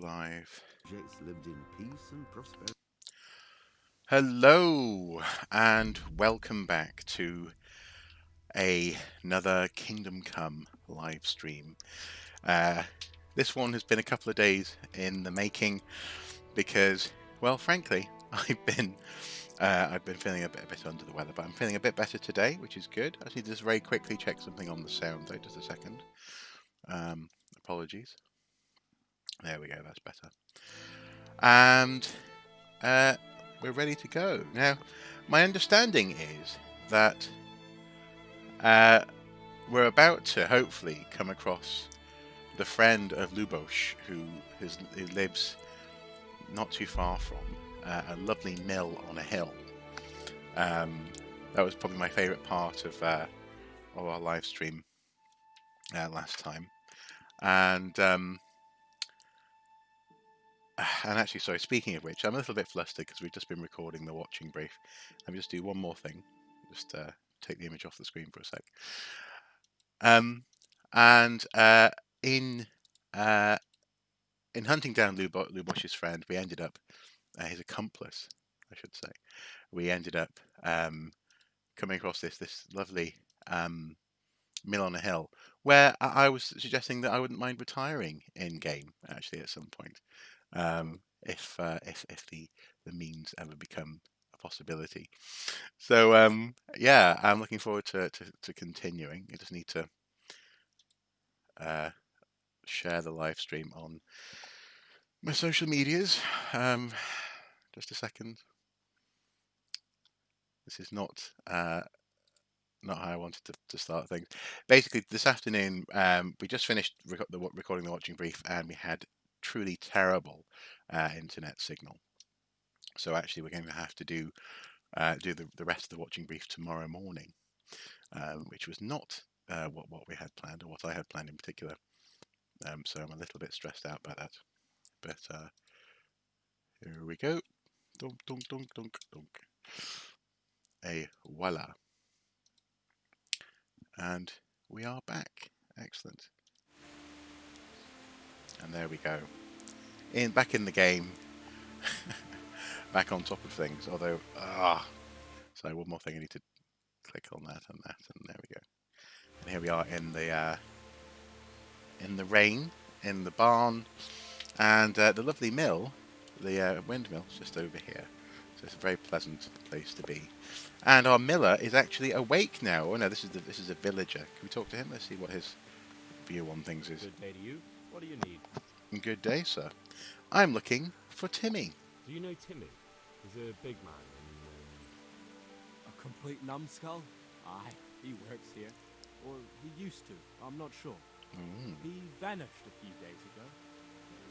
live. Lived in peace and prosperity. Hello, and welcome back to another Kingdom Come live stream. This one has been a couple of days in the making because, well, frankly, I've been feeling a bit under the weather, but I'm feeling a bit better today, which is good. I just need to just very quickly check something on the sound, though, just a second. Apologies. There we go, that's better. And we're ready to go. Now, my understanding is that we're about to hopefully come across the friend of Lubos who lives not too far from a lovely mill on a hill. That was probably my favourite part of our live stream last time. And actually, sorry, speaking of which, I'm a little bit flustered because we've just been recording the watching brief. Let me just do one more thing. Just take the image off the screen for a sec. And in hunting down Lubosh's friend, we ended up his accomplice, I should say. We ended up coming across this lovely mill on a hill, where I was suggesting that I wouldn't mind retiring in game actually at some point, if the means ever become a possibility. So yeah, I'm looking forward to continuing. I just need to share the live stream on my social medias. Just a second. This is not how I wanted to start things. Basically, this afternoon we just finished recording the watching brief, and we had truly terrible internet signal. So actually, we're going to have to do the rest of the watching brief tomorrow morning, which was not what we had planned, or what I had planned in particular. So I'm a little bit stressed out about that. But here we go. Dunk, dunk, dunk, dunk, dunk. Voila. And we are back. Excellent. And there we go. Back in the game. Back on top of things. Although, sorry, one more thing. I need to click on that and that, and there we go. And here we are in the rain, in the barn, and the lovely mill, the windmill, is just over here. So it's a very pleasant place to be. And our miller is actually awake now. Oh no, this is a villager. Can we talk to him? Let's see what his view on things is. Good day to you. What do you need? Good day, sir. I'm looking for Timmy. Do you know Timmy? He's a big man A complete numbskull? Aye, he works here. Or he used to, I'm not sure. He vanished a few days ago.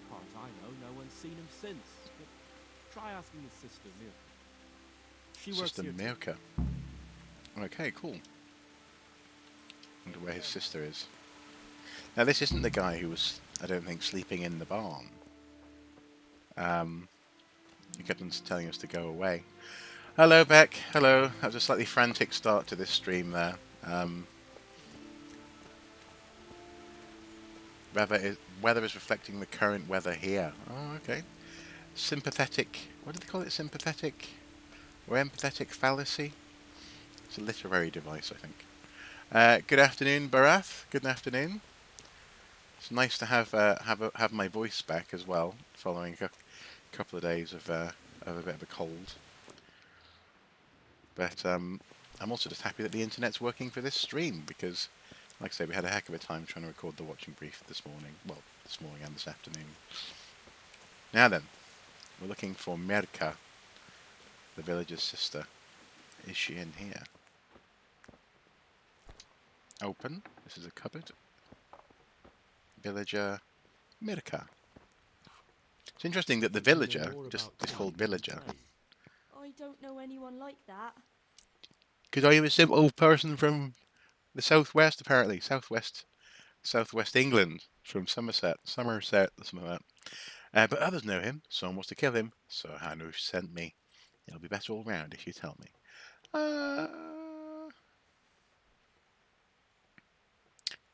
As far as I know, no one's seen him since. But try asking his sister, Mirka. She works Sister here Mirka. Okay, cool. Wonder where his sister is. Now, this isn't the guy who was, I don't think, sleeping in the barn. He kept on telling us to go away. Hello, Beck. Hello. That was a slightly frantic start to this stream there. Weather is reflecting the current weather here. Oh, okay. Sympathetic. What do they call it? Sympathetic or empathetic fallacy? It's a literary device, I think. Good afternoon, Barath. Good afternoon. It's nice to have my voice back as well, following a couple of days of a bit of a cold. But I'm also just happy that the internet's working for this stream because, like I say, we had a heck of a time trying to record the watching brief this morning. Well, this morning and this afternoon. Now then, we're looking for Mirka, the villager's sister. Is she in here? Open. This is a cupboard. Villager Mirka. It's interesting that the villager just is called villager. I don't know anyone like that. Because I am a simple person from the southwest, apparently. Southwest England, from Somerset, something like that. But others know him. Someone wants to kill him, so Hanush sent me. It'll be better all round if you tell me.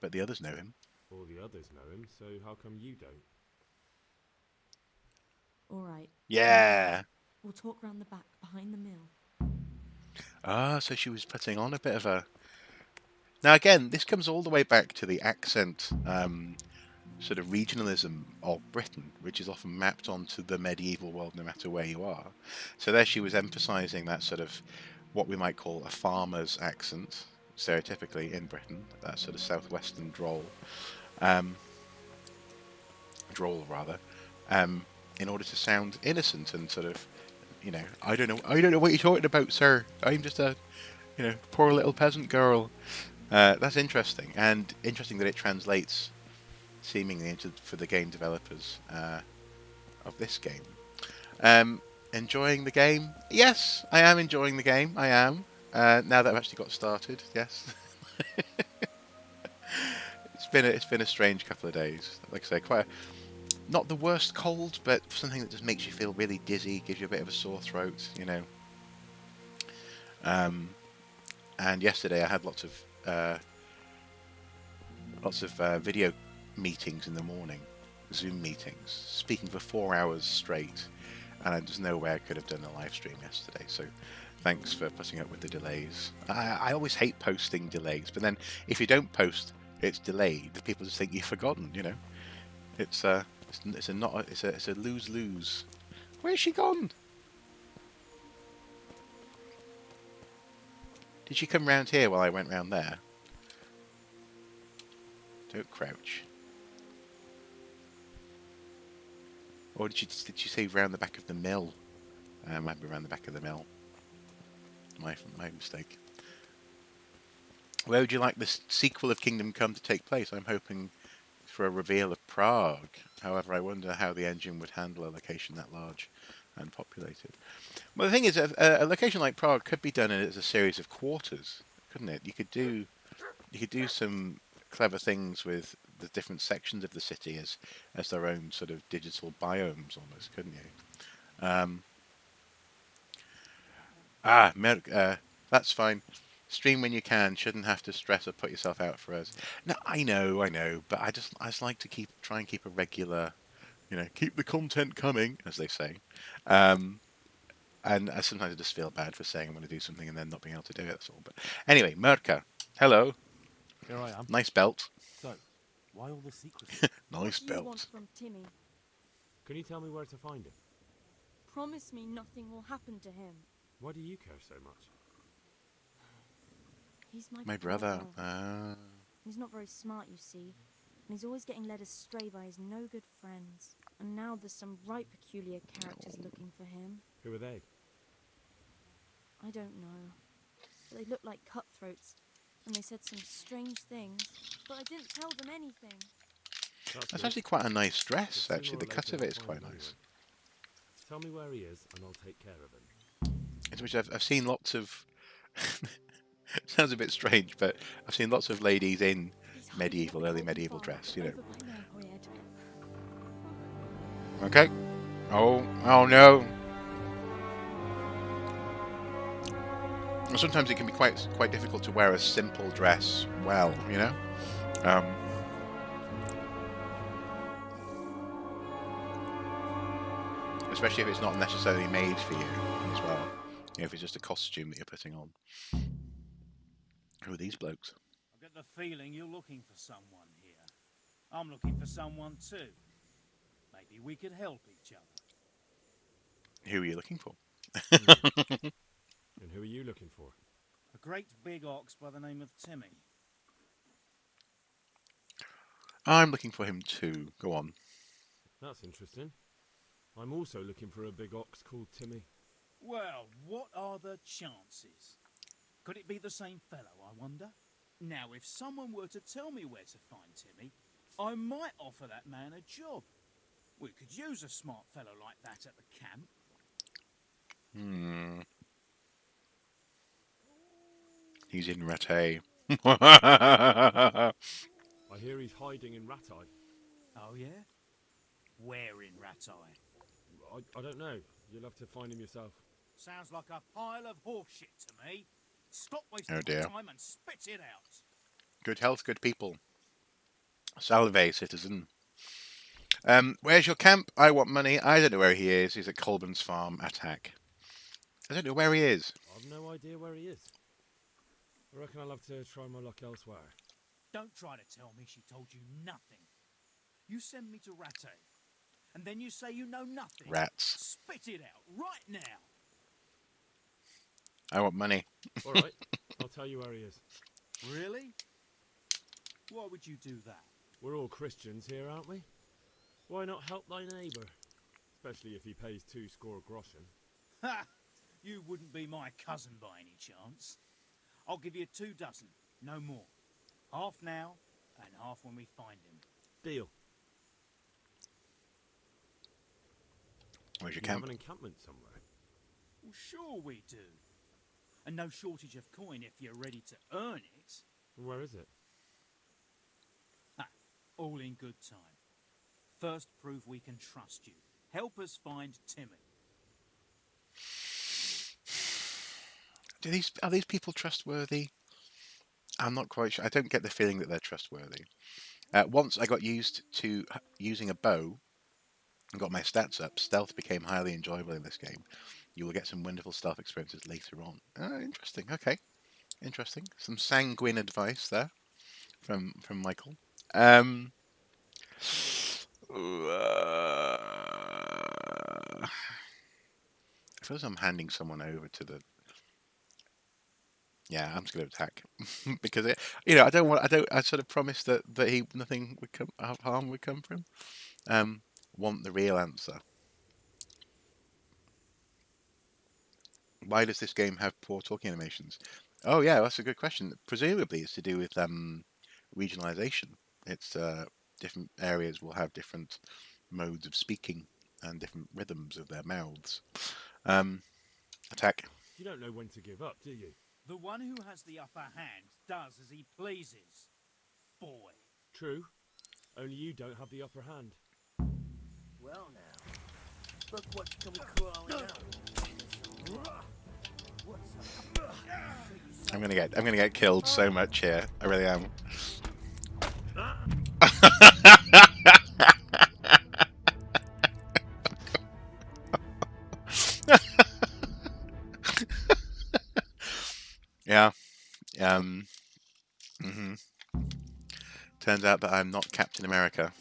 But the others know him. All the others know him, so how come you don't? right. Yeah. We'll talk round the back, behind the mill. Ah, so she was putting on a bit of a... Now again, this comes all the way back to the accent sort of regionalism of Britain, which is often mapped onto the medieval world no matter where you are. So there she was emphasising that sort of what we might call a farmer's accent, stereotypically in Britain, that sort of southwestern drawl rather, in order to sound innocent and sort of, I don't know what you're talking about, sir. I'm just a, poor little peasant girl. That's interesting, and interesting that it translates seemingly into for the game developers of this game. Enjoying the game? Yes, I am enjoying the game. I am. Now that I've actually got started, yes. It's been a strange couple of days. Like I say, not the worst cold, but something that just makes you feel really dizzy, gives you a bit of a sore throat, And yesterday I had lots of video meetings in the morning, Zoom meetings, speaking for 4 hours straight, and there's no way I could have done a live stream yesterday. So thanks for putting up with the delays. I always hate posting delays, but then if you don't post, it's delayed. People just think you've forgotten. It's a lose-lose. Where's she gone? Did she come round here while I went round there? Don't crouch. Or did you say round the back of the mill? Might be round the back of the mill. My mistake. Where would you like this sequel of Kingdom Come to take place? I'm hoping for a reveal of Prague. However, I wonder how the engine would handle a location that large and populated. Well, the thing is, a location like Prague could be done as a series of quarters, couldn't it? You could do some clever things with the different sections of the city as their own sort of digital biomes, almost, couldn't you? That's fine. Stream when you can. Shouldn't have to stress or put yourself out for us. No, I know, but I just like to try and keep a regular, keep the content coming, as they say. And sometimes I just feel bad for saying I'm going to do something and then not being able to do it. That's all. But anyway, Mirka, hello. Here I am. Nice belt. So, why all the secrecy? Nice What do you want belt. from Timmy? Can you tell me where to find him? Promise me nothing will happen to him. Why do you care so much? He's my My brother. He's not very smart, you see. And he's always getting led astray by his no-good friends. And now there's some right peculiar characters looking for him. Who are they? I don't know. But they look like cutthroats. And they said some strange things. But I didn't tell them anything. That's actually quite a nice dress, But actually. sooner The or cut of later it is I'll quite find him nice. anyway. Tell me where he is, and I'll take care of him. Into which I've seen lots of... Sounds a bit strange, but I've seen lots of ladies in early medieval dress, Okay. Oh no. Sometimes it can be quite difficult to wear a simple dress well, Especially if it's not necessarily made for you as well. If it's just a costume that you're putting on. Who are these blokes? I get the feeling you're looking for someone here. I'm looking for someone too. Maybe we could help each other. Who are you looking for? And who are you looking for? A great big ox by the name of Timmy. I'm looking for him too. Go on. That's interesting. I'm also looking for a big ox called Timmy. Well, what are the chances? Could it be the same fellow, I wonder? Now, if someone were to tell me where to find Timmy, I might offer that man a job. We could use a smart fellow like that at the camp. He's in Rattay. I hear he's hiding in Rattay. Oh, yeah? Where in Rattay? I don't know. You'll have to find him yourself. Sounds like a pile of horseshit to me. Stop wasting Oh, dear. time and spit it out. Good health, good people. Salve, citizen. Where's your camp? I want money. I don't know where he is. He's at Colburn's farm. Attack. I don't know where he is. I've no idea where he is. I reckon I'll have to try my luck elsewhere. Don't try to tell me she told you nothing. You send me to Rattay, and then you say you know nothing. Rats. Spit it out right now. I want money. All right, I'll tell you where he is. Really? Why would you do that? We're all Christians here, aren't we? Why not help thy neighbour? Especially if he pays 2 score groschen. Ha! You wouldn't be my cousin by any chance. I'll give you 2 dozen, no more. Half now, and half when we find him. Deal. Where's your You have camp? an encampment somewhere. Well, sure we do. And no shortage of coin if you're ready to earn it. Where is it? Ha! All in good time. First, prove we can trust you. Help us find Timmy. Are these people trustworthy? I'm not quite sure. I don't get the feeling that they're trustworthy. Once I got used to using a bow and got my stats up, stealth became highly enjoyable in this game. You will get some wonderful stealth experiences later on. Interesting. Okay, interesting. Some sanguine advice there from Michael. I feel as I'm handing someone over to the. Yeah, I'm just going to attack because I don't want. I sort of promised that nothing would come of harm would come from. Want the real answer. Why does this game have poor talking animations? Oh yeah, that's a good question. Presumably, it's to do with regionalization. It's different areas will have different modes of speaking and different rhythms of their mouths. Attack. You don't know when to give up, do you? The one who has the upper hand does as he pleases. Boy. True. Only you don't have the upper hand. Well now, look what's coming crawling out. I'm gonna get killed so much here. I really am. Yeah. Turns out that I'm not Captain America.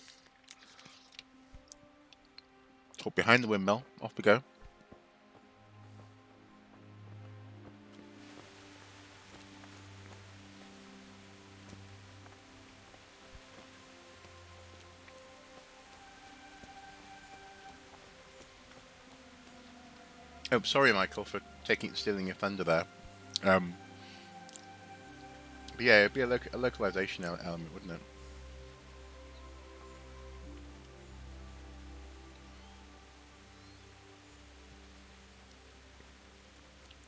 Talk behind the windmill. Off we go. Oh, sorry, Michael, for stealing your thunder there. But yeah, it'd be a localization element, wouldn't it?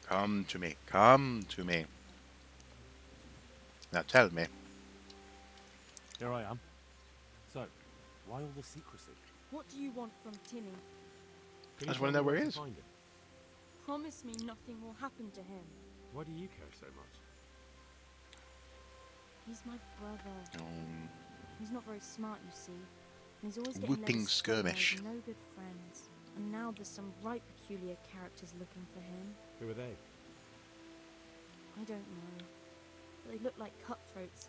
Come to me. Come to me. Now tell me. Here I am. So, why all the secrecy? What do you want from Timmy? Can I just you wanna tell know me where he to is. find him? Promise me nothing will happen to him. Why do you care so much? He's my brother. Um, He's not very smart, you see. And he's always getting Whooping led astray by his skirmish. no good friends. And now there's some right peculiar characters looking for him. Who are they? I don't know. But they look like cutthroats.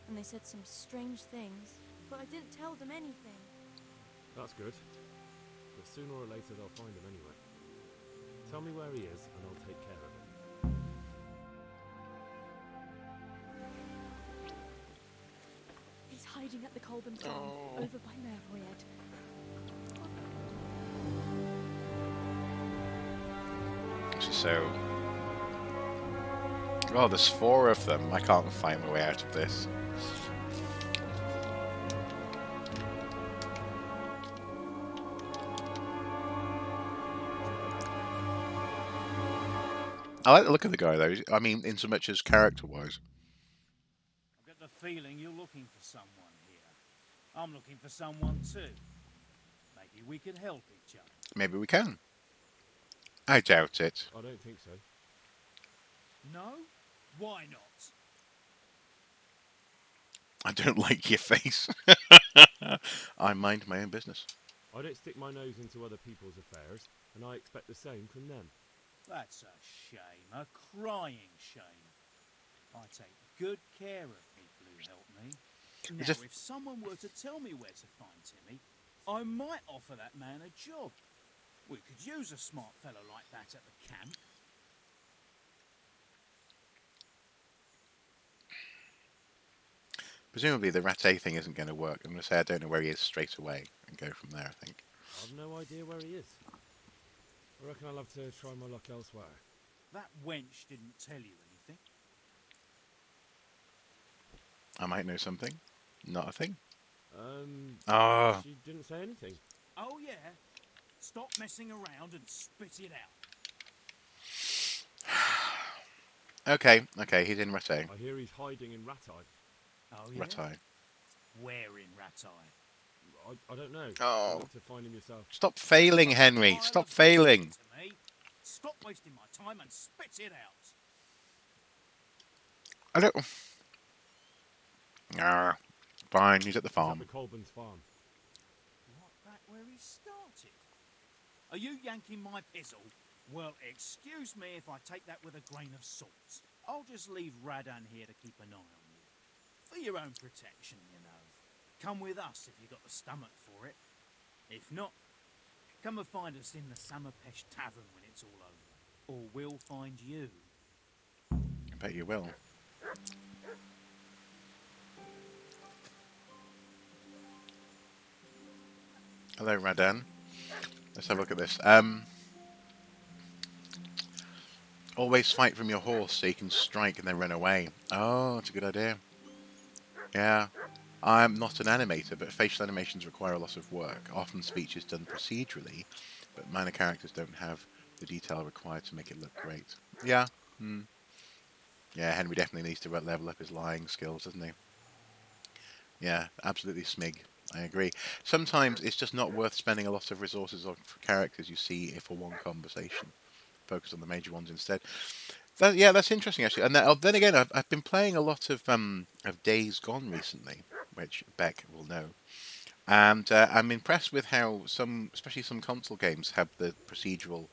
And they said some strange things. But I didn't tell them anything. That's good. But sooner or later they'll find him anyway. Tell me where he is and I'll take care of him. He's hiding at the Colburn farm, over by Merriad. So, oh, there's 4 of them. I can't find my way out of this. I like the look of the guy, though. I mean, in so much as character-wise. I've got the feeling you're looking for someone here. I'm looking for someone too. Maybe we could help each other. Maybe we can. I doubt it. I don't think so. No? Why not? I don't like your face. I mind my own business. I don't stick my nose into other people's affairs, and I expect the same from them. That's a shame, a crying shame. I take good care of people who help me. Now, Just- if someone were to tell me where to find Timmy, I might offer that man a job. We could use a smart fellow like that at the camp. Presumably the ratte thing isn't going to work. I'm going to say I don't know where he is straight away and go from there, I think. I've no idea where he is. I reckon I'll have to try my luck elsewhere. That wench didn't tell you anything. I might know something. Not a thing. Oh. She didn't say anything. Oh, yeah? Stop messing around and spit it out. Okay, he's in Rattay. I hear he's hiding in Rattay. Oh, yeah? Rattay. Where in Rattay? I don't know. Oh. You'll have to find him yourself. Stop failing, Henry. Stop failing. To me. Stop wasting my time and spit it out. I don't... Ah, fine, he's at the He's farm. at the Colburn's farm. Right back where he started. Are you yanking my pizzle? Well, excuse me if I take that with a grain of salt. I'll just leave Radan here to keep an eye on you. For your own protection, you know. Come with us if you got the stomach for it. If not, come and find us in the Summerpesh Tavern when it's all over. Or we'll find you. I bet you will. Hello, Radan. Let's have a look at this. Always fight from your horse so you can strike and then run away. Oh, that's a good idea. Yeah. I'm not an animator, but facial animations require a lot of work. Often speech is done procedurally, but minor characters don't have the detail required to make it look great. Yeah. Yeah, Henry definitely needs to level up his lying skills, doesn't he? Yeah, absolutely smig. I agree. Sometimes it's just not worth spending a lot of resources on for characters you see for one conversation. Focus on the major ones instead. Yeah, that's interesting actually. And then again, I've been playing a lot of Days Gone recently, which Beck will know. And I'm impressed with how especially some console games, have the procedural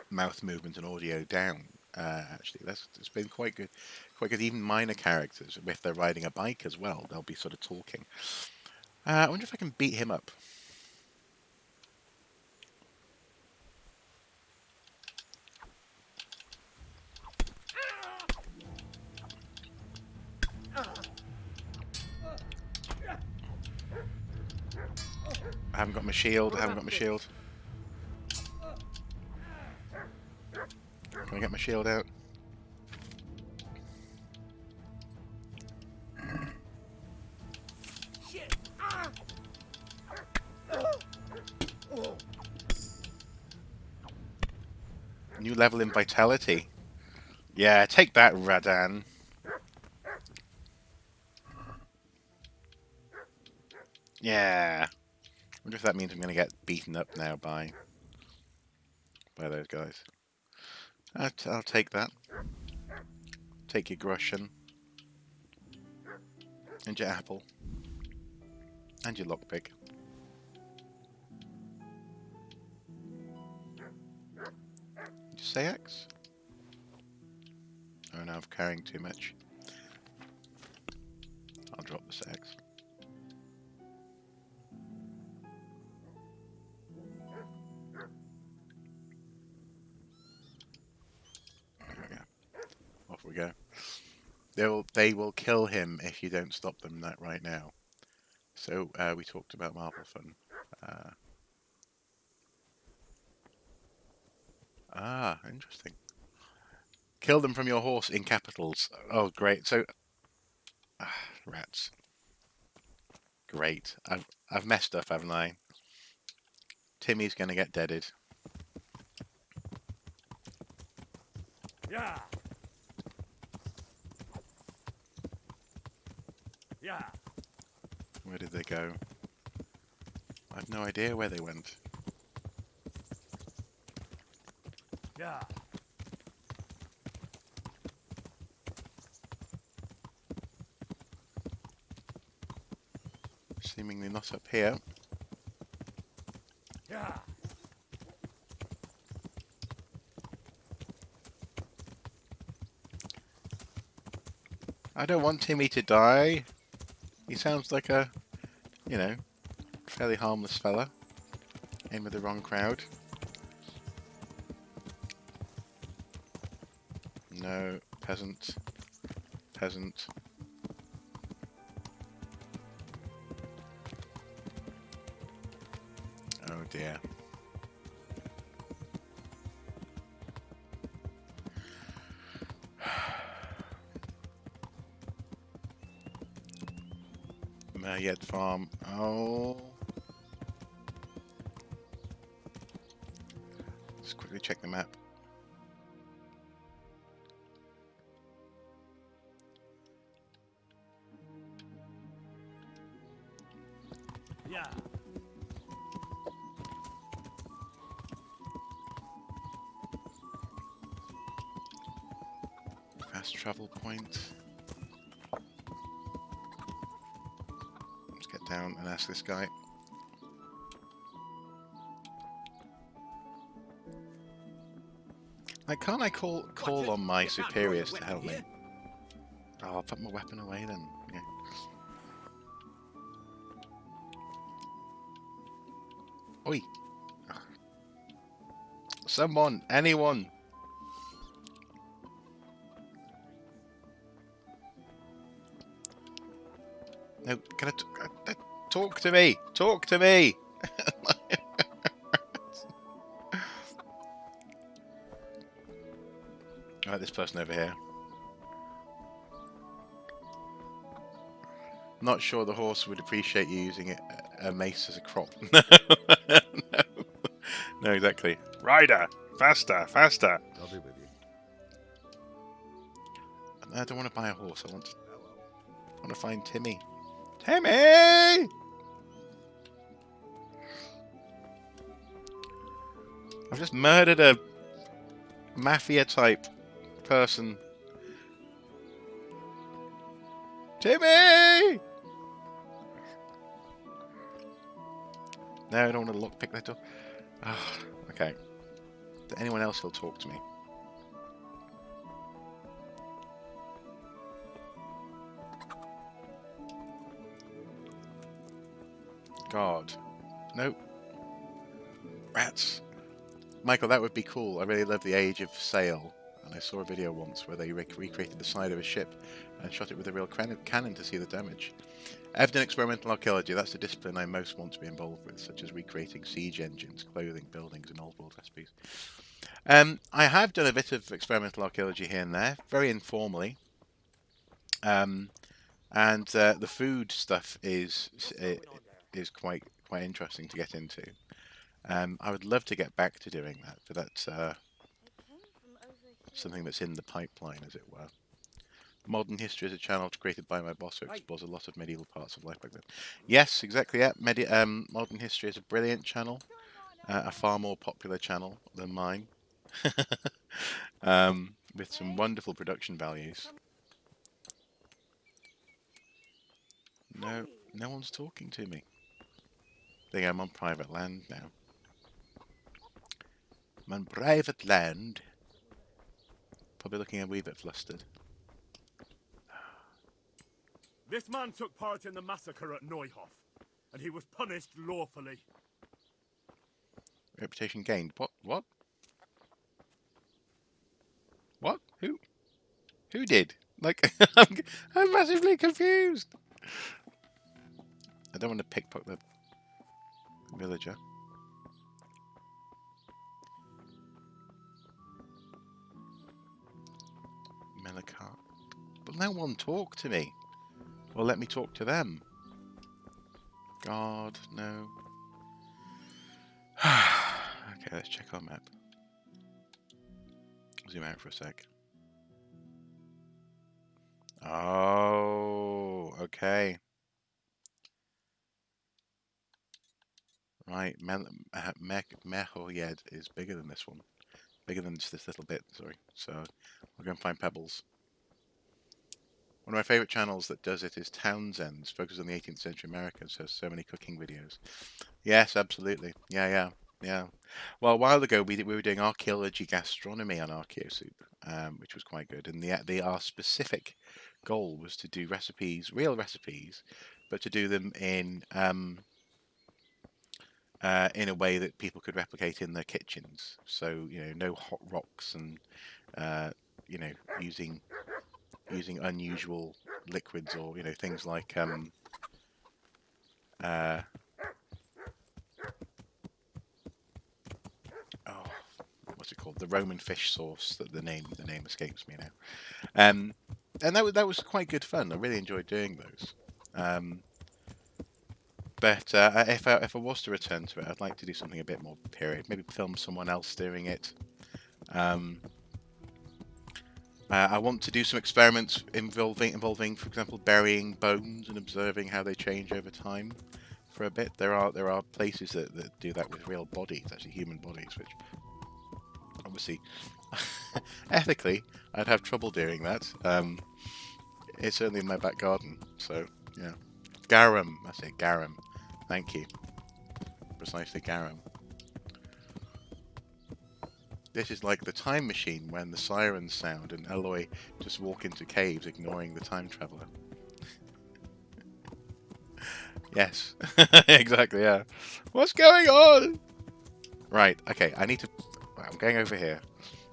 mouth movement and audio down. Actually, it's been quite good. Quite good. Even minor characters, if they're riding a bike as well, they'll be sort of talking. I wonder if I can beat him up. I haven't got my shield. Can I get my shield out? New level in vitality. Yeah, take that, Radan. Yeah. I wonder if that means I'm going to get beaten up now by those guys. I'll take that. Take your Grushan. And your apple. And your lockpick. Did you say X? Oh no, I'm carrying too much. I'll drop this X. There we go. Off we go. They will kill him if you don't stop them right now. So we talked about Marble Fun. Interesting. Kill them from your horse in capitals. Oh, great. So, rats. Great. I've messed up, haven't I? Timmy's gonna get deaded. Yeah. Yeah. Where did they go? I have no idea where they went. Yeah. Seemingly not up here. Yeah. I don't want Timmy to die. He sounds like a, you know, fairly harmless fella. In with the wrong crowd. No, peasant. Peasant. Oh dear. Mayed farm. Oh. Just quickly check the map. Yeah. Fast travel point. Let's get down and ask this guy. Like, can't I call on my superiors to help me? Oh, I'll put my weapon away then. Yeah. Oi! Someone, anyone. No, can I talk to me? Talk to me! Alright, this person over here. Not sure the horse would appreciate you using a mace as a crop. No, no, no, exactly. Rider, faster, faster. I'll be with you. I don't want to buy a horse. I want to find Timmy. Timmy! I've just murdered a mafia type person. Timmy! No, I don't want to lockpick that door. Ah, okay. To anyone else who'll talk to me. God. Nope. Rats. Michael, that would be cool. I really love the Age of Sail. And I saw a video once where they recreated the side of a ship and shot it with a real cannon to see the damage. I've done experimental archaeology. That's the discipline I most want to be involved with, such as recreating siege engines, clothing, buildings, and old world recipes. I have done a bit of experimental archaeology here and there, very informally. And the food stuff is quite interesting to get into. I would love to get back to doing that, but that's something that's in the pipeline, as it were. Modern History is a channel created by my boss who explores a lot of medieval parts of life back then. Yes, exactly. Yeah, Modern History is a brilliant channel, a far more popular channel than mine, with some wonderful production values. No, no one's talking to me. There you go, I'm on private land now. I'm on private land. Probably looking a wee bit flustered. This man took part in the massacre at Neuhof, and he was punished lawfully. Reputation gained. What? What? Who did? Like, I'm massively confused. I don't want to pickpocket the villager. Melicart. But no one talk to me. Or let me talk to them. God, no. Okay, let's check our map. Zoom out for a sec. Oh, okay. Right, Mehoyed is bigger than this one. Bigger than just this little bit, sorry. So, I'll go and find pebbles. One of my favorite channels that does it is Townsend's, focused on the 18th century America, so many cooking videos. Yes, absolutely. Yeah. Well, a while ago we were doing archaeology gastronomy on Archaeosoup, which was quite good. And our specific goal was to do recipes, real recipes, but to do them in a way that people could replicate in their kitchens. So, no hot rocks and you know, using unusual liquids, or things like uh, oh, what's it called? The Roman fish sauce. That the name escapes me now. And that was quite good fun. I really enjoyed doing those. But if I was to return to it, I'd like to do something a bit more period. Maybe film someone else doing it. I want to do some experiments involving, for example, burying bones and observing how they change over time. For a bit, there are places that do that with real bodies, actually human bodies, which obviously ethically I'd have trouble doing that. It's certainly in my back garden, so yeah. Garum, that's it, garum. Thank you. Precisely, garum. This is like the time machine when the sirens sound and Aloy just walk into caves ignoring the time traveler. Yes, exactly, yeah. What's going on? Right, okay, I'm going over here.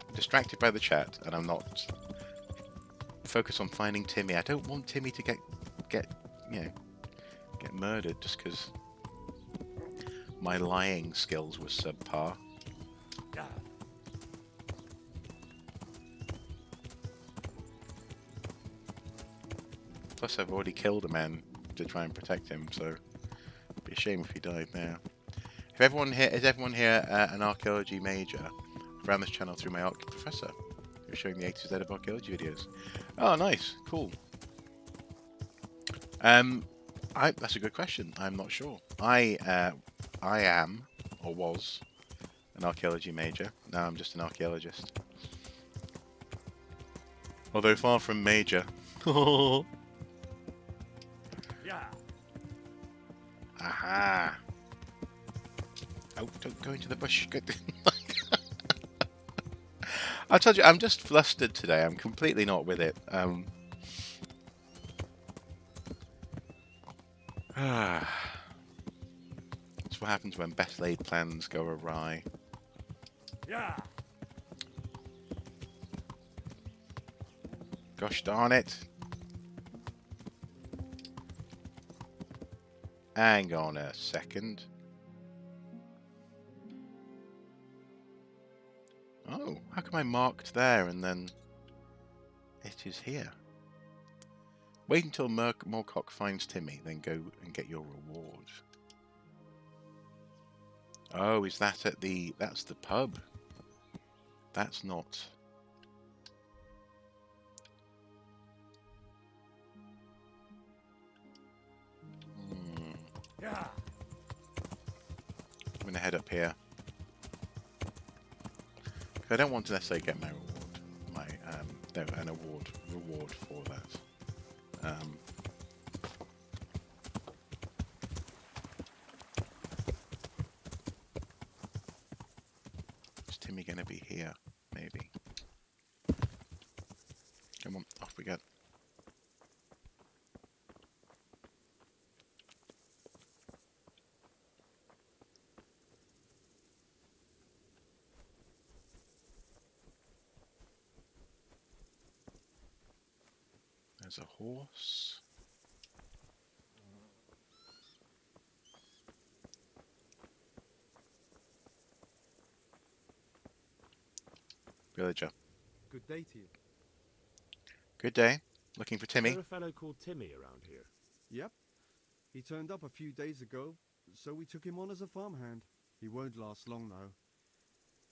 I'm distracted by the chat, and I'm not focused on finding Timmy. I don't want Timmy to get murdered just because my lying skills were subpar. Plus, I've already killed a man to try and protect him, so it'd be a shame if he died now. Is everyone here an archaeology major? I found this channel through my art professor, who's showing the A to Z of archaeology videos. Oh, nice, cool. That's a good question. I'm not sure. I am, or was, an archaeology major. Now I'm just an archaeologist. Although far from major. Yeah. Aha! Oh, don't go into the bush. I told you, I'm just flustered today. I'm completely not with it. That's what happens when best laid plans go awry. Yeah. Gosh darn it. Hang on a second. Oh, how come I marked there and then it is here? Wait until Moorcock finds Timmy, then go and get your reward. Oh, is that that's the pub? That's not... Yeah. I'm gonna head up here. I don't want to necessarily get my reward. An reward for that. Is Timmy gonna be here? Maybe. Come on, off we go. There's a horse. Villager. Good day to you. Good day. Looking for Is Timmy. there a fellow called Timmy around here? Yep. He turned up a few days ago, so we took him on as a farmhand. He won't last long, though.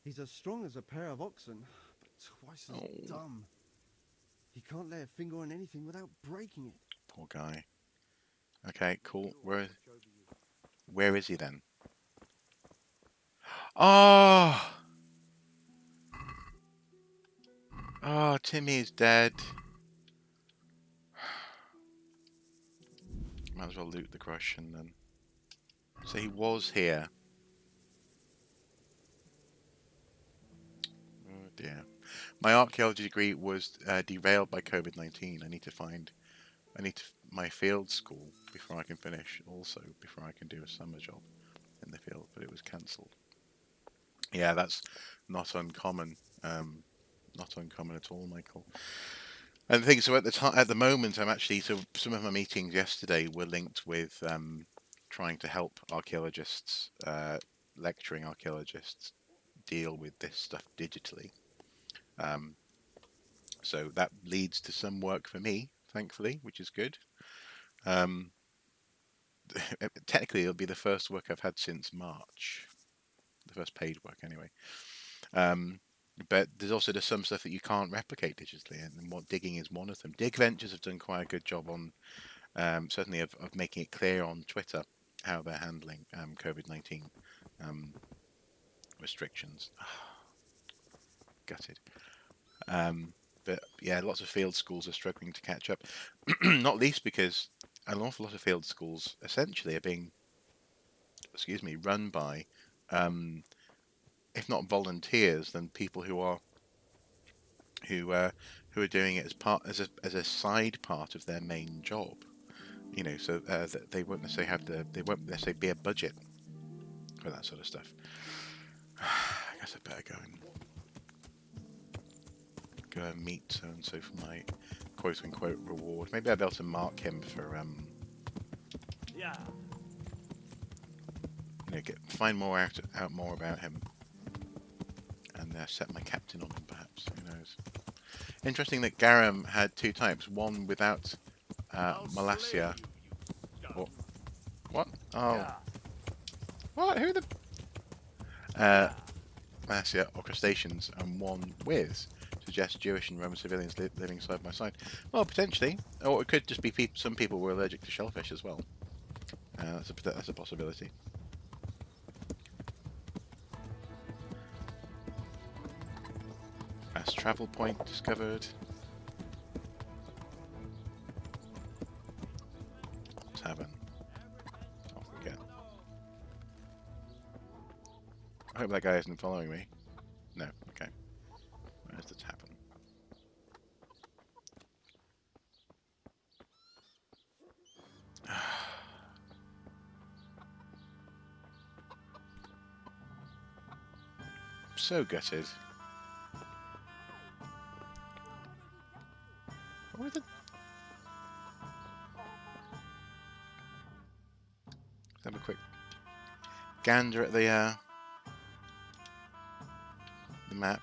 He's as strong as a pair of oxen, but twice as dumb. He can't lay a finger on anything without breaking it. Poor guy. Okay, cool. Where is he then? Oh! Oh, Timmy is dead. Might as well loot the crush and then. So he was here. Oh dear. My archaeology degree was derailed by COVID-19. I need to my field school before I can finish. Also, before I can do a summer job in the field, but it was cancelled. Yeah, that's not uncommon. Not uncommon at all, Michael. And the thing, so at the moment, so some of my meetings yesterday were linked with trying to help archaeologists, lecturing archaeologists, deal with this stuff digitally. So that leads to some work for me, thankfully, which is good. Technically, it'll be the first work I've had since March. The first paid work, anyway. But there's some stuff that you can't replicate digitally, and what digging is one of them. Dig Ventures have done quite a good job on, certainly of making it clear on Twitter how they're handling COVID-19 restrictions. Gutted. But yeah, lots of field schools are struggling to catch up, not least because an awful lot of field schools essentially are being, run by, if not volunteers, then people who are doing it as a side part of their main job. So that they won't necessarily be a budget for that sort of stuff. I guess I better go and meet so and so for my quote unquote reward. Maybe I'll be able to mark him for find out more about him, and set my captain on him. Perhaps, who knows? Interesting that garum had two types. One without Malacia. What? Oh. Yeah. What? Who the? Malacia or crustaceans, and one with. Suggests Jewish and Roman civilians living side by side. Well, potentially, or it could just be some people were allergic to shellfish as well. That's a possibility. Fast travel point discovered. Tavern. Off we go. I hope that guy isn't following me. No, okay. Where's the tavern? So gutted. What was it? Let's have a quick gander at the map.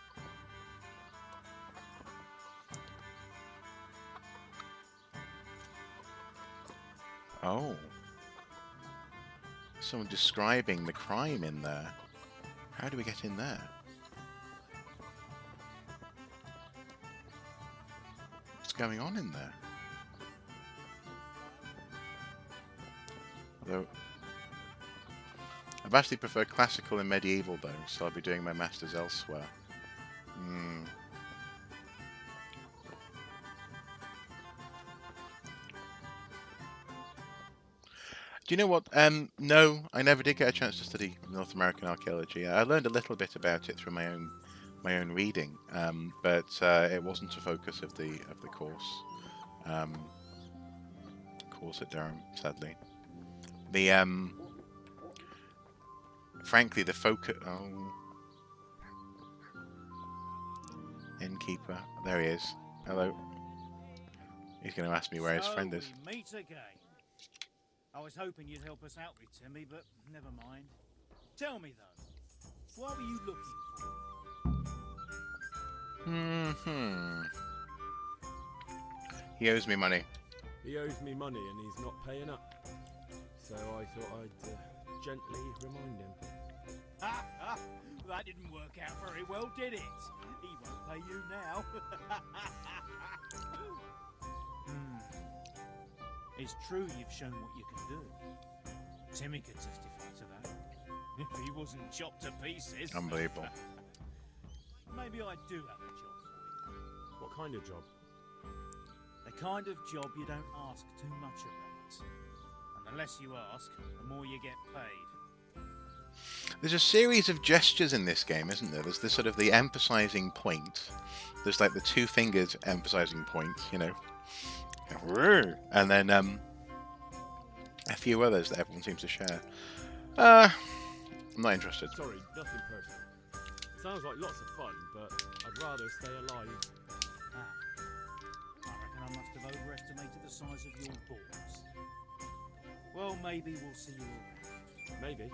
Oh. Someone describing the crime in there. How do we get in there? What's going on in there? Although I've actually preferred classical and medieval though, so I'll be doing my masters elsewhere. Do you know what? No, I never did get a chance to study North American archaeology. I learned a little bit about it through my own reading, but it wasn't a focus of the course. Course at Durham, sadly. Frankly, the focus. Oh, innkeeper. There he is. Hello. He's going to ask me where his friend is. We meet again. I was hoping you'd help us out with Timmy, but never mind. Tell me though, what were you looking for? He owes me money. He owes me money and he's not paying up. So I thought I'd gently remind him. That didn't work out very well, did it? He won't pay you now. It's true you've shown what you can do. Timmy could testify to that. If he wasn't chopped to pieces. Unbelievable. Maybe I do have a job for you. What kind of job? The kind of job you don't ask too much about. Unless you ask, the more you get paid. There's a series of gestures in this game, isn't there? There's this sort of the emphasizing point. There's like the two fingers emphasizing point, you know. And then a few others that everyone seems to share. I'm not interested. Sorry, nothing personal. Sounds like lots of fun, but I'd rather stay alive. Ah, I reckon I must have overestimated the size of your balls. Well, maybe we'll see you around. Maybe.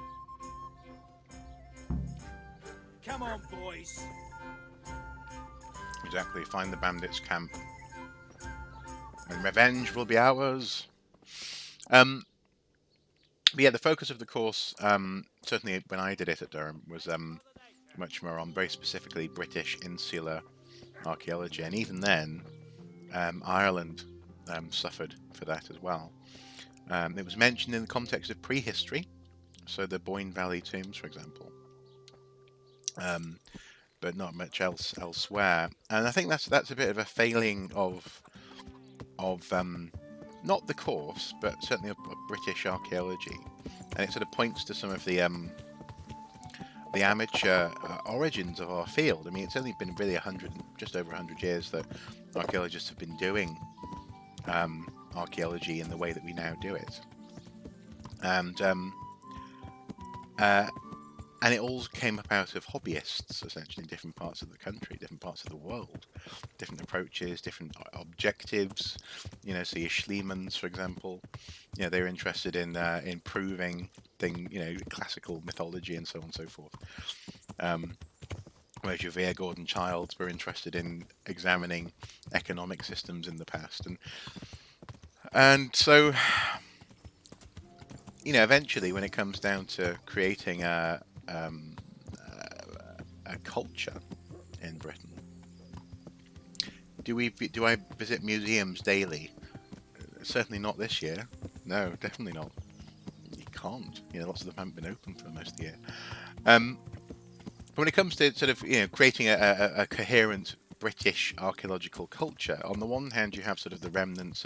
Come on, boys. Exactly, find the bandits' camp. And revenge will be ours. But yeah, the focus of the course, certainly when I did it at Durham, was much more on very specifically British insular archaeology. And even then, Ireland suffered for that as well. It was mentioned in the context of prehistory, so the Boyne Valley tombs, for example. But not much else elsewhere. And I think that's a bit of a failing of not the course, but certainly of British archaeology, and it sort of points to some of the amateur origins of our field. I mean, it's only been really just over 100 years that archaeologists have been doing archaeology in the way that we now do it, and it all came up out of hobbyists, essentially, in different parts of the country, different parts of the world, different approaches, different objectives. You know, so your Schliemans, for example, you know, they're interested in improving classical mythology and so on and so forth. Whereas your Vere Gordon Childs were interested in examining economic systems in the past, and so, you know, eventually, when it comes down to creating a culture in Britain, do I visit museums daily? Certainly not this year. No, definitely not. You can't. You know, lots of them haven't been open for most of the year. But when it comes to sort of, you know, creating a coherent British archaeological culture, on the one hand, you have sort of the remnants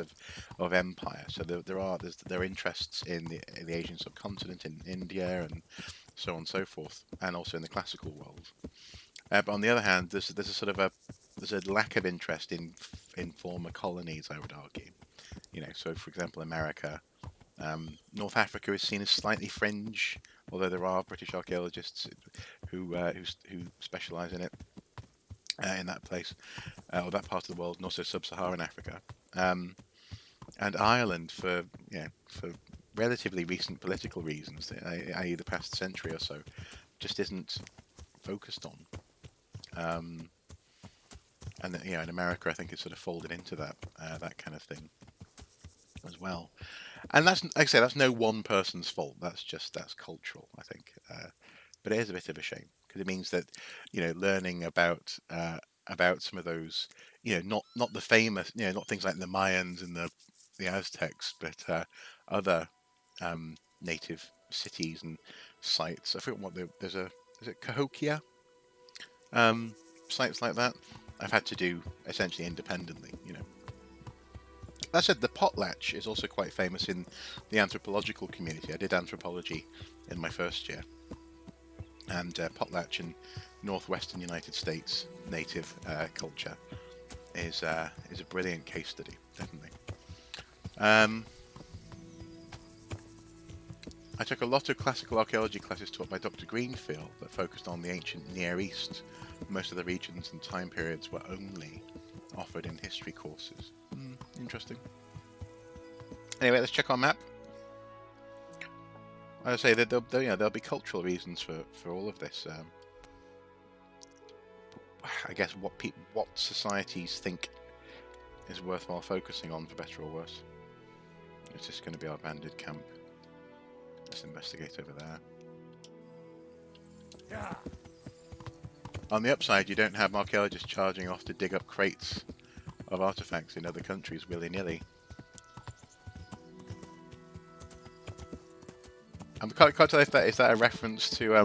of empire. So there are interests in the Asian subcontinent, in India, and so on and so forth, and also in the classical world. But on the other hand, there's a sort of there's a lack of interest in former colonies, I would argue. You know, so for example, America, North Africa is seen as slightly fringe, although there are British archaeologists who specialise in it in that place or that part of the world, and also sub-Saharan Africa, and Ireland for relatively recent political reasons, i.e. the past century or so, just isn't focused on. And you know, in America, I think it's sort of folded into that kind of thing as well. And that's, like I say, that's no one person's fault. That's cultural, I think. But it is a bit of a shame, because it means that, you know, learning about some of those, you know, not the famous, you know, not things like the Mayans and the Aztecs, but other native cities and sites. I forget what is it Cahokia? Sites like that, I've had to do essentially independently, you know. That said, the potlatch is also quite famous in the anthropological community. I did anthropology in my first year, and potlatch in northwestern United States native culture is a brilliant case study, definitely. I took a lot of classical archaeology classes taught by Dr. Greenfield that focused on the ancient Near East. Most of the regions and time periods were only offered in history courses. Interesting. Anyway, let's check our map. I say that there'll be cultural reasons for all of this. I guess what societies think is worthwhile focusing on, for better or worse. It's just going to be our banded camp. Let's investigate over there. Yeah. On the upside, you don't have archaeologists charging off to dig up crates of artifacts in other countries willy-nilly. I can't tell if is that a reference to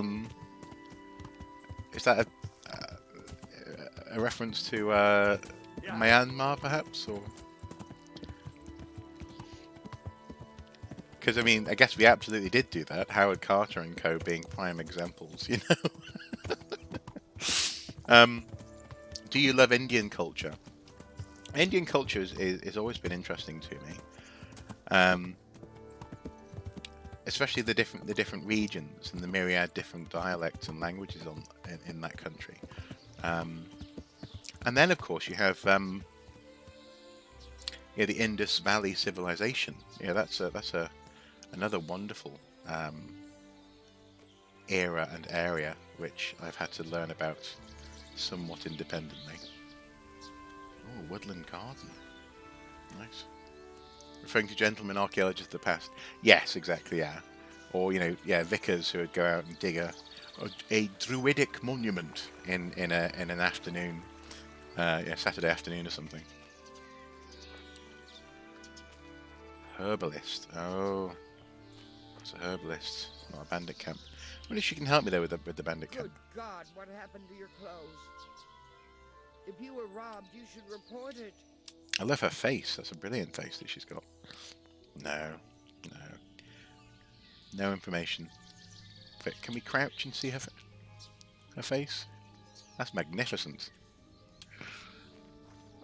is that a reference to Myanmar, perhaps, or because I mean, I guess we absolutely did do that. Howard Carter and co. being prime examples, you know. Do you love Indian culture? Indian culture is always been interesting to me, especially the different regions and the myriad different dialects and languages in that country. And then, of course, you have the Indus Valley civilization. Yeah, that's another wonderful era and area which I've had to learn about somewhat independently. Oh, Woodland Garden. Nice. Referring to gentlemen archaeologists of the past. Yes, exactly, yeah. Or, vicars who would go out and dig a druidic monument in an afternoon, Saturday afternoon or something. Herbalist. Oh, it's a herbalist, not a bandit camp. I wonder if she can help me there with the bandit camp. Good God, what happened to your clothes? If you were robbed, you should report it. I love her face. That's a brilliant face that she's got. No information. But can we crouch and see her face? That's magnificent.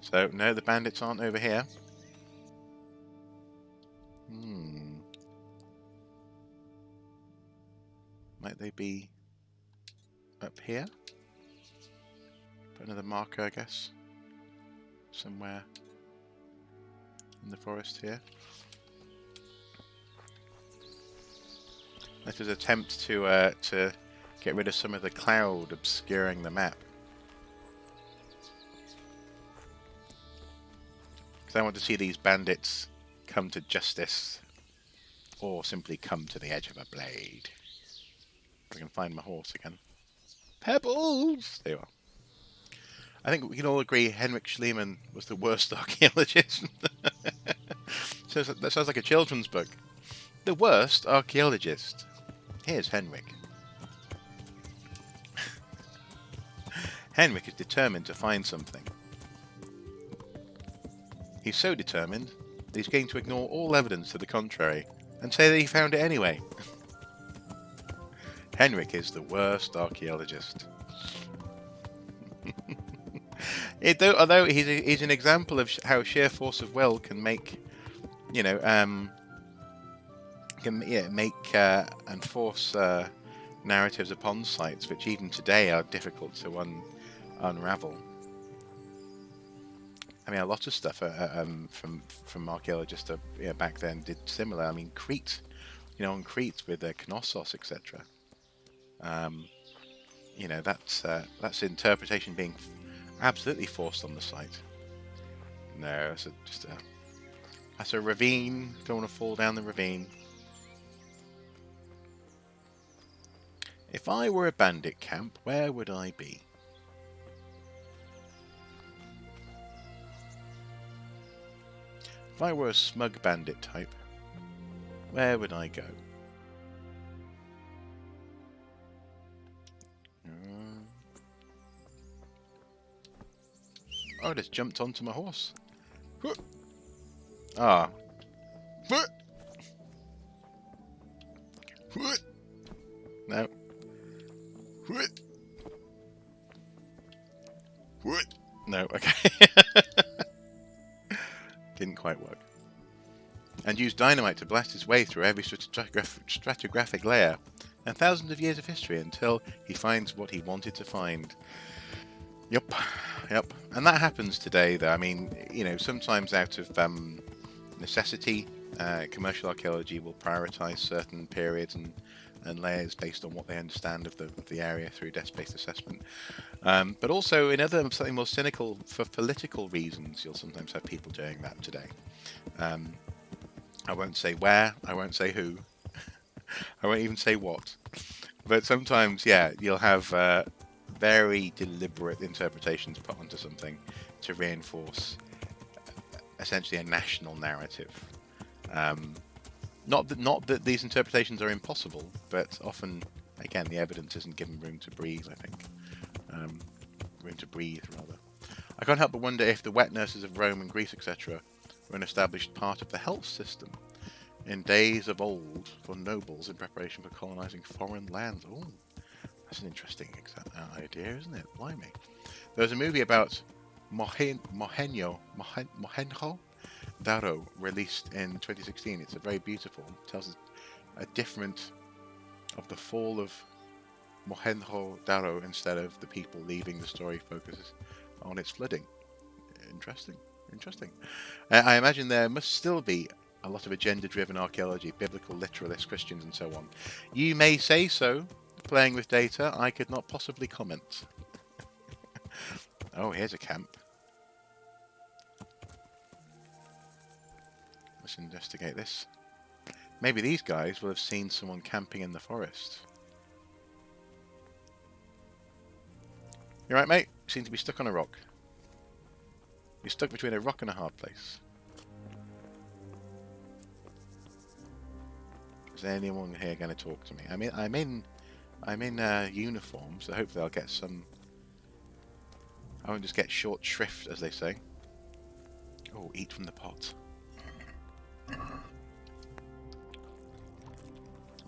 So, no, the bandits aren't over here. Might they be up here? Put another marker, I guess. Somewhere in the forest here. Let us attempt to get rid of some of the cloud obscuring the map. Because I want to see these bandits come to justice, or simply come to the edge of a blade. If I can find my horse again. Pebbles! There you are. I think we can all agree Henrik Schliemann was the worst archaeologist. So that sounds like a children's book. The worst archaeologist. Here's Henrik. Henrik is determined to find something. He's so determined that he's going to ignore all evidence to the contrary and say that he found it anyway. Henrik is the worst archaeologist. Although he's an example of how sheer force of will can make, make and force narratives upon sites which even today are difficult to unravel. I mean, a lot of stuff from archaeologists back then did similar. I mean, Crete, on Crete with Knossos, etc. That's interpretation being absolutely forced on the site. No, that's a ravine. Don't want to fall down the ravine. If I were a bandit camp, where would I be? If I were a smug bandit type, where would I go? Oh, I just jumped onto my horse. Ah. No. No, okay. Didn't quite work. And used dynamite to blast his way through every stratigraphic layer and thousands of years of history until he finds what he wanted to find. Yep. And that happens today, though. I mean, sometimes out of necessity, commercial archaeology will prioritize certain periods and layers based on what they understand of the area through desk-based assessment. But also, in other something more cynical, for political reasons, you'll sometimes have people doing that today. I won't say where, I won't say who, I won't even say what. But sometimes, you'll have very deliberate interpretations put onto something to reinforce essentially a national narrative. Not that these interpretations are impossible, but often, again, the evidence isn't given room to breathe, I think. Room to breathe, rather. I can't help but wonder if the wet nurses of Rome and Greece, etc., were an established part of the health system, in days of old for nobles in preparation for colonizing foreign lands. Oh, that's an interesting idea, isn't it? Blimey. There's a movie about Mohenjo-Daro released in 2016. It's a very beautiful. It tells a different of the fall of Mohenjo-Daro instead of the people leaving. The story focuses on its flooding. Interesting. Interesting. I imagine there must still be a lot of agenda-driven archaeology, biblical literalists, Christians, and so on. You may say so. Playing with data, I could not possibly comment. Oh, here's a camp. Let's investigate this. Maybe these guys will have seen someone camping in the forest. You right, mate? You seem to be stuck on a rock. You're stuck between a rock and a hard place. Is anyone here going to talk to me? I mean, I'm in uniform, so hopefully I'll get some. I won't just get short shrift, as they say. Oh, eat from the pot.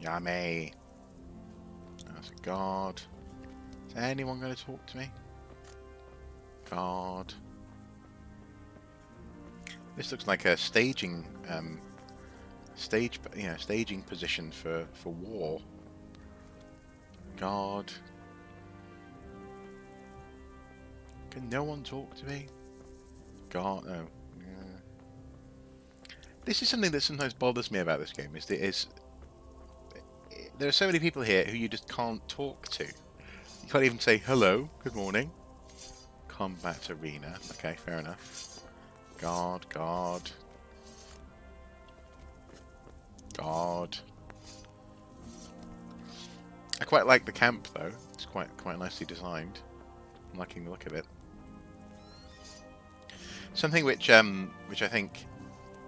Yummy. That's a guard. Is anyone going to talk to me? Guard. This looks like a staging, staging position for war. Guard. Can no one talk to me? Guard. Oh. Yeah. This is something that sometimes bothers me about this game. There are so many people here who you just can't talk to. You can't even say hello, good morning. Combat arena. Okay, fair enough. Guard, guard. Guard. I quite like the camp though. It's quite nicely designed. I'm liking the look of it. Something which I think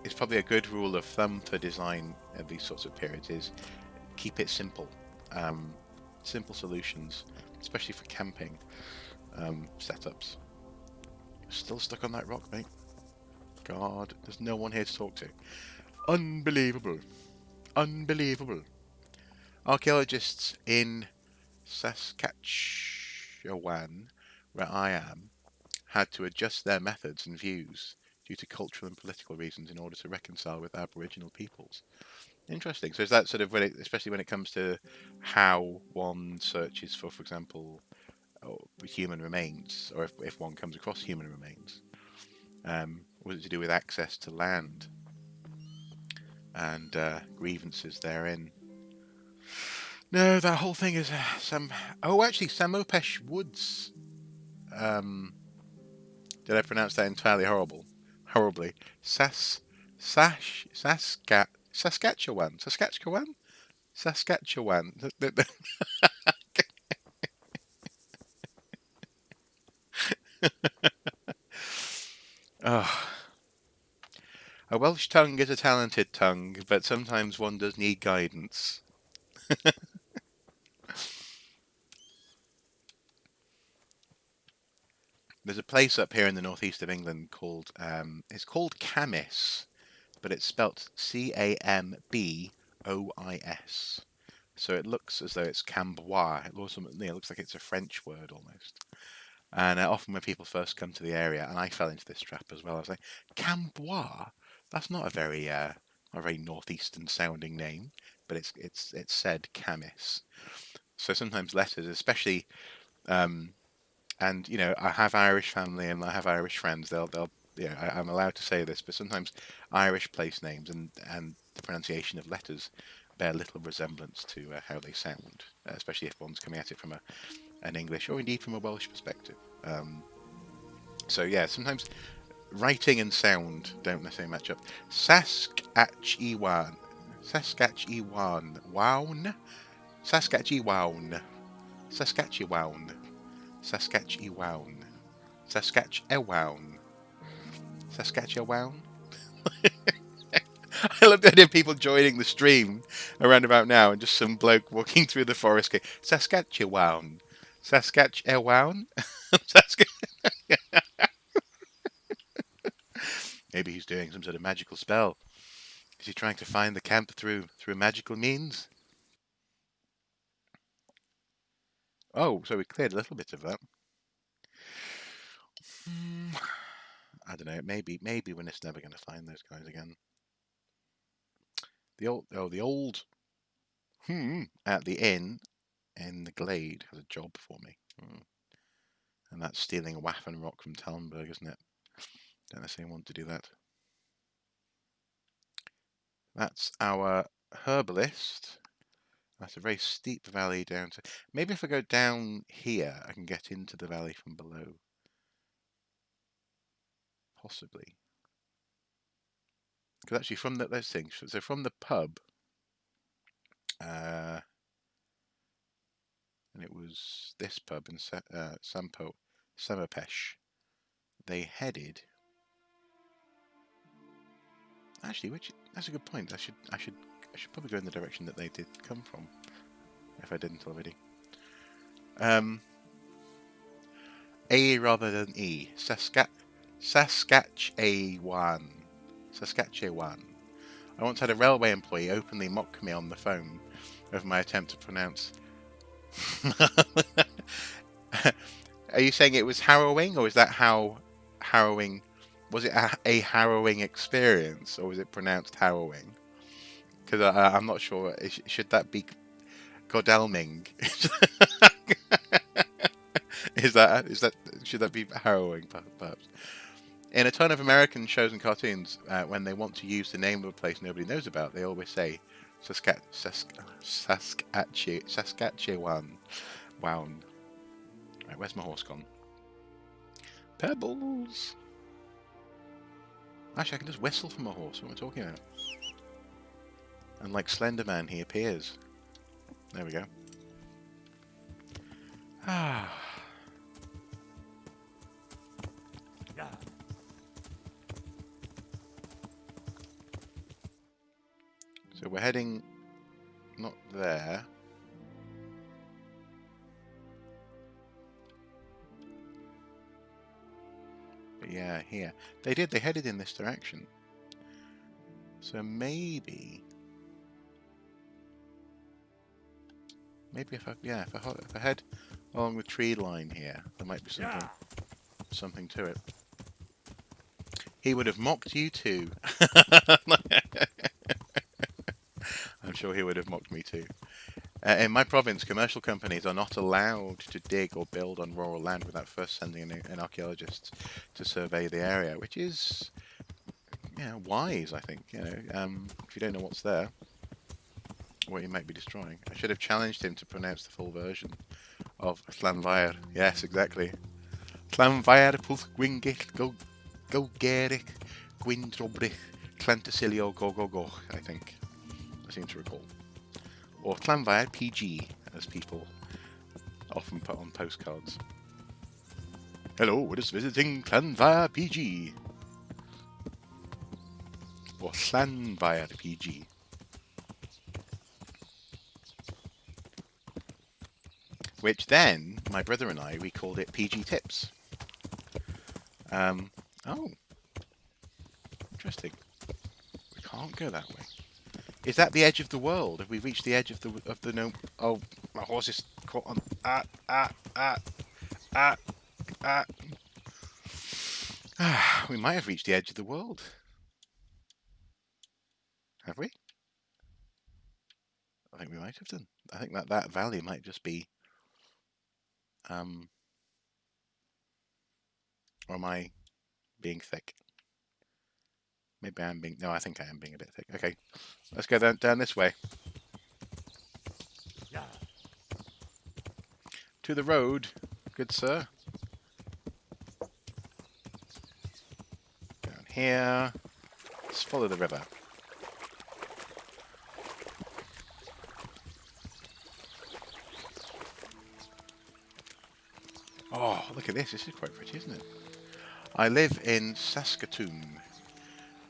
is probably a good rule of thumb for design at these sorts of periods is keep it simple. Simple solutions, especially for camping setups. Still stuck on that rock, mate. God, there's no one here to talk to. Unbelievable. Unbelievable. Archaeologists in Saskatchewan, where I am, had to adjust their methods and views due to cultural and political reasons in order to reconcile with Aboriginal peoples. Interesting. So is that sort of especially when it comes to how one searches for example, human remains, or if one comes across human remains? Was it to do with access to land and grievances therein? No, that whole thing is actually Samopesh Woods. Did I pronounce that entirely horribly? Saskatchewan. Oh. A Welsh tongue is a talented tongue, but sometimes one does need guidance. There's a place up here in the northeast of England called it's called Camis, but it's spelt Cambois. So it looks as though it's Cambois. It looks like it's a French word almost. And often when people first come to the area, and I fell into this trap as well, I was like, Cambois? That's not a very northeastern sounding name, but it's said Camis. So sometimes letters, especially, and I have Irish family and I have Irish friends. I'm allowed to say this, but sometimes Irish place names and the pronunciation of letters bear little resemblance to how they sound, especially if one's coming at it from an English or indeed from a Welsh perspective. So yeah, sometimes writing and sound don't necessarily match up. Saskatchewan. Saskatchewan. I love the idea of people joining the stream around about now and just some bloke walking through the forest going, Saskatchewan. Maybe he's doing some sort of magical spell. Is he trying to find the camp through magical means? Oh, so we cleared a little bit of that. I don't know. Maybe we're just never going to find those guys again. The old at the inn in the glade has a job for me. And that's stealing a waffen rock from Talmberg, isn't it? Don't necessarily want to do that. That's our herbalist. That's a very steep valley down to... Maybe if I go down here, I can get into the valley from below. Possibly. Because actually from those things, so from the pub, and it was this pub in Samapesh, they headed... Actually, that's a good point. I should probably go in the direction that they did come from, if I didn't already. A rather than E. Saskatchewan. I once had a railway employee openly mock me on the phone over my attempt to pronounce. Are you saying it was harrowing, or is that how harrowing? Was it a harrowing experience, or was it pronounced harrowing? Because I'm not sure. Should that be Godalming? Should that be harrowing, perhaps? In a ton of American shows and cartoons, when they want to use the name of a place nobody knows about, they always say Saskatchewan. Wow. Right, where's my horse gone? Pebbles. Actually, I can just whistle from a horse. What am I talking about? And like Slender Man, he appears. There we go. Ah. So we're heading not there. But yeah, here. They headed in this direction. So maybe if I head along the tree line here, there might be something to it. He would have mocked you too. I'm sure he would have mocked me too. In my province, commercial companies are not allowed to dig or build on rural land without first sending an archaeologist to survey the area, which is, wise, I think. If you don't know what's there, what you might be destroying. I should have challenged him to pronounce the full version of Llanfair. Yes, exactly. Llanfair Pwllgwyngyll go Gerich Gwyndrobrich Llantysilio go, I think. I seem to recall. Or Llanfair PG, as people often put on postcards. Hello, we're just visiting Llanfair PG. Or Llanfair PG. Which then, my brother and we called it PG Tips. Oh. Interesting. We can't go that way. Is that the edge of the world? Have we reached the edge of the no? Oh, my horse is caught on. We might have reached the edge of the world. Have we? I think we might have done. I think that valley might just be. Or am I being thick? Maybe I'm being... No, I think I am being a bit thick. Okay, let's go down this way. To the road, good sir. Down here. Let's follow the river. Oh, look at this. This is quite pretty, isn't it? I live in Saskatoon,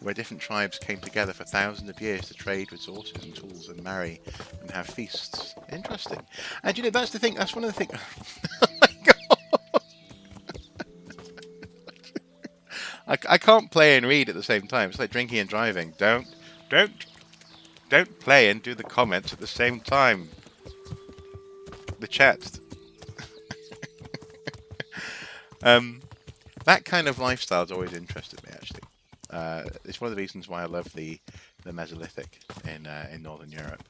where different tribes came together for thousands of years to trade resources and tools and marry and have feasts. Interesting. And that's the thing, that's one of the things... Oh my God! I can't play and read at the same time. It's like drinking and driving. Don't Don't play and do the comments at the same time. The chat. That kind of lifestyle's always interested me, actually. It's one of the reasons why I love the Mesolithic in Northern Europe.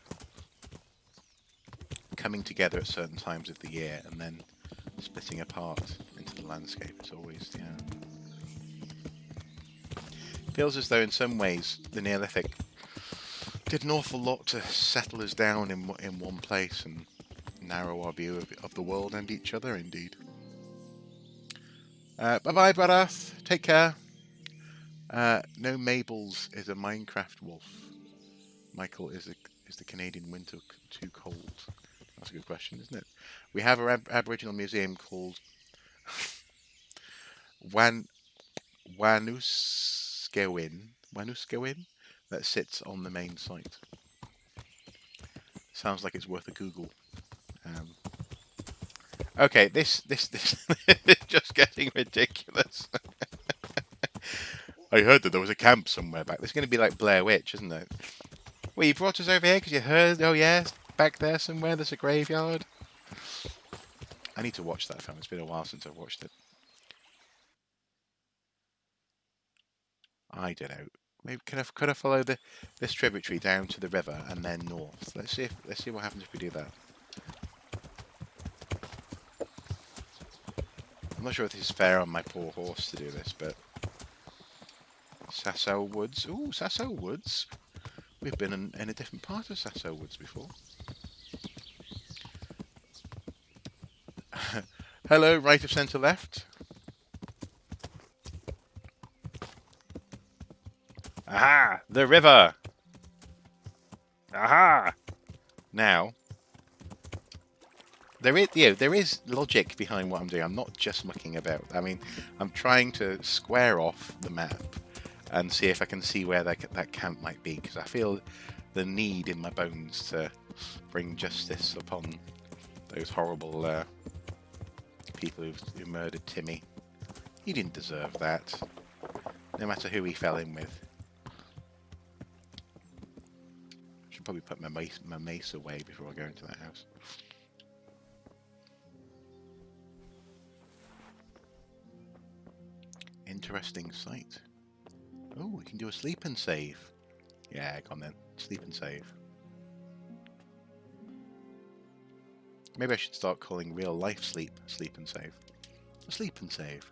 Coming together at certain times of the year and then splitting apart into the landscape. It's always, feels as though in some ways the Neolithic did an awful lot to settle us down in one place and narrow our view of the world and each other, indeed. Bye-bye, Badath. Take care. No Mabel's is a Minecraft wolf. Michael, is the Canadian winter too cold? That's a good question, isn't it? We have an Aboriginal museum called Wanuskewin that sits on the main site. Sounds like it's worth a Google. Okay, this is just getting ridiculous. I heard that there was a camp somewhere back. This is going to be like Blair Witch, isn't it? Well, you brought us over here because you heard, oh yes, back there somewhere there's a graveyard. I need to watch that film. It's been a while since I've watched it. I don't know. Maybe could I follow this tributary down to the river and then north? Let's see what happens if we do that. I'm not sure if this is fair on my poor horse to do this, but Sasso Woods. Ooh, Sasso Woods. We've been in a different part of Sasso Woods before. Hello, right of centre left. Aha! The river! Aha! Now, there is logic behind what I'm doing. I'm not just mucking about. I mean, I'm trying to square off the map and see if I can see where that camp might be, because I feel the need in my bones to bring justice upon those horrible people who murdered Timmy. He didn't deserve that, no matter who he fell in with. Should probably put my mace away before I go into that house. Interesting sight. Oh, we can do a sleep and save. Yeah, come on then. Sleep and save. Maybe I should start calling real life sleep and save. Sleep and save.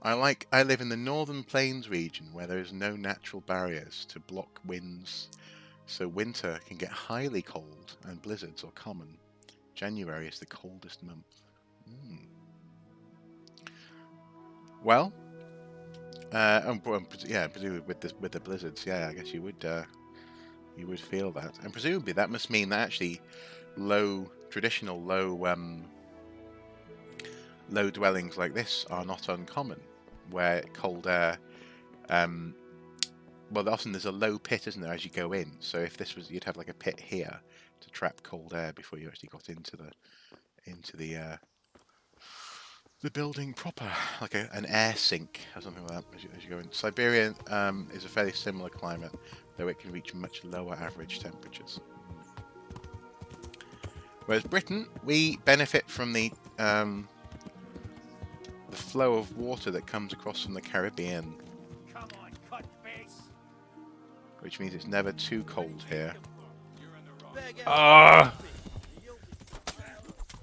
I live in the Northern Plains region where there is no natural barriers to block winds, so winter can get highly cold and blizzards are common. January is the coldest month. Well, yeah, presumably with the blizzards, yeah, I guess you would feel that, and presumably that must mean that actually traditional low dwellings like this are not uncommon, where cold air, well, often there's a low pit, isn't there, as you go in. So if this was, you'd have like a pit here to trap cold air before you actually got into the building proper, like an air sink or something like that as you go in. Siberia is a fairly similar climate, though it can reach much lower average temperatures. Whereas Britain, we benefit from the flow of water that comes across from the Caribbean. Come on, cut face. Which means it's never too cold here. Ah!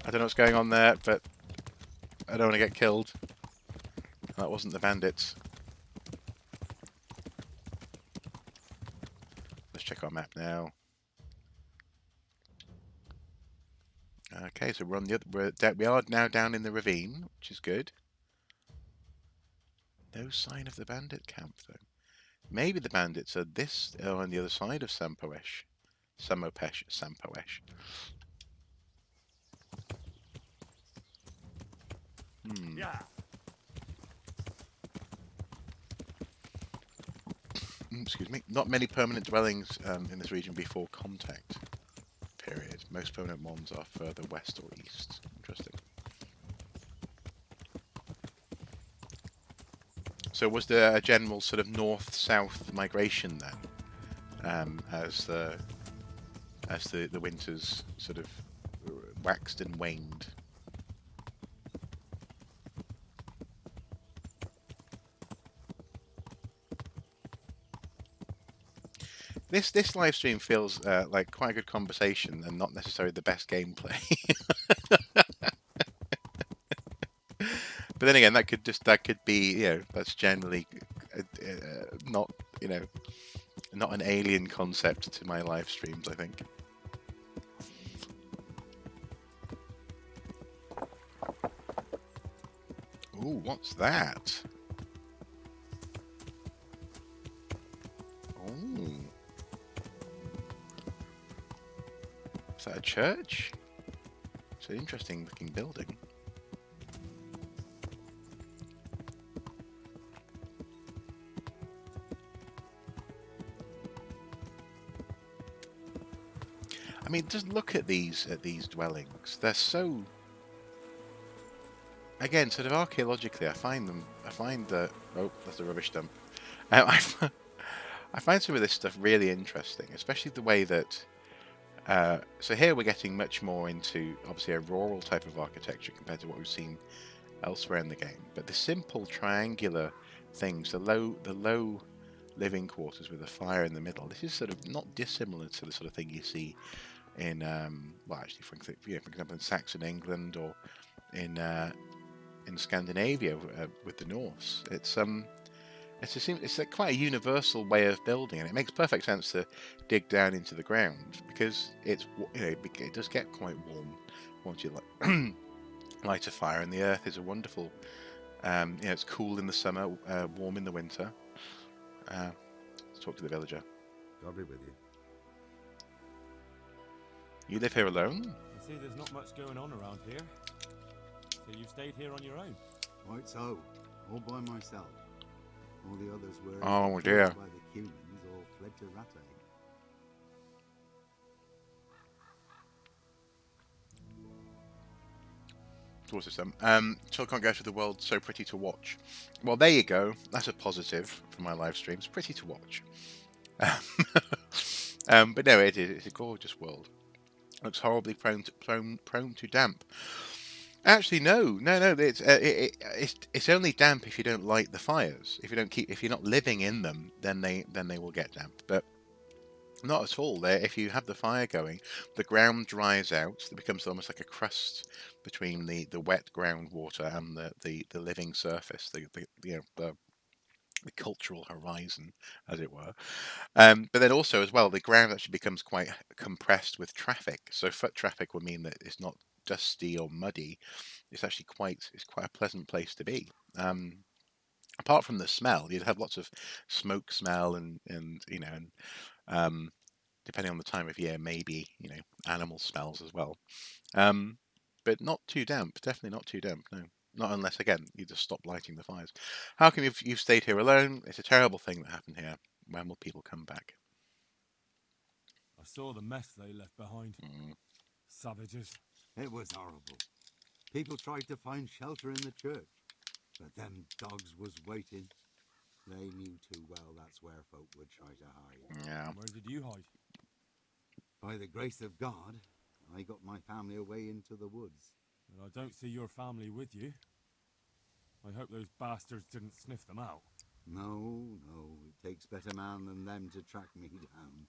I don't know what's going on there, but I don't want to get killed. That wasn't the bandits. Let's check our map now. Okay, so we're on the other. We are now down in the ravine, which is good. No sign of the bandit camp, though. Maybe the bandits are on the other side of Samopesh. Yeah. Excuse me. Not many permanent dwellings in this region before contact period. Most permanent ones are further west or east. Interesting. So was there a general sort of north-south migration then, as the winters sort of waxed and waned? This live stream feels like quite a good conversation and not necessarily the best gameplay. But then again, that could be, that's generally not, not an alien concept to my live streams, I think. Ooh, what's that? Oh. Is that a church? It's an interesting looking building. I mean, just look at these dwellings. They're so, again, sort of archaeologically, I find that, oh, that's a rubbish dump. I find some of this stuff really interesting, especially the way that. So here we're getting much more into obviously a rural type of architecture compared to what we've seen elsewhere in the game. But the simple triangular things, the low living quarters with a fire in the middle. This is sort of not dissimilar to the sort of thing you see in, well, actually, for example, in Saxon England or in Scandinavia with the Norse. It's quite a universal way of building, and it makes perfect sense to dig down into the ground because it does get quite warm once you light a fire, and the earth is a wonderful. It's cool in the summer, warm in the winter. Let's talk to the villager. God be with you. You live here alone? I see there's not much going on around here. So you've stayed here on your own? Right so, all by myself. All the others were Oh, killed dear. by the humans or fled to Rattay. Towards this Chill can't go to the world so pretty to watch. Well, there you go. That's a positive for my live streams. Pretty to watch. But no, it's a gorgeous world. Looks horribly prone to damp. Actually, no. It's only damp if you don't light the fires. If you're not living in them, then they will get damp. But not at all. If you have the fire going, the ground dries out. It becomes almost like a crust between the wet groundwater and the living surface. The cultural horizon, as it were. But then also as well, the ground actually becomes quite compressed with traffic. So foot traffic would mean that it's not dusty or muddy. It's actually quite a pleasant place to be. Apart from the smell, you'd have lots of smoke smell and depending on the time of year, maybe animal smells as well. But not too damp. Definitely not too damp. No. Not unless, again, you just stop lighting the fires. How come you've stayed here alone? It's a terrible thing that happened here. When will people come back? I saw the mess they left behind. Savages. It was horrible. People tried to find shelter in the church, but them dogs was waiting. They knew too well that's where folk would try to hide. Yeah. Where did you hide? By the grace of God, I got my family away into the woods. And I don't see your family with you. I hope those bastards didn't sniff them out. No, it takes better man than them to track me down.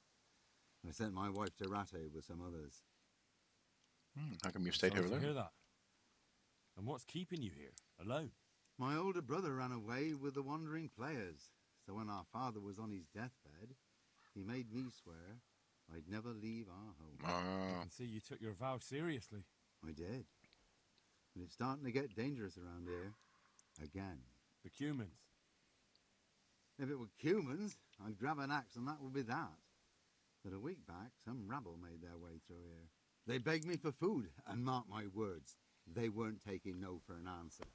I sent my wife to Rattay with some others. How come you've stayed here Sorry to alone? hear that. And what's keeping you here, alone? My older brother ran away with the wandering players, so when our father was on his deathbed, he made me swear I'd never leave our home. I can see you took your vow seriously. I did. And it's starting to get dangerous around here. Again. The Cumans. If it were humans, I'd grab an axe and that would be that. But a week back, some rabble made their way through here. They begged me for food, and mark my words, they weren't taking no for an answer.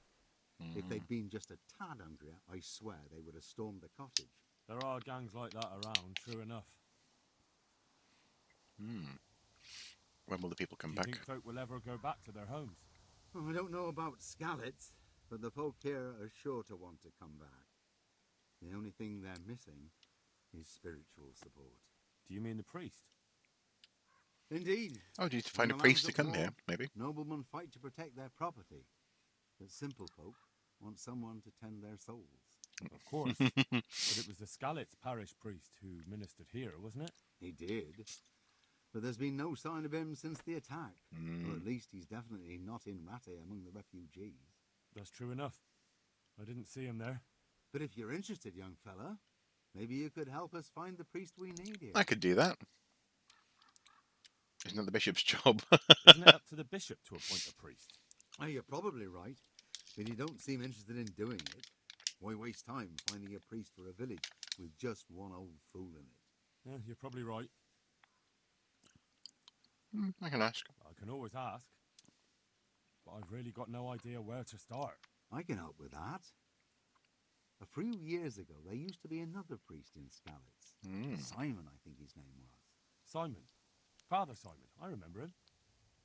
If they'd been just a tad hungrier, I swear they would have stormed the cottage. There are gangs like that around, true enough. When will the people come Do you back? think folk will ever go back to their homes? Oh, I don't know about Skallets, but the folk here are sure to want to come back. The only thing they're missing is spiritual support. Do you mean the priest? Indeed. Oh, do you need to When find a the priest lands to are come poor, here, maybe? Noblemen fight to protect their property, but simple folk want someone to tend their souls. Of course. But it was the Skalitz parish priest who ministered here, wasn't it? He did, but there's been no sign of him since the attack. Or at least he's definitely not in Rattay among the refugees. That's true enough. I didn't see him there. But if you're interested, young fella, maybe you could help us find the priest we need here. I could do that. Isn't that the bishop's job? Isn't it up to the bishop to appoint a priest? Oh, you're probably right, but you don't seem interested in doing it. Why waste time finding a priest for a village with just one old fool in it? Yeah, you're probably right. I can ask. I can always ask. But I've really got no idea where to start. I can help with that. A few years ago, there used to be another priest in Skalitz. Simon, I think his name was. Simon. Father Simon. I remember him.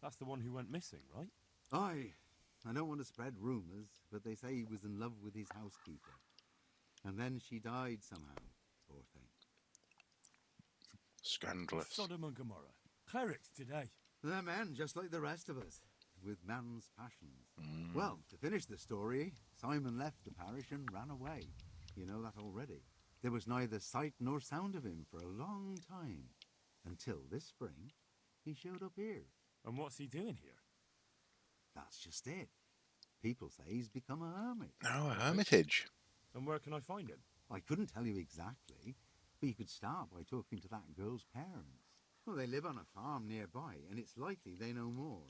That's the one who went missing, right? Aye. I don't want to spread rumours, but they say he was in love with his housekeeper. And then she died somehow, poor thing. Scandalous. Sodom and Gomorrah. Clerics today. They're men just like the rest of us, with man's passions. Well, to finish the story, Simon left the parish and ran away. You know that already. There was neither sight nor sound of him for a long time. Until this spring, he showed up here. And what's he doing here? That's just it. People say he's become a hermit. Oh, a hermitage. And where can I find him? I couldn't tell you exactly, but you could start by talking to that girl's parents. Well, they live on a farm nearby, and it's likely they know more.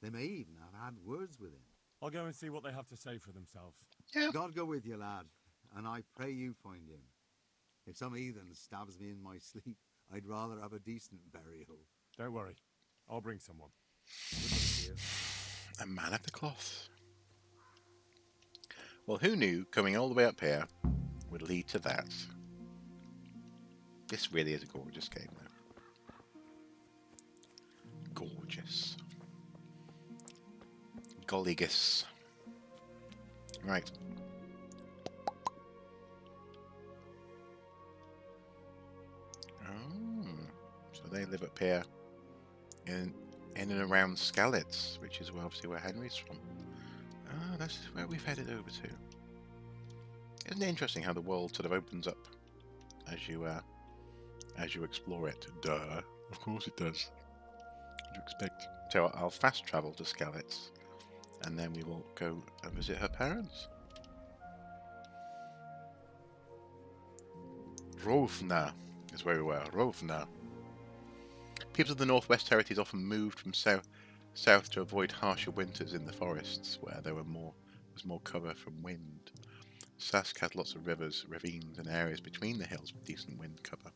They may even have had words with him. I'll go and see what they have to say for themselves. Yeah. God go with you, lad, and I pray you find him. If some heathen stabs me in my sleep, I'd rather have a decent burial. Don't worry. I'll bring someone. A man of the cloth. Well, who knew coming all the way up here would lead to that? This really is a gorgeous game, though. Gorgeous. Golligus. Right. Oh, so they live up here in and around Skalitz, which is obviously where Henry's from. Ah, that's where we've headed over to. Isn't it interesting how the world sort of opens up as you explore it? Duh. Of course it does. What do you expect? So I'll fast travel to Skalitz, and then we will go and visit her parents. Rovna is where we were. Rovna. People of the Northwest Territories often moved from south to avoid harsher winters in the forests, where there was more cover from wind. Sask had lots of rivers, ravines, and areas between the hills with decent wind cover.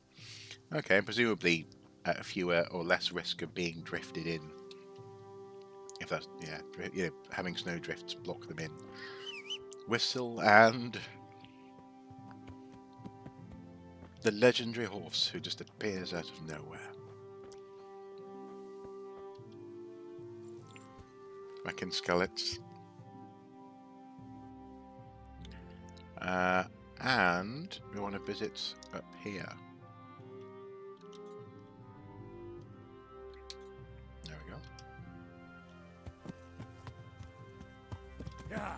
Okay, and presumably at a fewer or less risk of being drifted in. If that's, having snow drifts block them in. Whistle and the legendary horse who just appears out of nowhere. Back in Skalitz. And we want to visit up here. There we go. Yeah.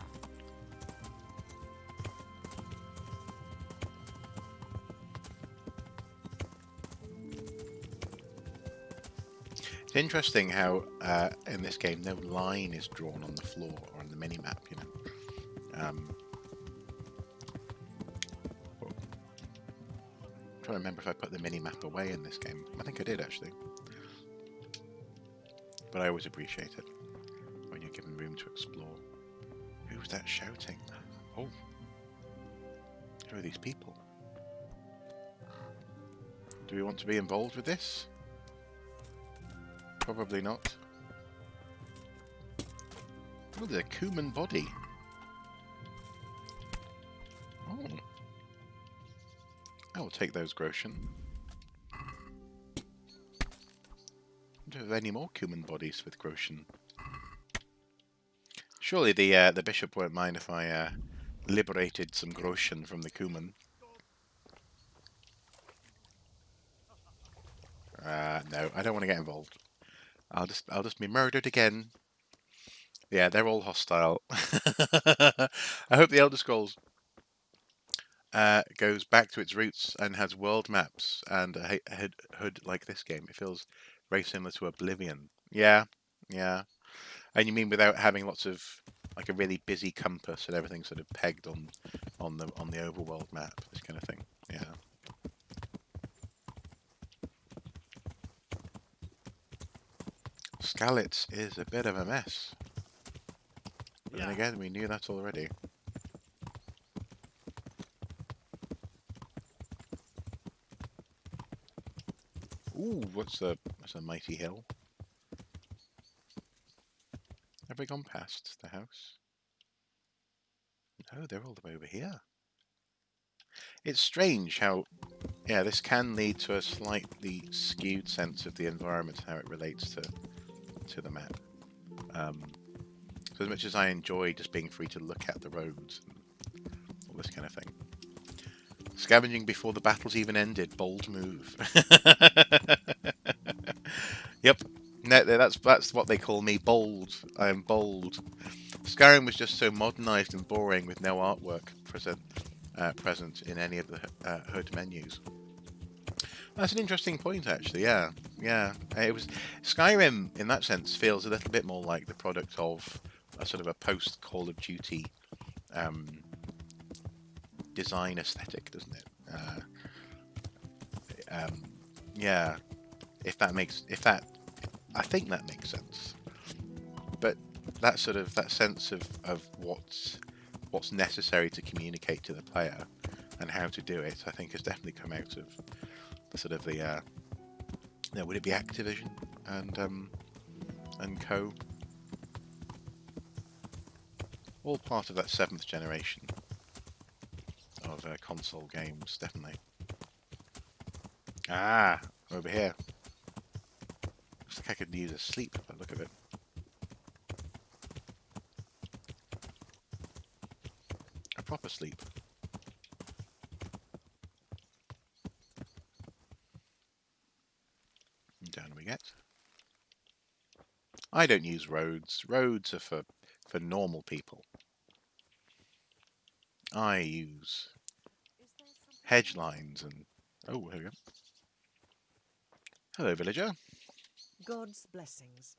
It's interesting how in this game no line is drawn on the floor or on the mini-map, you know. I'm trying to remember if I put the mini-map away in this game. I think I did, actually. But I always appreciate it when you're given room to explore. Who's that shouting? Oh. Who are these people? Do we want to be involved with this? Probably not. Oh, there's a Cuman body. Oh. I will take those Groshen. Do we have any more Cuman bodies with Groshen? Surely the bishop won't mind if I liberated some Groshen from the Cuman. No, I don't want to get involved. I'll just be murdered again. Yeah, they're all hostile. I hope the Elder Scrolls goes back to its roots and has world maps and a HUD like this game. It feels very similar to Oblivion. Yeah, yeah. And you mean without having lots of like a really busy compass and everything sort of pegged on the overworld map, this kind of thing. Yeah. Skalitz is a bit of a mess. But then again, we knew that already. Ooh, that's a mighty hill. Have we gone past the house? No, they're all the way over here. It's strange how, yeah, this can lead to a slightly skewed sense of the environment, how it relates to the map. So as much as I enjoy just being free to look at the roads and all this kind of thing. Scavenging before the battle's even ended, bold move. Yep, no, that's what they call me, bold. I am bold. Skyrim was just so modernised and boring with no artwork present in any of the HUD menus. That's an interesting point, actually. Yeah, yeah. It was Skyrim in that sense feels a little bit more like the product of a sort of a post Call of Duty design aesthetic, doesn't it? Yeah. I think that makes sense. But that sense of what's necessary to communicate to the player and how to do it, I think has definitely come out of the sort of the would it be Activision and co, all part of that 7th generation of console games, definitely. Over here. Looks like I could use a sleep by the look of it. A proper sleep. And down we get. I don't use roads. Roads are for normal people. I use hedge lines and... Oh, here we go. Hello, villager. God's blessings.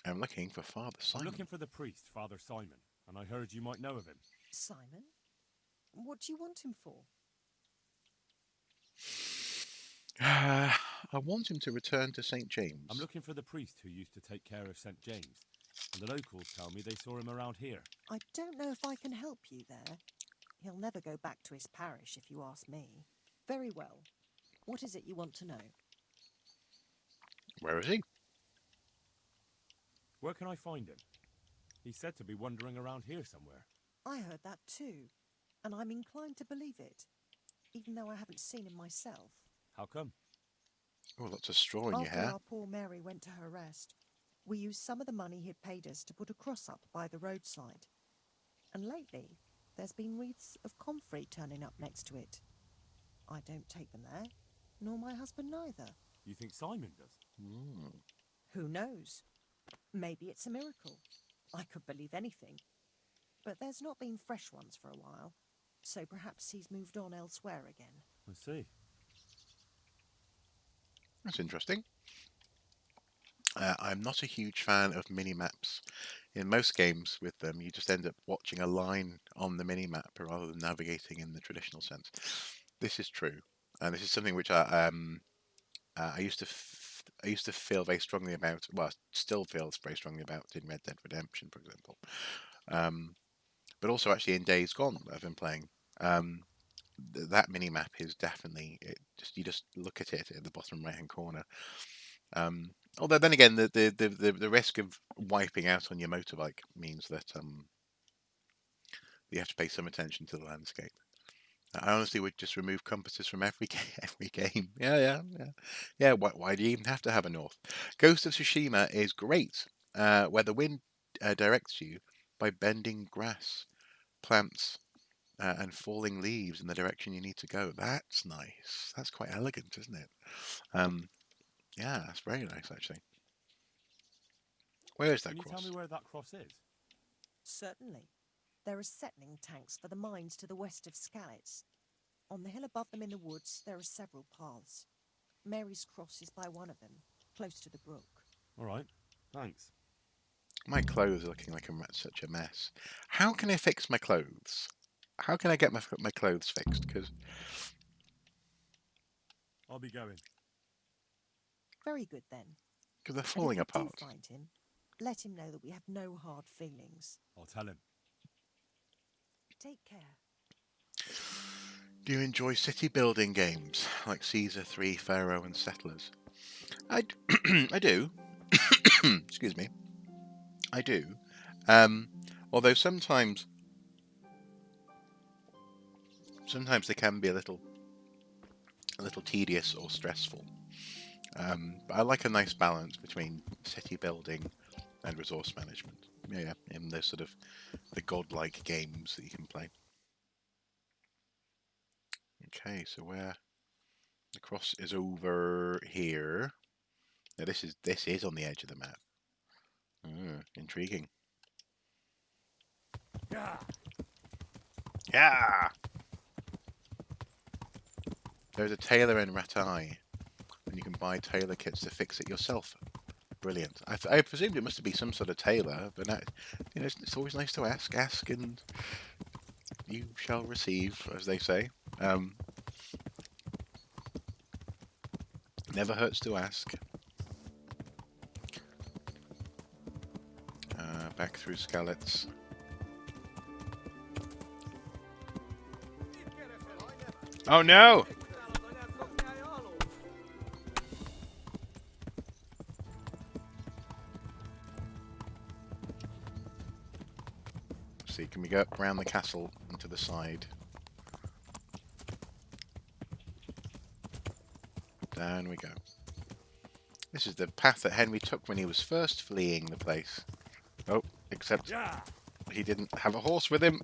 I'm looking for Father Simon. I'm looking for the priest, Father Simon, and I heard you might know of him. Simon? What do you want him for? I want him to return to St. James. I'm looking for the priest who used to take care of St. James, and the locals tell me they saw him around here. I don't know if I can help you there. He'll never go back to his parish, if you ask me. Very well. What is it you want to know? Where is he? Where can I find him? He's said to be wandering around here somewhere. I heard that too, and I'm inclined to believe it, even though I haven't seen him myself. How come? Oh, lots of straw in your After hair. our poor Mary went to her rest, we used some of the money he'd paid us to put a cross up by the roadside. And lately, there's been wreaths of comfrey turning up next to it. I don't take them there, nor my husband neither. You think Simon does? Who knows? Maybe it's a miracle. I could believe anything. But there's not been fresh ones for a while, so perhaps he's moved on elsewhere again. I see. That's interesting. I'm not a huge fan of mini-maps. In most games with them, you just end up watching a line on the mini-map rather than navigating in the traditional sense. This is true, and this is something which I used to feel very strongly about. Well, still feel very strongly about in Red Dead Redemption, for example. But also actually in Days Gone that I've been playing. That mini map is definitely you just look at it in the bottom right hand corner. Although then again, the risk of wiping out on your motorbike means that you have to pay some attention to the landscape. I honestly would just remove compasses from every game. Yeah. Why do you even have to have a north? Ghost of Tsushima is great, where the wind directs you by bending grass, plants, and falling leaves in the direction you need to go. That's nice. That's quite elegant, isn't it? Yeah, that's very nice, actually. Where is that Can you tell cross? me where that cross is? Certainly. There are settling tanks for the mines to the west of Skalitz. On the hill above them in the woods, there are several paths. Mary's Cross is by one of them, close to the brook. All right, thanks. My clothes are looking like such a mess. How can I fix my clothes? How can I get my clothes fixed? Because I'll be going. Very good then. they're And falling if you do apart. find him, let him know that we have no hard feelings. I'll tell him. Take care. Do you enjoy city building games like Caesar 3, Pharaoh, and Settlers? I do. Excuse me. I do. Although sometimes they can be a little tedious or stressful. But I like a nice balance between city building and resource management. Yeah, in those sort of the godlike games that you can play. Okay, so where the cross is over here. Now this is on the edge of the map. Intriguing. Yeah. There's a tailor in Ratai, and you can buy tailor kits to fix it yourself. Brilliant. I presumed it must be some sort of tailor, but now, it's always nice to ask. Ask and you shall receive, as they say. Never hurts to ask. Back through Skalitz. Oh no! Let's see, can we go around the castle and to the side? Down we go. This is the path that Henry took when he was first fleeing the place. Oh, except he didn't have a horse with him.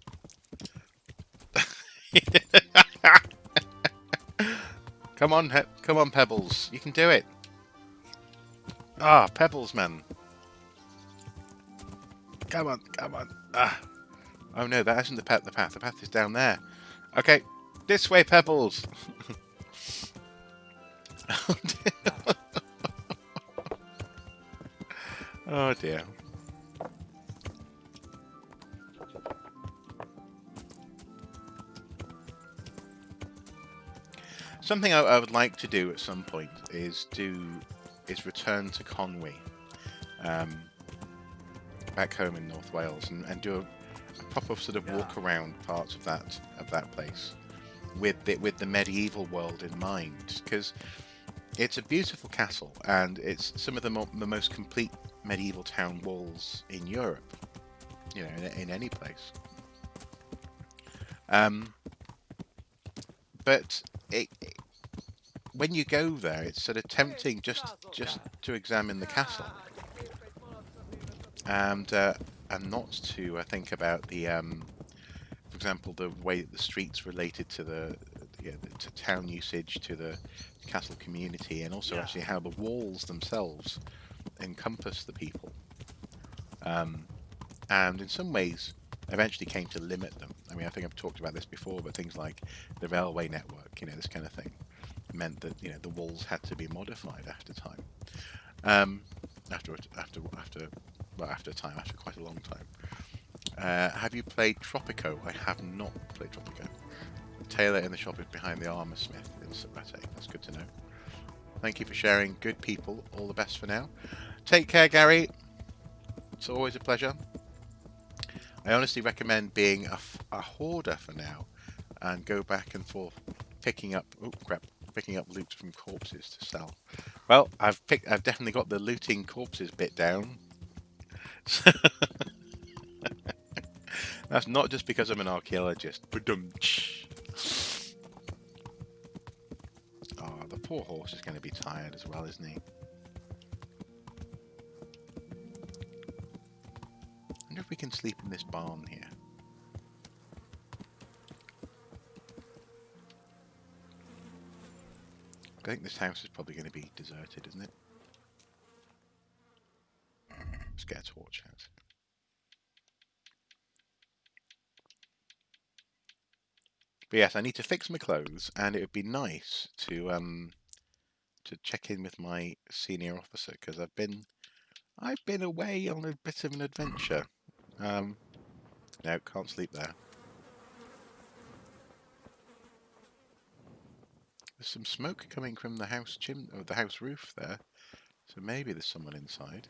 Come on, Pebbles. You can do it. Ah, Pebbles, man. Come on. Ah. Oh no, that isn't the path. The path is down there. Okay, this way, Pebbles. Oh dear. Oh dear. Something I would like to do at some point is return to Conwy, back home in North Wales, and do a proper sort of walk around parts of that place with the medieval world in mind, because it's a beautiful castle and it's some of the most complete medieval town walls in Europe, in any place. But when you go there, it's sort of tempting just to examine the castle, and not to think about the, for example, the way that the streets related to to town usage, to the castle community, and also actually how the walls themselves encompass the people. And in some ways, eventually came to limit them. I mean, I think I've talked about this before, but things like the railway network, this kind of thing, meant that the walls had to be modified after time. After quite a long time. Have you played Tropico? I have not played Tropico. The tailor in the shop is behind the armour smith in Sabate. That's good to know. Thank you for sharing, good people. All the best for now. Take care, Gary. It's always a pleasure. I honestly recommend being a hoarder for now, and go back and forth picking up loot from corpses to sell. Well, I've definitely got the looting corpses bit down. That's not just because I'm an archaeologist. Oh, the poor horse is going to be tired as well, isn't he? I wonder if we can sleep in this barn here. I think this house is probably going to be deserted, isn't it? Let's get a torch out. But yes, I need to fix my clothes, and it would be nice to check in with my senior officer, because I've been away on a bit of an adventure. No, can't sleep there. There's some smoke coming from the house or the house roof there, so maybe there's someone inside.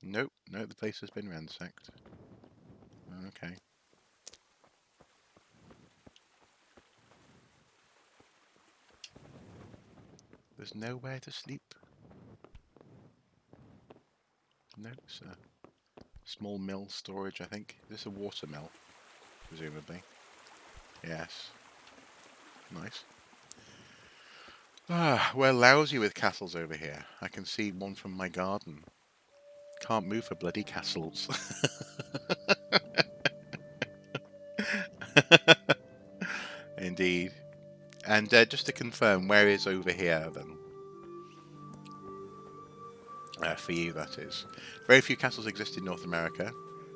Nope, no, the place has been ransacked. Okay. There's nowhere to sleep. No, it's a small mill storage, I think. Is this a water mill? Presumably. Yes. Nice. Ah, we're lousy with castles over here. I can see one from my garden. Can't move for bloody castles. Indeed. And just to confirm, where is over here then? For you, that is. Very few castles exist in North America,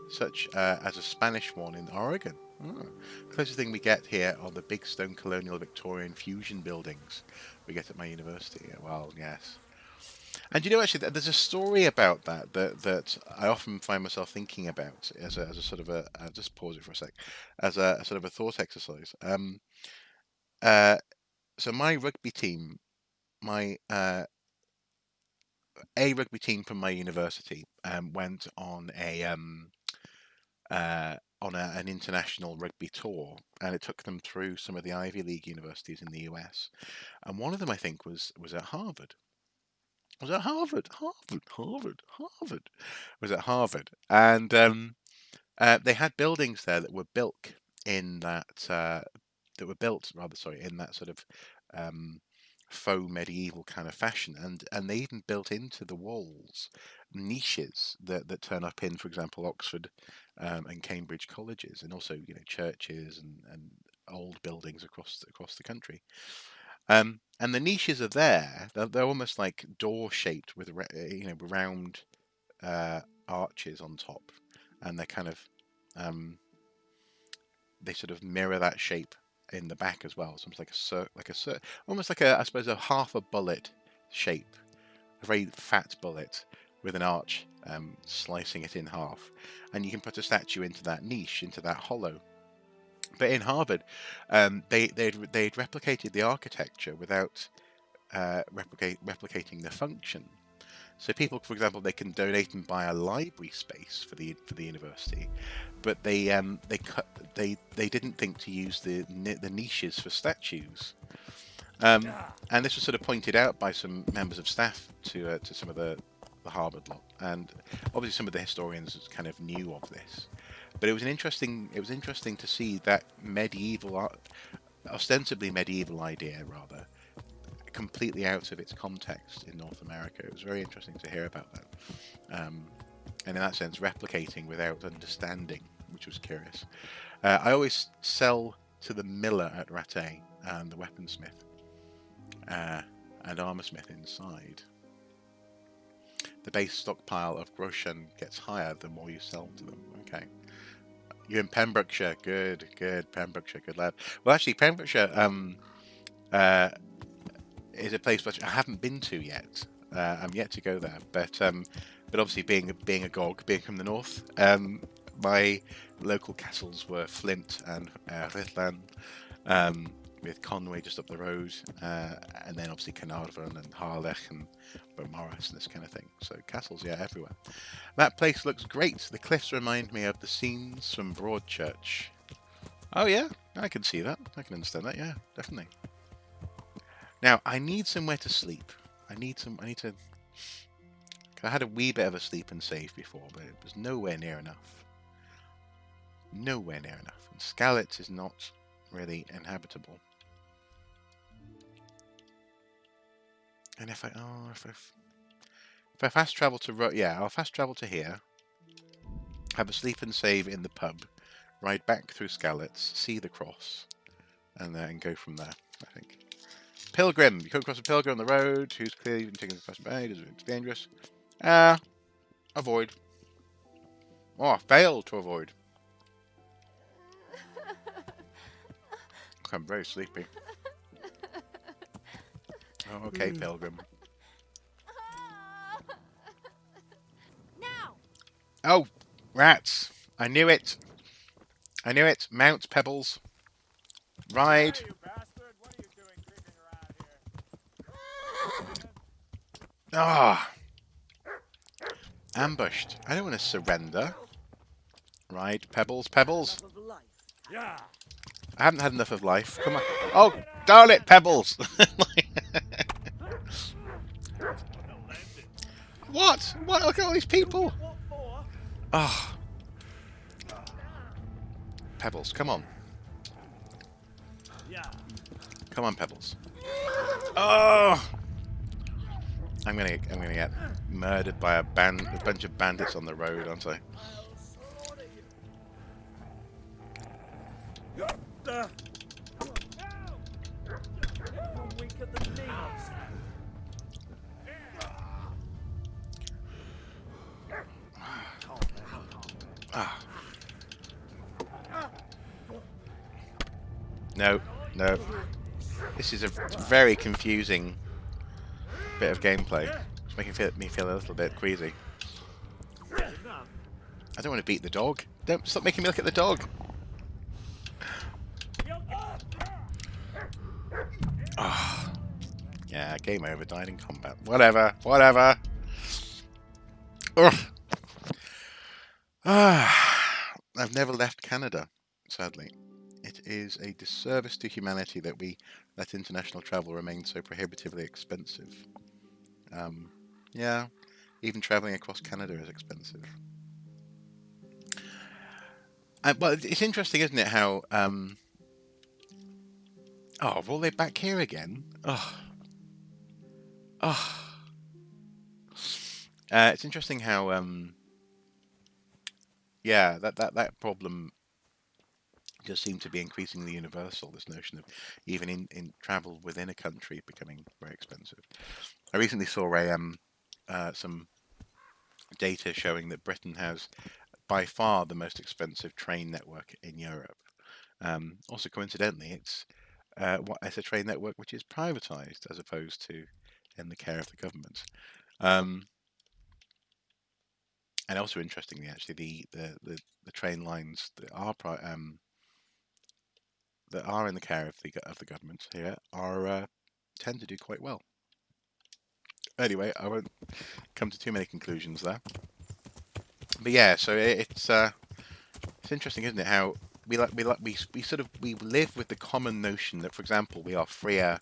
such as a Spanish one in Oregon. Oh. Closest thing we get here are the big stone colonial Victorian fusion buildings we get at my university. Well, yes. And you know, actually, there's a story about that I often find myself thinking about as a sort of a. I'll just pause it for a sec, as a sort of a thought exercise. So my rugby team, my a rugby team from my university, went on an international rugby tour, and it took them through some of the Ivy League universities in the US. And one of them, I think, was at Harvard. Was it Harvard? Harvard. Was at Harvard, and they had buildings there that were built in in that sort of faux medieval kind of fashion, and they even built into the walls niches that turn up in, for example, Oxford and Cambridge colleges, and also churches and old buildings across the country. And the niches are there. They're almost like door shaped with round arches on top, and they're kind of they sort of mirror that shape in the back as well. So it's almost like I suppose a half a bullet shape, a very fat bullet with an arch slicing it in half, and you can put a statue into that niche, into that hollow. But in Harvard, they'd replicated the architecture without replicating the function. So people, for example, they can donate and buy a library space for the university, but they didn't think to use the niches for statues. And this was sort of pointed out by some members of staff to some of the Harvard lot, and obviously some of the historians kind of knew of this. But it was interesting to see that ostensibly medieval idea, rather, completely out of its context in North America. It was very interesting to hear about that, and in that sense, replicating without understanding, which was curious. I always sell to the miller at Rattay and the weaponsmith and armorsmith inside. The base stockpile of groschen gets higher the more you sell to them. Okay. You're in Pembrokeshire. Good. Pembrokeshire, good lad. Well, actually, Pembrokeshire is a place which I haven't been to yet. I'm yet to go there, but obviously being a Gog, being from the north, my local castles were Flint and Rhuddlan, with Conway just up the road, and then obviously Carnarvon and Harlech and Beaumaris and this kind of thing. So castles, yeah, everywhere. That place looks great. The cliffs remind me of the scenes from Broadchurch. Oh yeah, I can see that. I can understand that. Yeah, definitely. Now I need somewhere to sleep. I need to. I had a wee bit of a sleep and save before, but it was nowhere near enough. Nowhere near enough. And Skalitz is not really inhabitable. And if I fast travel to I'll fast travel to here, have a sleep and save in the pub, ride back through Skalitz, see the cross, and go from there, I think. Pilgrim. You come across a pilgrim on the road who's clearly been taken across the bay. It's dangerous. Avoid. Oh, I failed to avoid. I'm very sleepy. Oh, okay, pilgrim. Now! Oh, rats. I knew it. I knew it. Mount, Pebbles. Ride. Hey, you bastard! What are you doing creeping around here? Ah. Ambushed. I don't want to surrender. Ride, Pebbles, Pebbles. Yeah. I haven't had enough of life. Come on. Oh, darn it, Pebbles. What? What? Look at all these people. Ah. Pebbles, come on. Come on, Pebbles. Oh. I'm gonna get murdered by a bunch of bandits on the road, aren't I? Ah. No, no. This is a very confusing bit of gameplay. It's making me feel a little bit queasy. I don't want to beat the dog. Don't stop making me look at the dog. Oh. Yeah, game over. Died in combat. Whatever. Whatever. Ugh. I've never left Canada, sadly. It is a disservice to humanity that we let international travel remain so prohibitively expensive. Yeah, even travelling across Canada is expensive. Well, it's interesting, isn't it, how... Oh, well, they're back here again. Oh. Oh. It's interesting how... Yeah, that problem does seem to be increasingly universal, this notion of even in travel within a country becoming very expensive. I recently saw some data showing that Britain has by far the most expensive train network in Europe. Also, coincidentally, it's a train network which is privatised as opposed to in the care of the government. And also, interestingly, actually, the train lines that are in the care of the government here are tend to do quite well. Anyway, I won't come to too many conclusions there. But yeah, so it's interesting, isn't it? How we live with the common notion that, for example, we are freer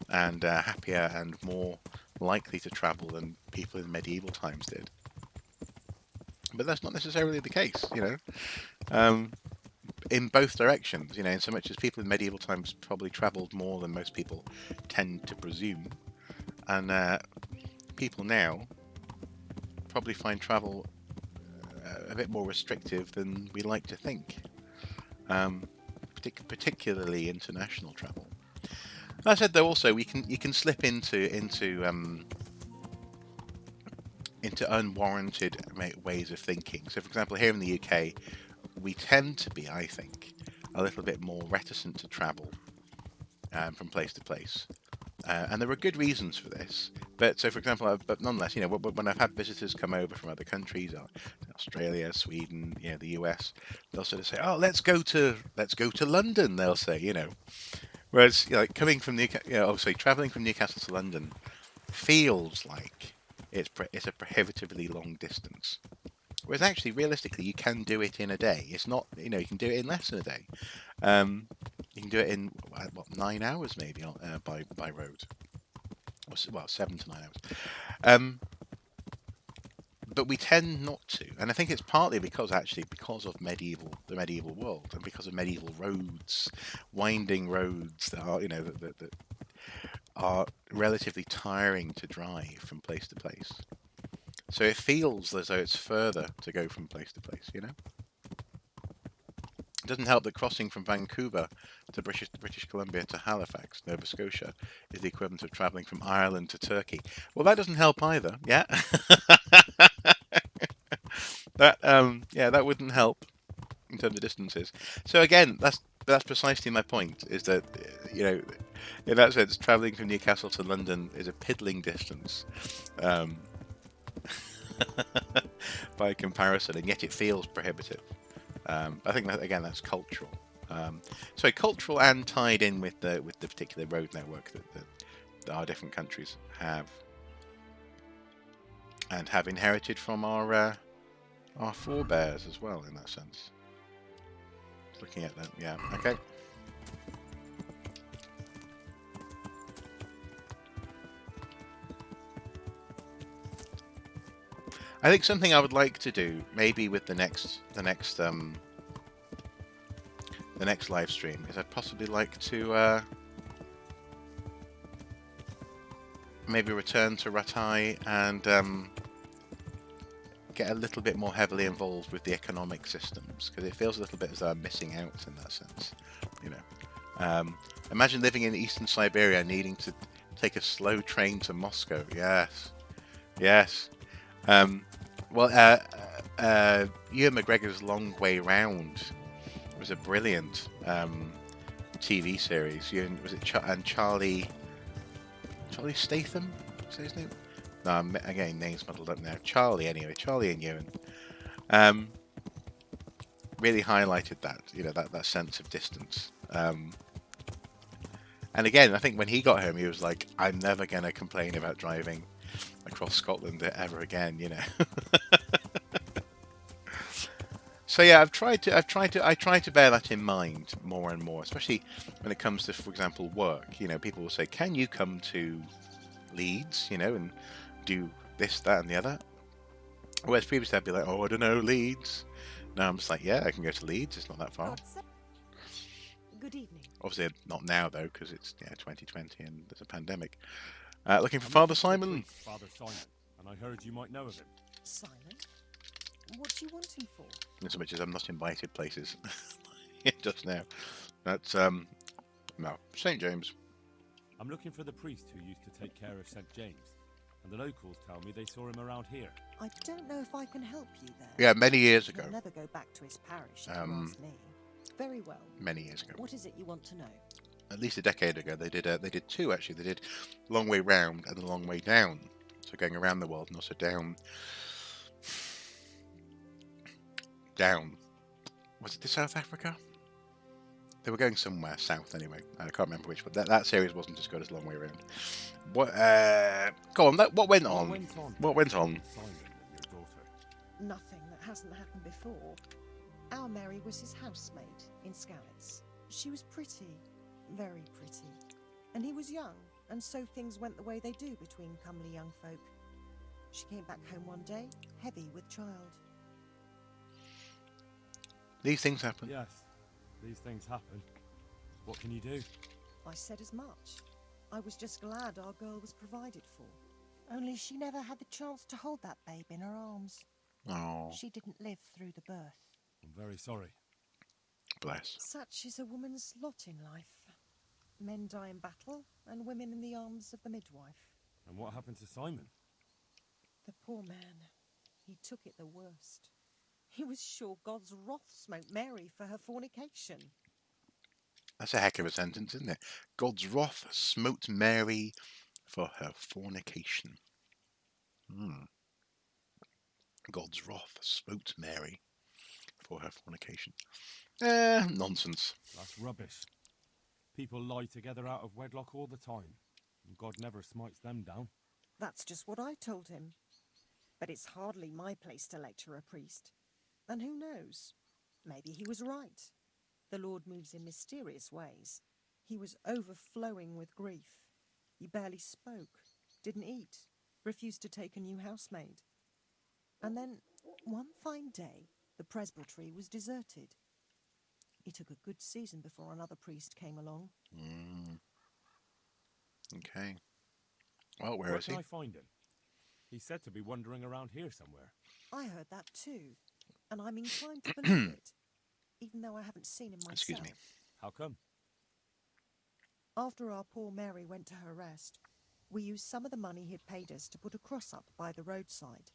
and happier and more likely to travel than people in medieval times did. But that's not necessarily the case, you know. In both directions, you know, in so much as people in medieval times probably travelled more than most people tend to presume, and people now probably find travel a bit more restrictive than we like to think, particularly international travel. That said, though, also you can slip into unwarranted ways of thinking. So, for example, here in the UK, we tend to be, I think, a little bit more reticent to travel from place to place. And there are good reasons for this. But so, for example, but nonetheless, you know, when I've had visitors come over from other countries, Australia, Sweden, you know, the US, they'll sort of say, "Oh, let's go to London." They'll say, you know, whereas, you know, like coming from traveling from Newcastle to London feels like it's a prohibitively long distance. Whereas actually, realistically, you can do it in a day. It's not, you know, you can do it in less than a day. You can do it in 9 hours maybe by road, or 7 to 9 hours. But we tend not to, and I think it's partly because of the medieval world, and because of medieval roads, winding roads that are, you know, that are relatively tiring to drive from place to place. So it feels as though it's further to go from place to place, you know? It doesn't help that crossing from Vancouver to British Columbia to Halifax, Nova Scotia, is the equivalent of travelling from Ireland to Turkey. Well, that doesn't help either. Yeah, that wouldn't help in terms of distances. So again, that's precisely my point. Is that in that sense, travelling from Newcastle to London is a piddling distance. By comparison, and yet it feels prohibitive. I think that again, that's cultural. Cultural and tied in with the particular road network that our different countries have and have inherited from our forebears as well. In that sense, looking at that, yeah, okay. I think something I would like to do, maybe with the next live stream, is I'd possibly like to maybe return to Ratai and get a little bit more heavily involved with the economic systems, because it feels a little bit as though I'm missing out in that sense. Imagine living in eastern Siberia, needing to take a slow train to Moscow. Yes. Ewan McGregor's Long Way Round was a brilliant TV series. Was it Charlie Statham? Is that his name? No, I'm getting names muddled up now. Charlie and Ewan. Really highlighted that sense of distance. And again, I think when he got home, he was like, "I'm never going to complain about driving across Scotland ever again," So yeah, I try to bear that in mind more and more, especially when it comes to, for example, work. People will say, "Can you come to Leeds, and do this, that, and the other?" Whereas previously I'd be like, "Oh, I don't know, Leeds." Now I'm just like, "Yeah, I can go to Leeds. It's not that far." Good evening. Obviously not now though, because it's 2020 and there's a pandemic. Looking for Father Simon. Father Simon, and I heard you might know of him. Simon? What do you want him for? In so much as I'm not invited places just now. That's no, St. James. I'm looking for the priest who used to take care of St. James, and the locals tell me they saw him around here. I don't know if I can help you there. Yeah, many years ago. He'll never go back to his parish to ask me. Very well. Many years ago. What is it you want to know? At least a decade ago, they did two actually. They did Long Way Round and the Long Way Down. So going around the world and also down. Was it to South Africa? They were going somewhere south anyway. I can't remember which, but that series wasn't as good as Long Way Round. What? Go on. What went on? What went on? Nothing that hasn't happened before. Our Mary was his housemaid in Skalitz. She was pretty, very pretty. And he was young, and so things went the way they do between comely young folk. She came back home one day, heavy with child. These things happen. Yes, these things happen. What can you do? I said as much. I was just glad our girl was provided for. Only she never had the chance to hold that babe in her arms. Oh. She didn't live through the birth. I'm very sorry. Bless. Such is a woman's lot in life. Men die in battle, and women in the arms of the midwife. And what happened to Simon? The poor man. He took it the worst. He was sure God's wrath smote Mary for her fornication. That's a heck of a sentence, isn't it? God's wrath smote Mary for her fornication. God's wrath smote Mary for her fornication. Nonsense. That's rubbish. People lie together out of wedlock all the time, and God never smites them down. That's just what I told him. But it's hardly my place to lecture a priest. And who knows? Maybe he was right. The Lord moves in mysterious ways. He was overflowing with grief. He barely spoke, didn't eat, refused to take a new housemaid. And then, one fine day, the presbytery was deserted. It took a good season before another priest came along. Okay. Well, where is he? Where can I find him? He's said to be wandering around here somewhere. I heard that too, and I'm inclined to believe it. even though I haven't seen him myself. Excuse me. How come? After our poor Mary went to her rest, we used some of the money he'd paid us to put a cross up by the roadside.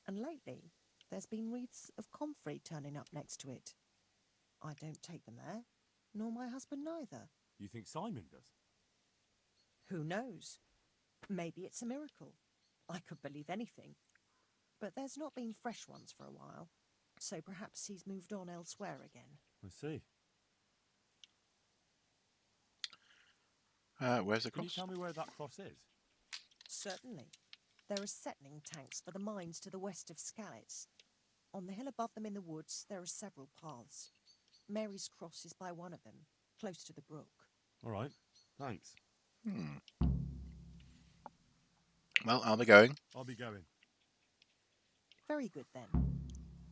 And lately, there's been wreaths of comfrey turning up next to it. I don't take them there, nor my husband neither. You think Simon does? Who knows? Maybe it's a miracle. I could believe anything. But there's not been fresh ones for a while, so perhaps he's moved on elsewhere again. I see. Where's the Can you cross? tell me where that cross is? Certainly. There are settling tanks for the mines to the west of Skalitz. On the hill above them in the woods, there are several paths. Mary's cross is by one of them, close to the brook. All right. Thanks. Well, I'll be going. I'll be going. Very good, then.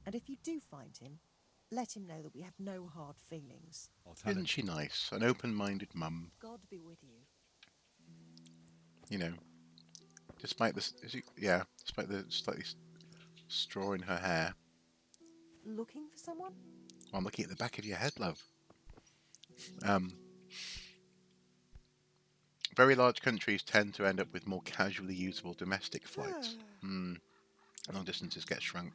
And if you do find him, let him know that we have no hard feelings. I'll tell him. Isn't she nice? An open-minded mum. God be with you. You know, despite this, despite the slightly straw in her hair. Looking for someone? Well, I'm looking at the back of your head, love. Very large countries tend to end up with more casually usable domestic flights. Long distances get shrunk.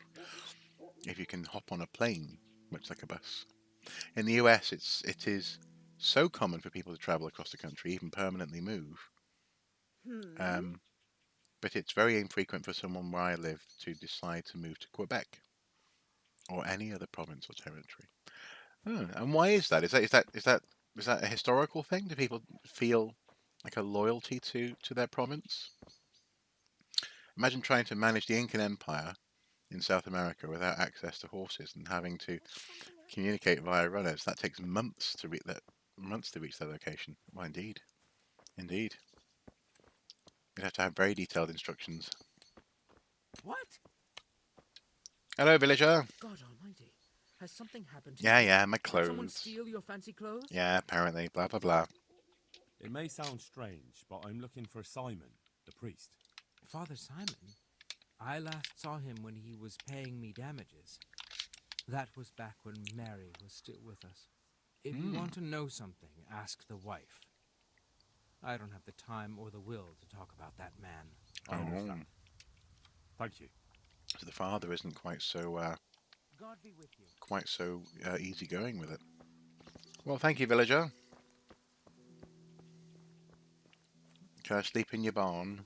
If you can hop on a plane, much like a bus. In the US, it is so common for people to travel across the country, even permanently move. But it's very infrequent for someone where I live to decide to move to Quebec or any other province or territory. And why is that? Is that a historical thing? Do people feel like a loyalty to their province? Imagine trying to manage the Incan Empire in South America without access to horses and having to communicate via runners. That takes months to reach their location. Well, indeed. You'd have to have very detailed instructions. What? Hello, villager. God almighty. Has something happened to you? Yeah, my Did someone clothes. steal your fancy clothes? Yeah, apparently. Blah, blah, blah. It may sound strange, but I'm looking for Simon, the priest. Father Simon? I last saw him when he was paying me damages. That was back when Mary was still with us. If you want to know something, ask the wife. I don't have the time or the will to talk about that man. I understand. Thank you. So the father isn't quite so God be with you. easygoing with it. Well, thank you, villager. Can I sleep in your barn?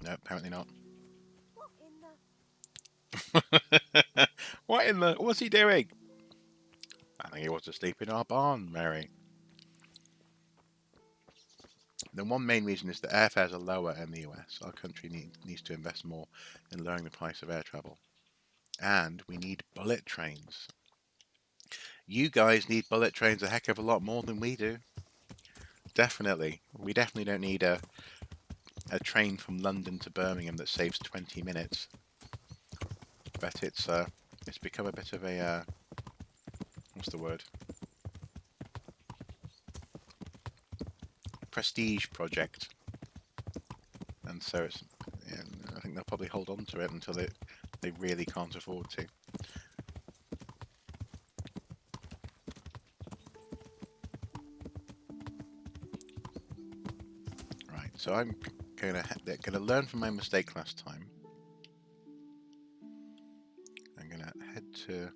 No, apparently not. What in the... What's he doing? I think he wants to sleep in our barn, Mary. The one main reason is that airfares are lower in the US. Our country needs to invest more in lowering the price of air travel. And we need bullet trains. You guys need bullet trains a heck of a lot more than we do. Definitely. We definitely don't need a train from London to Birmingham that saves 20 minutes. But it's become a bit of a what's the word? Prestige project. And so I think they'll probably hold on to it until they really can't afford to. Right, so I'm gonna learn from my mistake last time. I'm gonna head to.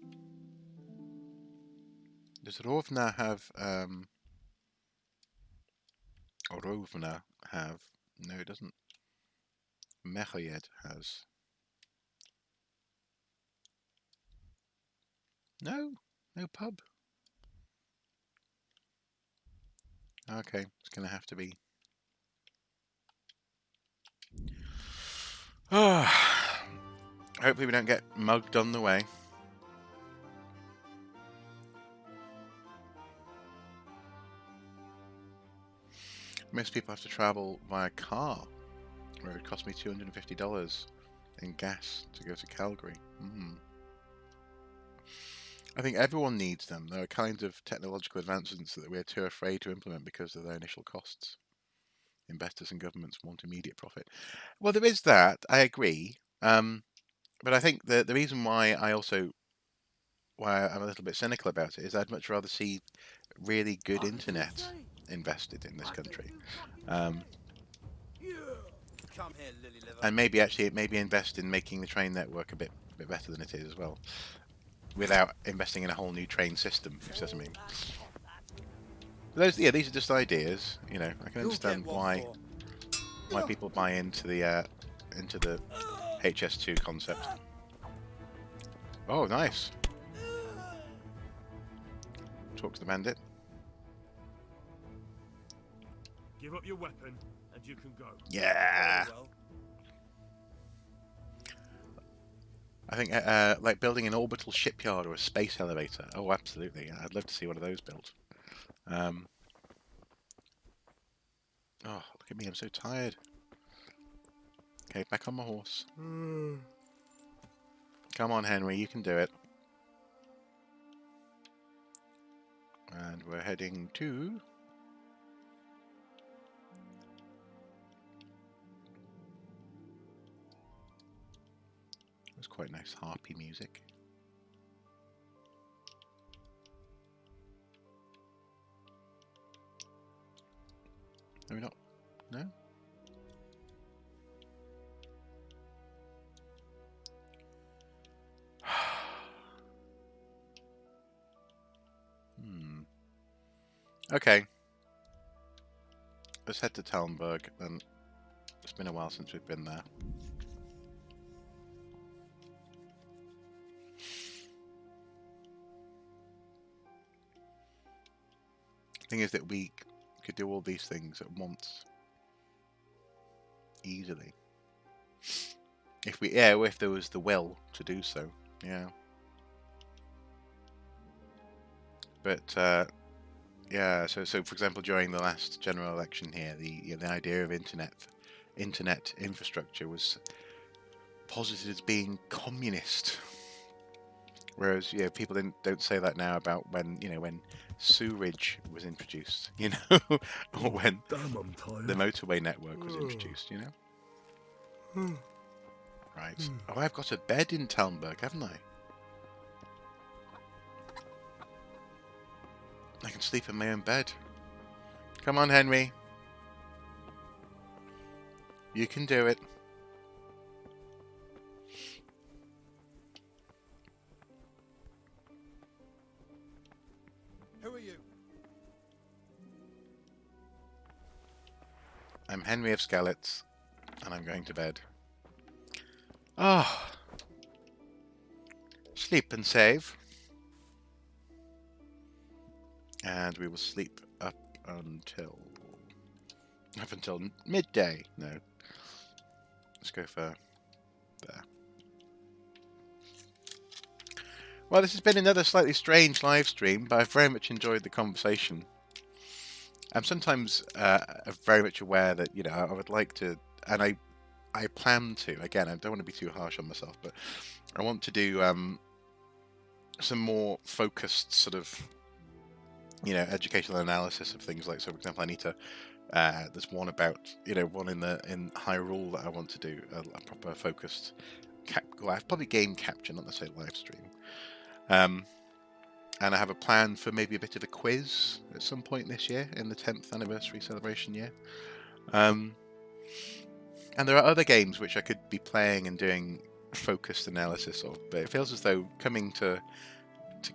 Does Rovna have Rovna have? No, it doesn't. Mechayed has. No pub. Okay, it's gonna have to be. Hopefully we don't get mugged on the way. Most people have to travel via car, where it would cost me $250 in gas to go to Calgary. I think everyone needs them. There are kinds of technological advancements that we're too afraid to implement because of their initial costs. Investors and governments want immediate profit. Well, there is that. I agree. But I think the reason why I'm a little bit cynical about it is I'd much rather see really good internet invested in this country, um, Come here, Lily Liver. and maybe invest in making the train network a bit better than it is as well, without investing in a whole new train system. If you see what I mean. But these are just ideas. You know, I can understand why people buy into the HS2 concept. Oh, nice. Talk to the bandit. Give up your weapon, and you can go. Yeah. I think like building an orbital shipyard or a space elevator. Oh, absolutely. I'd love to see one of those built. Oh, look at me. I'm so tired. Okay, back on my horse. Come on, Henry. You can do it. And we're heading to... It's quite nice harpy music. Are we not? No? Okay. Let's head to Talmberg, and it's been a while since we've been there. The thing is that we could do all these things at once. Easily. If there was the will to do so, yeah. But yeah, so for example, during the last general election here, the idea of internet infrastructure was posited as being communist, whereas people don't say that now about when sewerage was introduced, or when the motorway network was introduced, Right. Oh, I've got a bed in Talmberg, haven't I? I can sleep in my own bed. Come on, Henry. You can do it. Who are you? I'm Henry of Skalitz, and I'm going to bed. Ah. Sleep and save. And we will sleep up until midday. No. Let's go for there. Well, this has been another slightly strange live stream, but I've very much enjoyed the conversation. I'm sometimes very much aware that, I would like to, and I plan to, again, I don't want to be too harsh on myself, but I want to do some more focused sort of educational analysis of things. Like, so for example, I need to there's one about one in Hyrule that I want to do a proper focused probably game capture, not necessarily live stream, and I have a plan for maybe a bit of a quiz at some point this year in the 10th anniversary celebration year, and there are other games which I could be playing and doing focused analysis of, but it feels as though coming to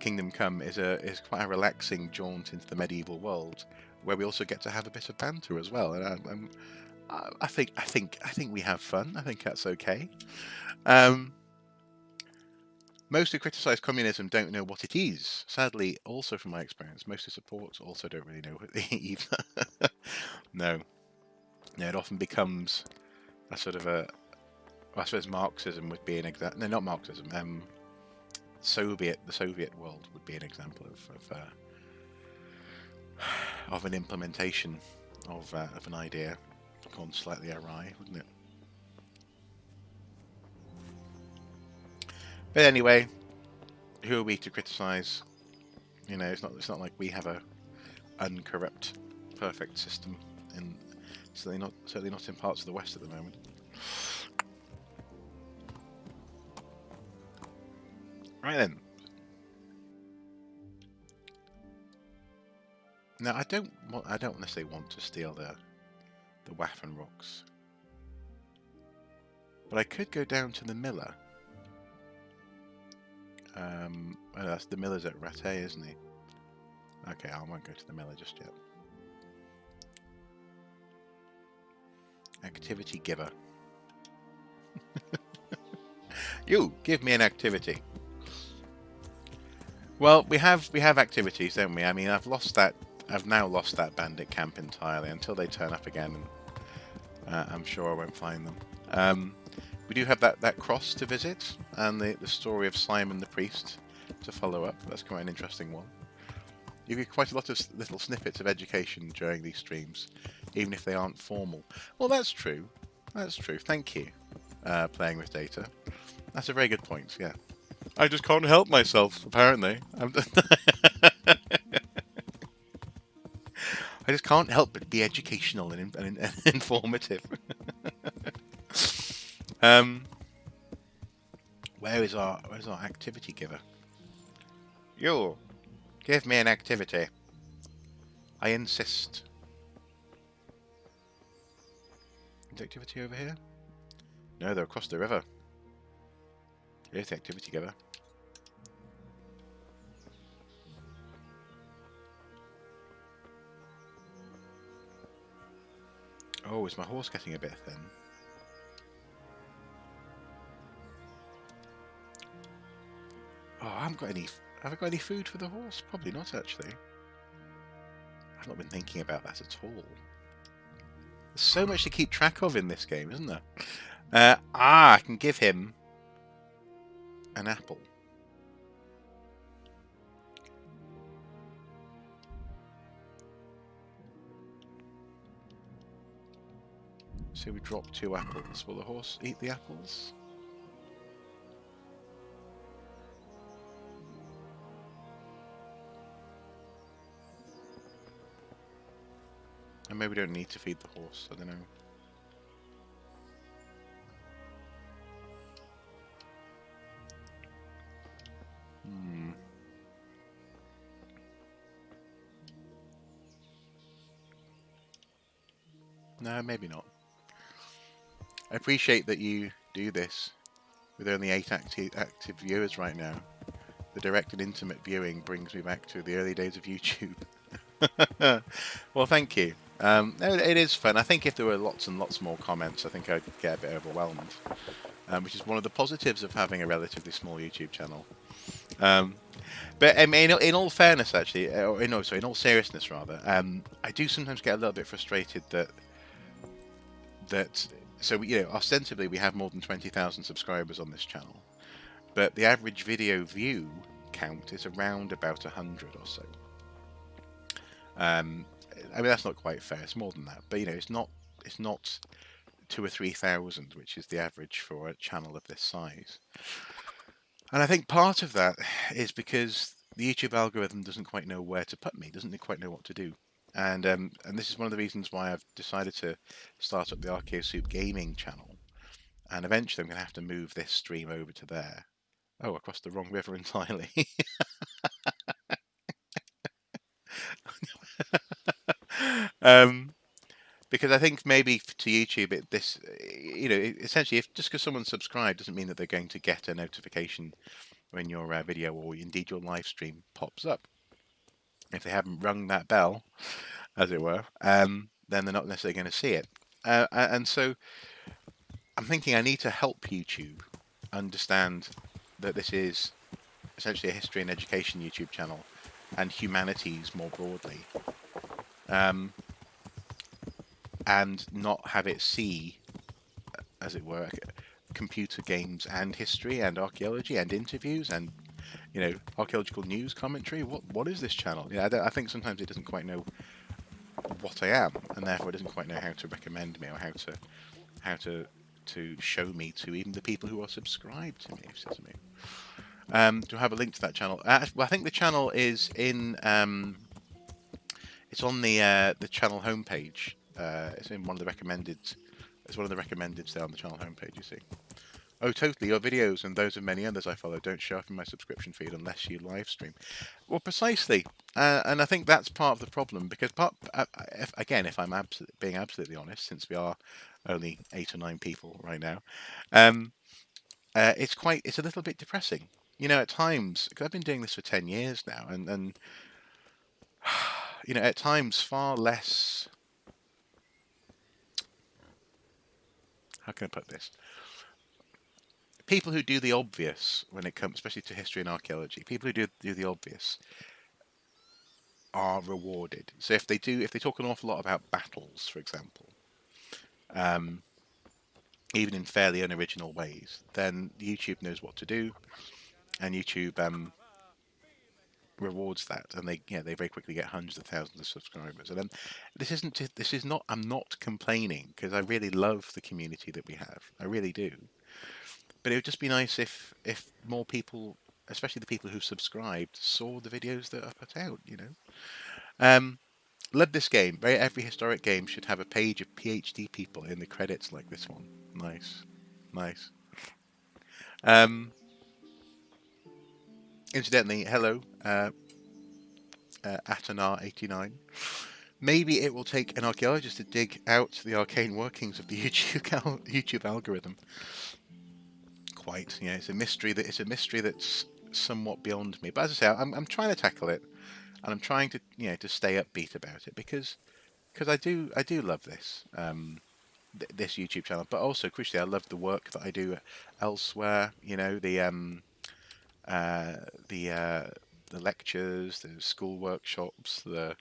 Kingdom Come is quite a relaxing jaunt into the medieval world, where we also get to have a bit of banter as well. And I think we have fun. I think that's okay. Most who criticise communism don't know what it is. Sadly, also from my experience, most who support also don't really know it either. No, it often becomes a sort of I suppose Marxism would be an example. No, not Marxism. The Soviet world would be an example of an implementation of an idea gone slightly awry, wouldn't it? But anyway, who are we to criticise? It's not like we have a uncorrupt, perfect system, and certainly not in parts of the West at the moment. Right then. Now I don't necessarily want to steal the Waffen rocks, but I could go down to the miller. That's the miller's at Rattay, isn't he? Okay, I won't go to the miller just yet. Activity giver. You give me an activity. Well, we have activities, don't we? I mean, I've now lost that bandit camp entirely until they turn up again, and I'm sure I won't find them. We do have that cross to visit, and the story of Simon the priest to follow up. That's quite an interesting one. You get quite a lot of little snippets of education during these streams, even if they aren't formal. Well, that's true. That's true. Thank you, Playing with Data. That's a very good point, yeah. I just can't help myself, apparently. I just can't help but be educational and informative. Where's our activity giver? You, give me an activity. I insist. Is the activity over here? No, they're across the river. Here's the activity giver. Oh, is my horse getting a bit thin? Oh, I haven't got any. Have I got any food for the horse? Probably not, actually. I've not been thinking about that at all. There's so much to keep track of in this game, isn't there? I can give him an apple. So we drop 2 apples. Will the horse eat the apples? And maybe we don't need to feed the horse, I don't know. No, maybe not. I appreciate that you do this with only 8 active viewers right now. The direct and intimate viewing brings me back to the early days of YouTube. Well, thank you. It is fun. I think if there were lots and lots more comments, I think I'd get a bit overwhelmed, which is one of the positives of having a relatively small YouTube channel. But in all fairness, actually, in all seriousness, rather, I do sometimes get a little bit frustrated that so ostensibly we have more than 20,000 subscribers on this channel, but the average video view count is around about 100 or so. I mean, that's not quite fair. It's more than that, but it's not 2,000 or 3,000, which is the average for a channel of this size. And I think part of that is because the YouTube algorithm doesn't quite know where to put me, doesn't quite know what to do. And this is one of the reasons why I've decided to start up the Archaeosoup Gaming channel. And eventually I'm going to have to move this stream over to there. Oh, across the wrong river entirely. Because I think maybe to YouTube, essentially, just because someone's subscribed doesn't mean that they're going to get a notification when your video or indeed your live stream pops up. If they haven't rung that bell, as it were, then they're not necessarily going to see it. And so I'm thinking I need to help YouTube understand that this is essentially a history and education YouTube channel and humanities more broadly. And not have it see, as it were, computer games and history and archaeology and interviews and archaeological news commentary. What is this channel? I think sometimes it doesn't quite know what I am, and therefore it doesn't quite know how to recommend me or how to show me to even the people who are subscribed to me. Do I have a link to that channel? Well, I think the channel is in. It's on the channel homepage. It's in one of the recommended. It's one of the recommendeds there on the channel homepage. You see. Oh, totally. Your videos and those of many others I follow don't show up in my subscription feed unless you live stream. Well, precisely. And I think that's part of the problem because, if I'm being absolutely honest, since we are only 8 or 9 people right now, um, it's a little bit depressing. At times, because I've been doing this for 10 years now, and at times far less. How can I put this? People who do the obvious when it comes, especially to history and archaeology, people who do the obvious are rewarded. So if they talk an awful lot about battles, for example, um, even in fairly unoriginal ways, then YouTube knows what to do, and YouTube rewards that, and they very quickly get hundreds of thousands of subscribers. And then this is not. I'm not complaining because I really love the community that we have. I really do. But it would just be nice if more people, especially the people who subscribed, saw the videos that are put out. Love this game. Every historic game should have a page of PhD people in the credits like this one. Nice, nice. Incidentally, hello, Atanar89. Maybe it will take an archaeologist to dig out the arcane workings of the YouTube algorithm. Quite, yeah. It's a mystery that's somewhat beyond me. But as I say, I'm trying to tackle it, and I'm trying to to stay upbeat about it because I do love this this YouTube channel, but also crucially I love the work that I do elsewhere. The lectures, the school workshops, the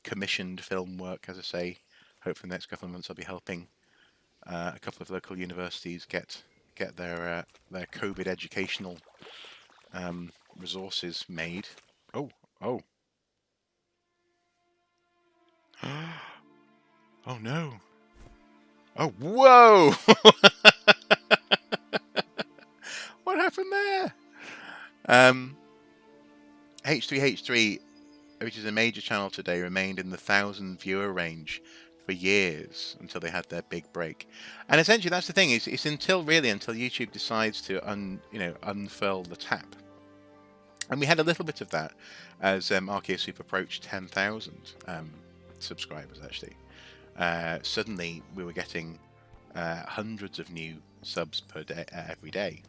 commissioned film work. As I say, hopefully in the next couple of months I'll be helping a couple of local universities get their COVID educational resources made. Oh. Oh no. Oh, whoa! What happened there? H3H3, which is a major channel today, remained in the 1,000 viewer range for years until they had their big break. And essentially, that's the thing. It's until YouTube decides to unfurl the tap. And we had a little bit of that as Archaeosoup approached 10,000 subscribers. Actually, suddenly we were getting hundreds of new subs per day every day.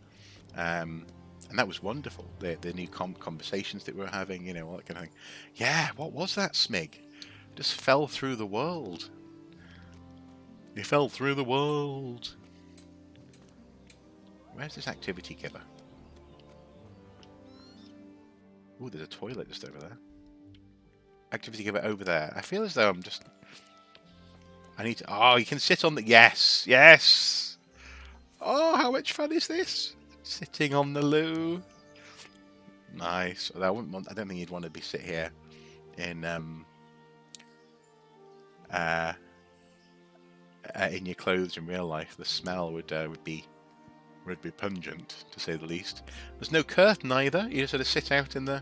And that was wonderful. The new conversations that we were having, all that kind of thing. Yeah, what was that, Smig? Just fell through the world. He fell through the world. Where's this activity giver? Oh, there's a toilet just over there. Activity giver over there. I feel as though I need to... Oh, you can sit on the... Yes! Yes! Oh, how much fun is this? Sitting on the loo. Nice. I don't think you'd want to sit here in your clothes in real life. The smell would be pungent, to say the least. There's no curtain either. You just sort of sit out in the...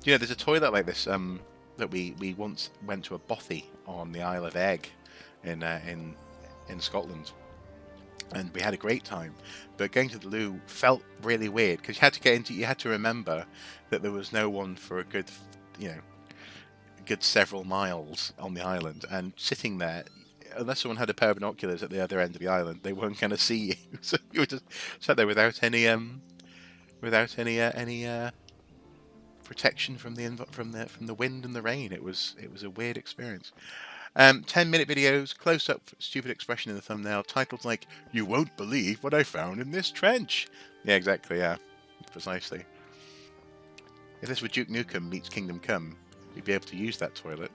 there's a toilet like this that we once went to a bothy on the Isle of Egg in Scotland. And we had a great time, but going to the loo felt really weird because you had to remember that there was no one for a good several miles on the island, and sitting there, unless someone had a pair of binoculars at the other end of the island, they weren't going to see you. So you were just sat there without any protection from the wind and the rain. It was a weird experience. 10-minute videos, close-up stupid expression in the thumbnail, titles like, "You won't believe what I found in this trench." Yeah, exactly, yeah. Precisely. If this were Duke Nukem meets Kingdom Come, you'd be able to use that toilet.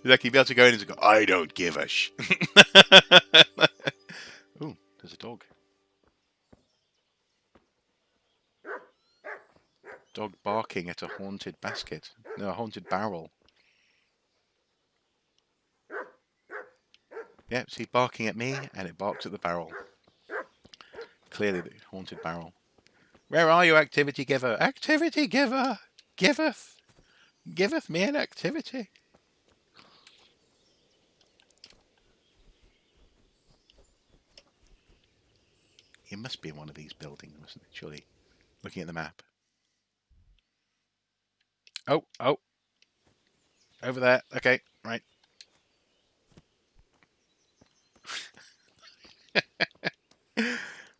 You'd be able to go in and go, "I don't give a sh..." Ooh, there's a dog. Dog barking at a haunted basket. No, a haunted barrel. Yep, see, barking at me, and it barks at the barrel. Clearly the haunted barrel. Where are you, activity giver? Activity giver! Giveth me an activity. He must be in one of these buildings, mustn't he? Surely. Looking at the map. Oh, over there. Okay, right. We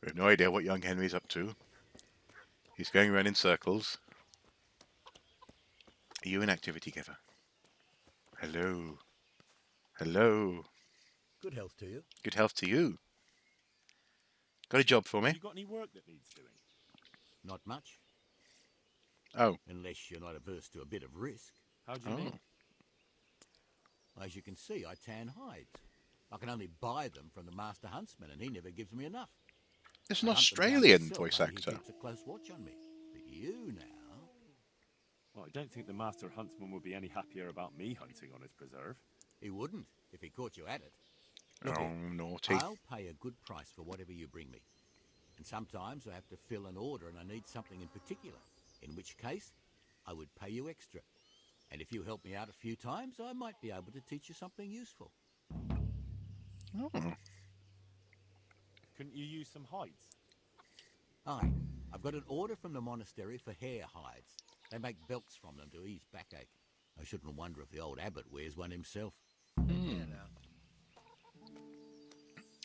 have no idea what young Henry's up to. He's going around in circles. Are you an activity giver? Hello. Hello. Good health to you. Good health to you. Got a job for me? You got any work that needs doing? Not much. Oh. Unless you're not averse to a bit of risk. How do you mean? As you can see, I tan hides. I can only buy them from the master huntsman, and he never gives me enough. It's an Australian voice actor. He keeps a close watch on me. But you now... Well, I don't think the master huntsman would be any happier about me hunting on his preserve. He wouldn't, if he caught you at it. Look here, naughty. I'll pay a good price for whatever you bring me. And sometimes I have to fill an order and I need something in particular. In which case, I would pay you extra. And if you help me out a few times, I might be able to teach you something useful. Oh. Couldn't you use some hides? Aye. I've got an order from the monastery for hare hides. They make belts from them to ease backache. I shouldn't wonder if the old abbot wears one himself.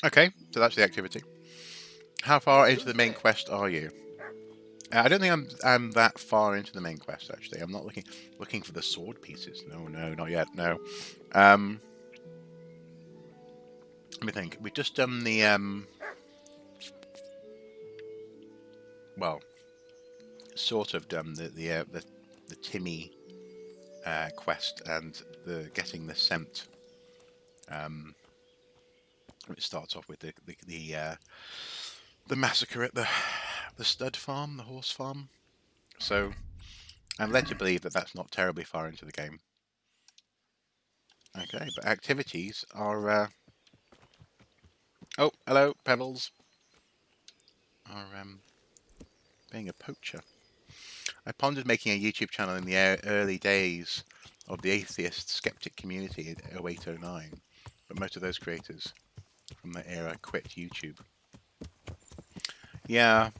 Okay, so that's the activity. How far into the main quest are you? I don't think I'm that far into the main quest, actually. I'm not looking for the sword pieces. No, not yet. No. Let me think. We've just done the well, sort of done the Timmy quest and the getting the scent. It starts off with the massacre at the stud farm, the horse farm. So I'm led to believe that that's not terribly far into the game. Okay, but activities are. Oh, hello, Pebbles. Are being a poacher. I pondered making a YouTube channel in the early days of the atheist skeptic community in 0809, but most of those creators from that era quit YouTube. Yeah.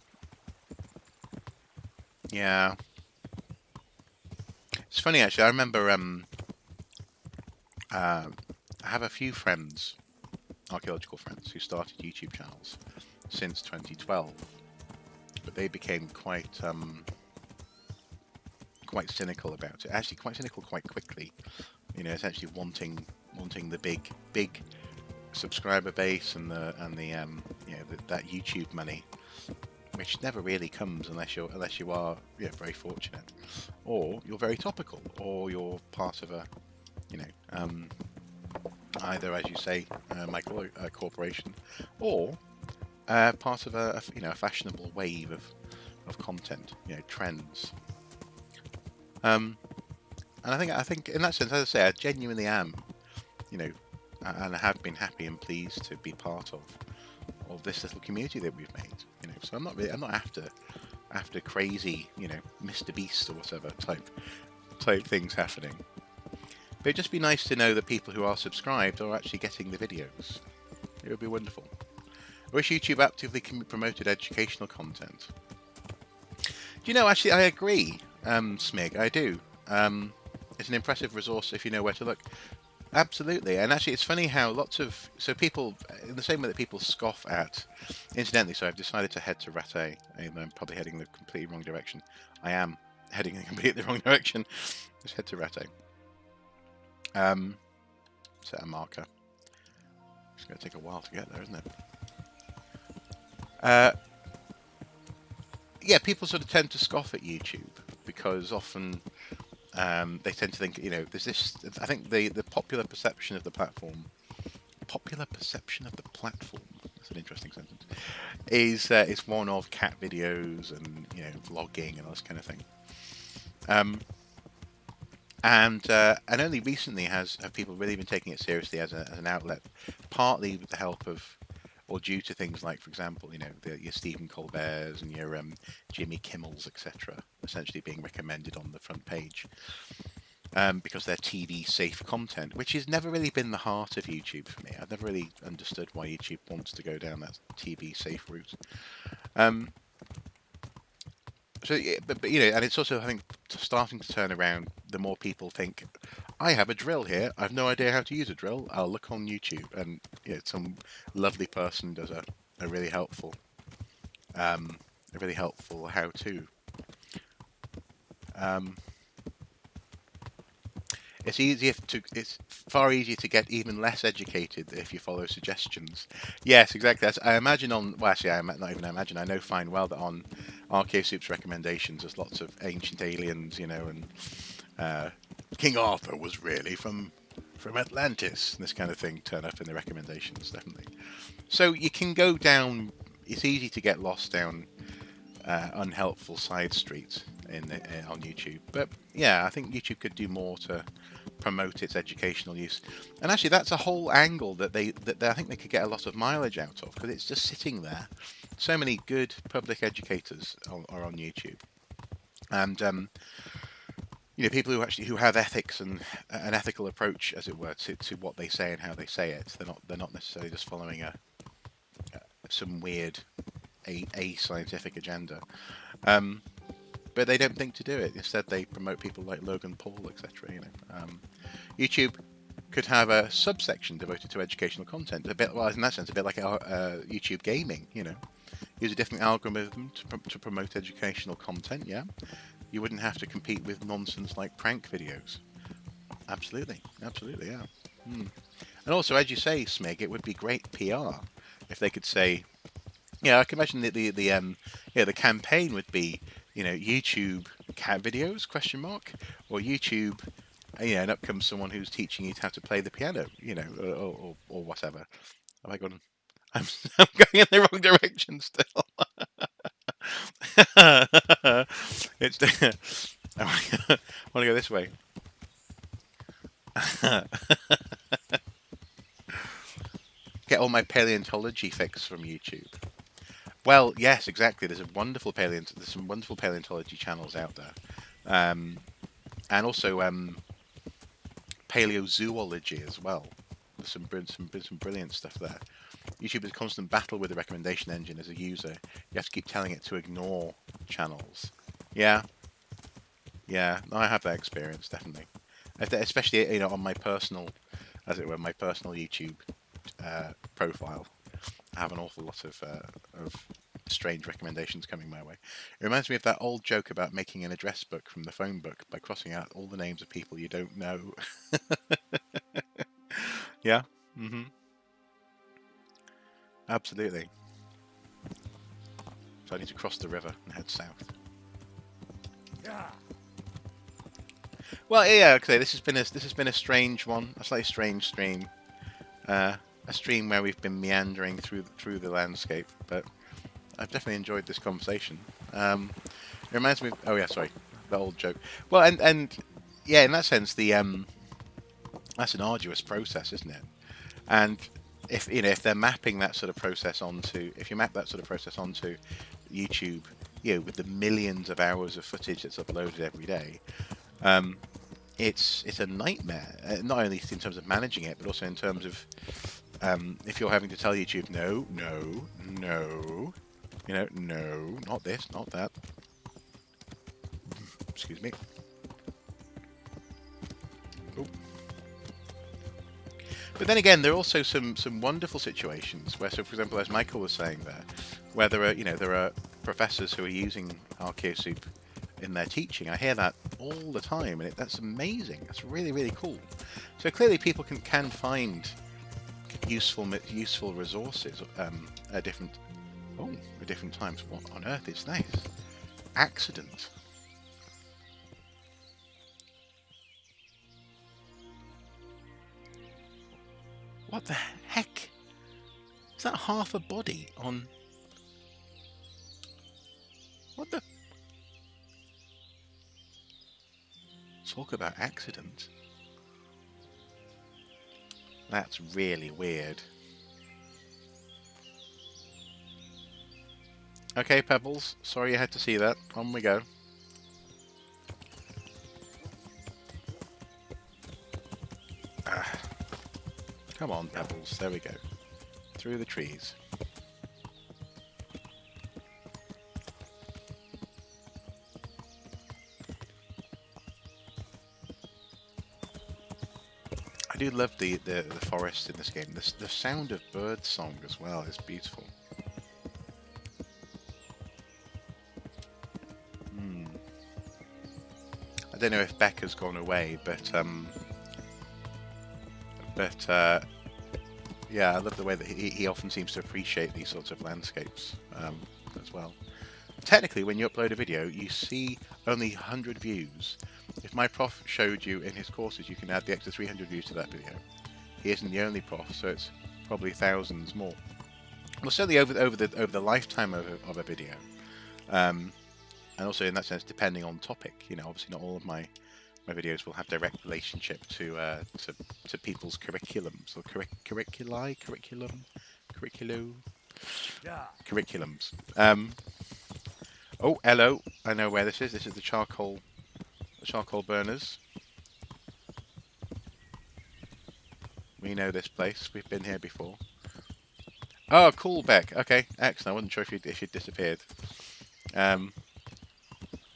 It's funny actually. I remember I have a few friends, archaeological friends, who started YouTube channels since 2012, but they became quite cynical about it. Actually, quite cynical quite quickly. You know, essentially wanting the big subscriber base and the that YouTube money, which never really comes unless you are very fortunate, or you're very topical, or you're part of a either, as you say, Michael, a corporation, or part of a fashionable wave of content, trends. And I think in that sense, as I say, I genuinely am, and I have been happy and pleased to be part of this little community that we've made. So I'm not after crazy, Mr. Beast or whatever type things happening. But it'd just be nice to know that people who are subscribed are actually getting the videos. It would be wonderful. I wish YouTube actively promoted educational content. Do you know, actually, I agree, Smig, I do. It's an impressive resource if you know where to look. Absolutely, and actually it's funny how people, in the same way that people scoff at, incidentally, so I've decided to head to Rattay, even though I'm probably heading the completely wrong direction. I am heading in the completely wrong direction. Let's head to Rattay. Set a marker. It's going to take a while to get there, isn't it? Yeah, people sort of tend to scoff at YouTube because often they tend to think, there's this. I think the popular perception of the platform. That's an interesting sentence. Is one of cat videos and vlogging and all this kind of thing. And only recently have people really been taking it seriously as an outlet, partly with the help of, or due to things like, for example, your Stephen Colbert's and your Jimmy Kimmel's, etc., essentially being recommended on the front page. because they're TV safe content, which has never really been the heart of YouTube for me. I've never really understood why YouTube wants to go down that TV safe route. So, but and it's also, I think, starting to turn around. The more people think, I have a drill here. I have no idea how to use a drill. I'll look on YouTube, and some lovely person does a really helpful, how-to. It's far easier to get even less educated if you follow suggestions. Yes, exactly. I imagine actually, not even imagine. I know fine well that on Archaeosoup's recommendations, there's lots of ancient aliens, and King Arthur was really from Atlantis. This kind of thing turn up in the recommendations, definitely. So you can go down. It's easy to get lost down unhelpful side streets on YouTube. But yeah, I think YouTube could do more to promote its educational use. And actually, that's a whole angle that I think they could get a lot of mileage out of, because it's just sitting there. So many good public educators are on YouTube, and people who have ethics and an ethical approach, as it were, to what they say and how they say it. They're not necessarily just following some weird a scientific agenda. But they don't think to do it. Instead, they promote people like Logan Paul, etc. YouTube could have a subsection devoted to educational content. In that sense, a bit like YouTube gaming. Use a different algorithm to promote educational content. Yeah, you wouldn't have to compete with nonsense like prank videos. Absolutely, yeah. And also, as you say, Smig, it would be great PR if they could say, I can imagine that the campaign would be, YouTube cat videos ? Or YouTube, and up comes someone who's teaching you how to play the piano, or whatever. Have I gone? I'm going in the wrong direction still. I want to go this way. Get all my paleontology fix from YouTube. Well, yes, exactly. There's some wonderful paleontology channels out there, and also paleozoology as well. There's some brilliant stuff there. YouTube is a constant battle with the recommendation engine as a user. You have to keep telling it to ignore channels. Yeah, I have that experience, definitely. Especially on my personal, as it were, my personal YouTube profile. I have an awful lot of strange recommendations coming my way. It reminds me of that old joke about making an address book from the phone book by crossing out all the names of people you don't know. Yeah. Absolutely. So I need to cross the river and head south. Well, yeah. Okay. This has been a strange one, a slightly strange stream. A stream where we've been meandering through the landscape, but I've definitely enjoyed this conversation. It reminds me of, the old joke. Well, and yeah, in that sense, that's an arduous process, isn't it? And if they're mapping that sort of process onto, if you map that sort of process onto YouTube, with the millions of hours of footage that's uploaded every day, it's a nightmare. Not only in terms of managing it, but also in terms of if you're having to tell YouTube, no, not this, not that. Excuse me. Oh. But then again, there are also some wonderful situations where, so for example, as Michael was saying there, where there are professors who are using Archaeosoup in their teaching. I hear that all the time, and that's amazing. That's really, really cool. So clearly, people can find useful resources at different times. What on earth is this? Accident. What the heck? Is that half a body on? What the? Talk about accident. That's really weird. Okay, Pebbles. Sorry you had to see that. On we go. Come on, Pebbles. There we go. Through the trees. I do love the forest in this game. The sound of bird song as well is beautiful. I don't know if Becca's gone away, but yeah, I love the way that he often seems to appreciate these sorts of landscapes as well. Technically, when you upload a video, you see only 100 views. If my prof showed you in his courses, you can add the extra 300 views to that video. He isn't the only prof, so it's probably thousands more. Well, certainly over the lifetime of a video, and also in that sense, depending on topic. You know, obviously not all of my videos will have direct relationship to people's curriculums or curriculums. Oh, hello! I know where this is. This is the charcoal burners. We know this place. We've been here before. Oh, cool, Beck. Okay, excellent. I wasn't sure if you'd disappeared.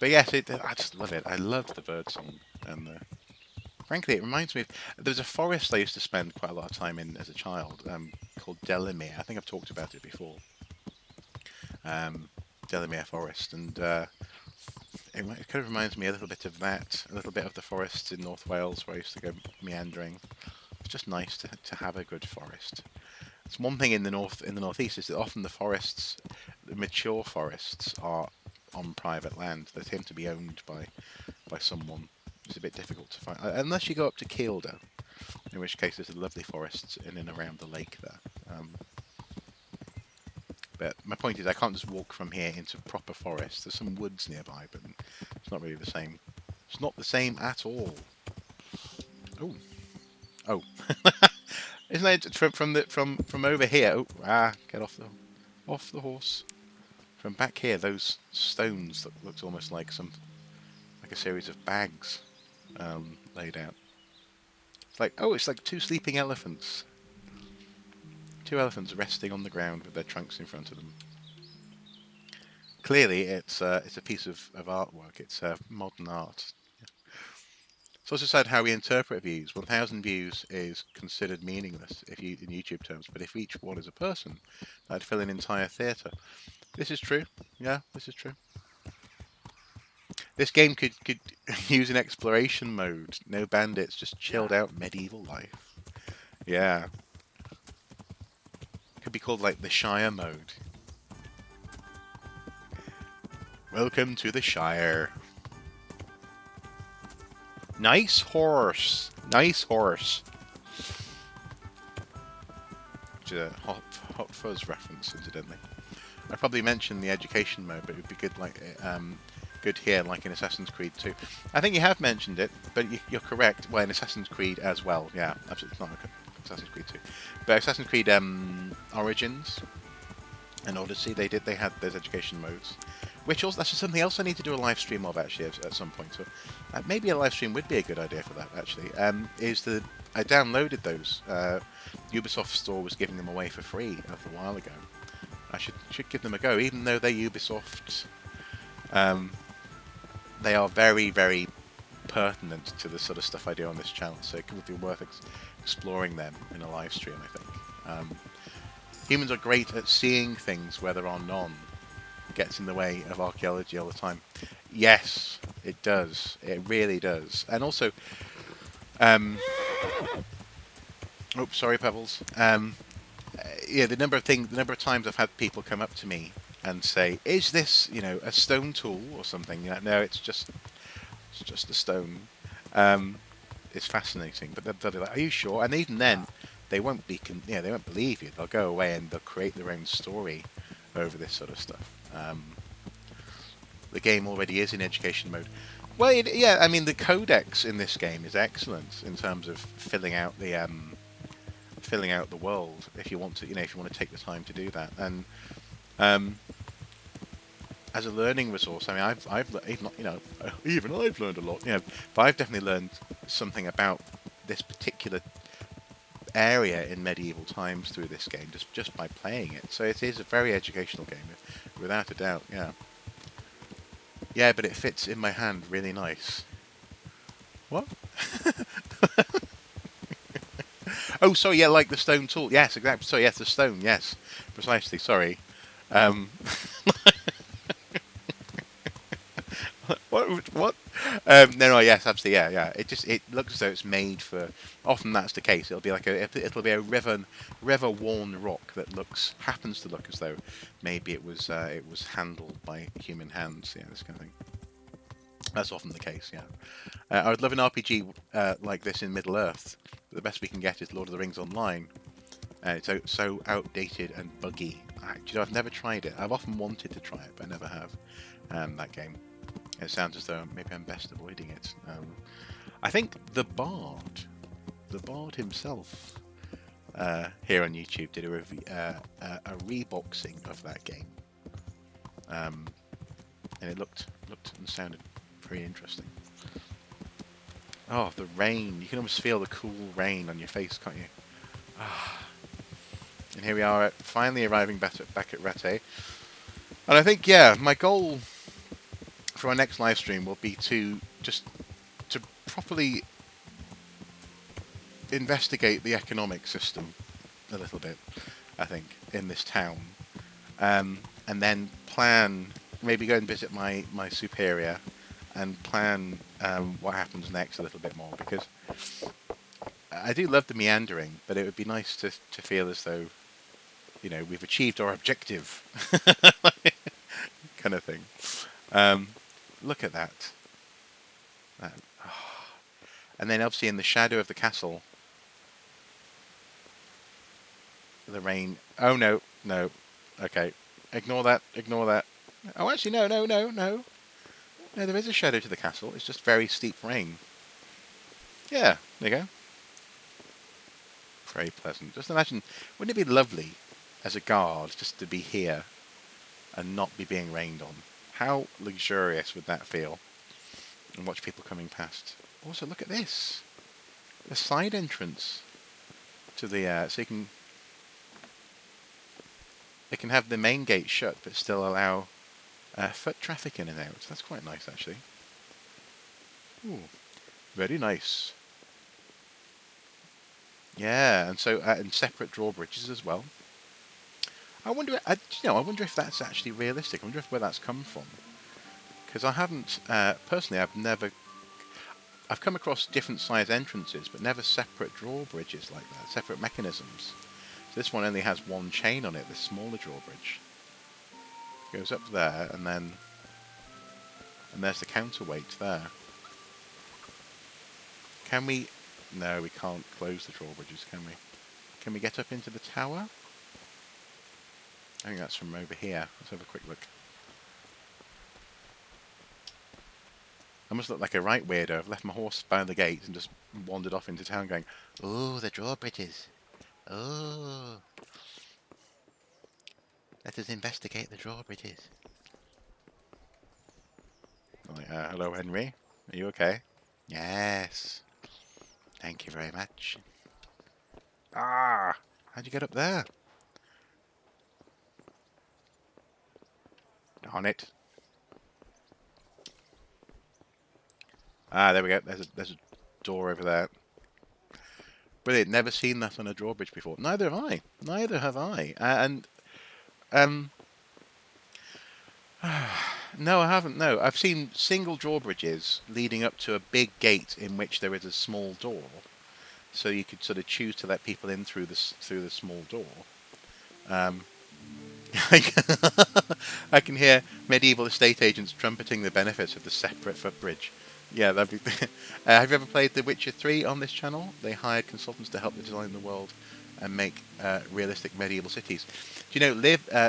But yes, I just love it. I love the bird song, and frankly, it reminds me of there's a forest I used to spend quite a lot of time in as a child, called Delamere. I think I've talked about it before. Delamere Forest, and it kind of reminds me a little bit of that, a little bit of the forests in North Wales where I used to go meandering. It's just nice to have a good forest. It's one thing in the northeast is that often the forests, the mature forests, are on private land. They tend to be owned by someone. It's a bit difficult to find, unless you go up to Kielder, in which case there's lovely forests in and around the lake there. But my point is, I can't just walk from here into proper forest. There's some woods nearby, but it's not really the same. It's not the same at all. Oh, isn't it from over here? Oh, get off the horse. From back here, those stones that looked almost like a series of bags laid out. It's like two sleeping elephants. Two elephants resting on the ground with their trunks in front of them. Clearly, it's a piece of artwork. It's modern art. It's also sad how we interpret views. 1,000 views is considered meaningless in YouTube terms, but if each one is a person, that'd fill an entire theatre. This is true. Yeah, this is true. This game could use an exploration mode. No bandits, just chilled out medieval life. Yeah. Could be called like the Shire mode. Welcome to the Shire. Nice horse. Nice horse. Which is a Hot Fuzz reference, incidentally. I probably mentioned the education mode, but it would be good good here, like in Assassin's Creed 2. I think you have mentioned it, but you're correct. Well, in Assassin's Creed as well. Yeah, absolutely. It's not like Assassin's Creed 2. But Assassin's Creed Origins and Odyssey, they had those education modes. Which also, that's just something else I need to do a live stream of, actually, at some point. So maybe a live stream would be a good idea for that, actually. I downloaded those. Ubisoft Store was giving them away for free a little while ago. I should give them a go, even though they're Ubisoft. They are very, very pertinent to the sort of stuff I do on this channel, so it would be worth exploring them in a live stream, I think. Humans are great at seeing things where there are none. It gets in the way of archaeology all the time. Yes, it does. It really does. And also, oops, sorry, Pebbles. Yeah, the number of times I've had people come up to me and say, "Is this, a stone tool or something?" No, it's just a stone. It's fascinating, but they'll be like, "Are you sure?" And even then, they won't they won't believe you. They'll go away and they'll create their own story over this sort of stuff. The game already is in education mode. Well, yeah, I mean the codex in this game is excellent in terms of filling out the world. If you want to, if you want to take the time to do that, and as a learning resource, I mean, even I've learned a lot. But I've definitely learned something about this particular area in medieval times through this game just by playing it. So it is a very educational game, without a doubt. Yeah. Yeah, but it fits in my hand really nice. What? Oh, sorry. Yeah, like the stone tool. Yes, exactly. Sorry, yes, the stone. Yes, precisely. Sorry. What? No, yes, absolutely, yeah. It looks as though it's made for. Often that's the case. It'll be like it'll be a river-worn rock that happens to look as though maybe it was handled by human hands. Yeah, this kind of thing. That's often the case. Yeah, I would love an RPG like this in Middle Earth. But the best we can get is Lord of the Rings Online. It's so outdated and buggy. I've never tried it. I've often wanted to try it, but I never have. That game. It sounds as though maybe I'm best avoiding it. I think the Bard himself, here on YouTube did a reboxing of that game, and it looked and sounded pretty interesting. Oh, the rain! You can almost feel the cool rain on your face, can't you? And here we are, finally arriving back at Rete. And I think, yeah, my goal for our next live stream will be to properly investigate the economic system a little bit, I think, in this town. And then plan, maybe go and visit my superior and plan what happens next a little bit more, because I do love the meandering, but it would be nice to feel as though, you know, we've achieved our objective, kind of thing. Look at that. And then obviously in the shadow of the castle, the rain. Oh, no. Okay. Ignore that. Oh, actually, no. No, there is a shadow to the castle. It's just very steep rain. Yeah, there you go. Very pleasant. Just imagine, wouldn't it be lovely as a guard just to be here and not be being rained on? How luxurious would that feel? And watch people coming past. Also, look at this. The side entrance to the so you can have the main gate shut but still allow foot traffic in and out. That's quite nice, actually. Ooh, very nice. Yeah, and so and separate drawbridges as well. I wonder if that's actually realistic. I wonder where that's come from. Because I haven't personally. I've come across different size entrances, but never separate drawbridges like that. Separate mechanisms. So this one only has one chain on it. This smaller drawbridge goes up there, and there's the counterweight there. Can we? No, we can't close the drawbridges, can we? Can we get up into the tower? I think that's from over here. Let's have a quick look. I must look like a right weirdo. I've left my horse by the gate and just wandered off into town going, oh, the drawbridges. Oh. Let us investigate the drawbridges. Hello, Henry. Are you okay? Yes. Thank you very much. How'd you get up there? Darn it. There we go. There's a door over there. Brilliant. Never seen that on a drawbridge before. Neither have I. No, I haven't. No, I've seen single drawbridges leading up to a big gate in which there is a small door, so you could sort of choose to let people in through the small door. I can hear medieval estate agents trumpeting the benefits of the separate footbridge. Yeah, that'd be. Have you ever played The Witcher 3 on this channel? They hired consultants to help design the world and make realistic medieval cities. Do you know,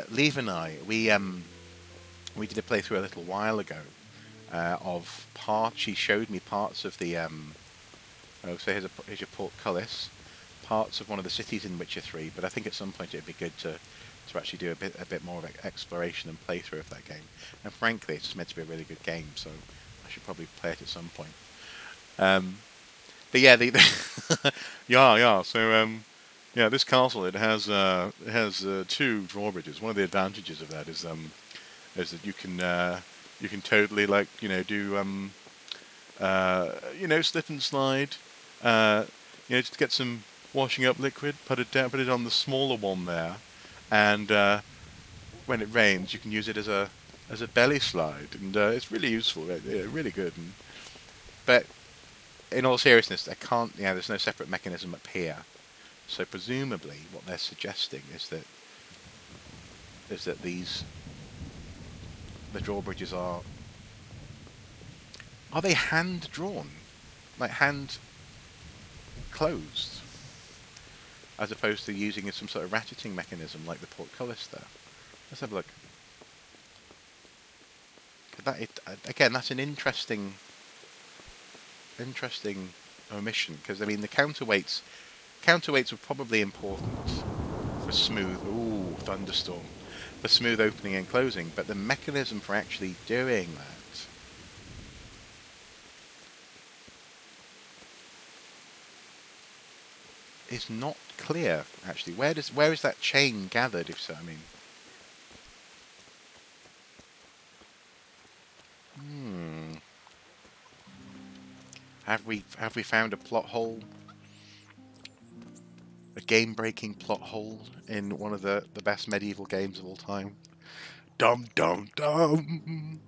Liv and I, we did a playthrough a little while ago of parts. She showed me parts of the. So here's your portcullis, parts of one of the cities in Witcher 3. But I think at some point it'd be good to actually do a bit more of exploration and playthrough of that game. And frankly, it's meant to be a really good game, so I should probably play it at some point. But yeah, yeah. So Yeah, this castle it has two drawbridges. One of the advantages of that is that you can totally like do slip and slide, just get some washing up liquid, put it on the smaller one there, and when it rains, you can use it as a belly slide, and it's really useful, really good. But in all seriousness, there's no separate mechanism up here, so presumably what they're suggesting is that the drawbridges are they hand drawn, like hand closed, as opposed to using some sort of ratcheting mechanism like the portcullis there. Let's have a look. Again, that's an interesting omission, because I mean the counterweights were probably important for smooth. Ooh, thunderstorm. For smooth opening and closing, but the mechanism for actually doing that is not clear. Actually, where is that chain gathered? If so, I mean. Have we found a plot hole? A game-breaking plot hole in one of the best medieval games of all time? Dum dum dum!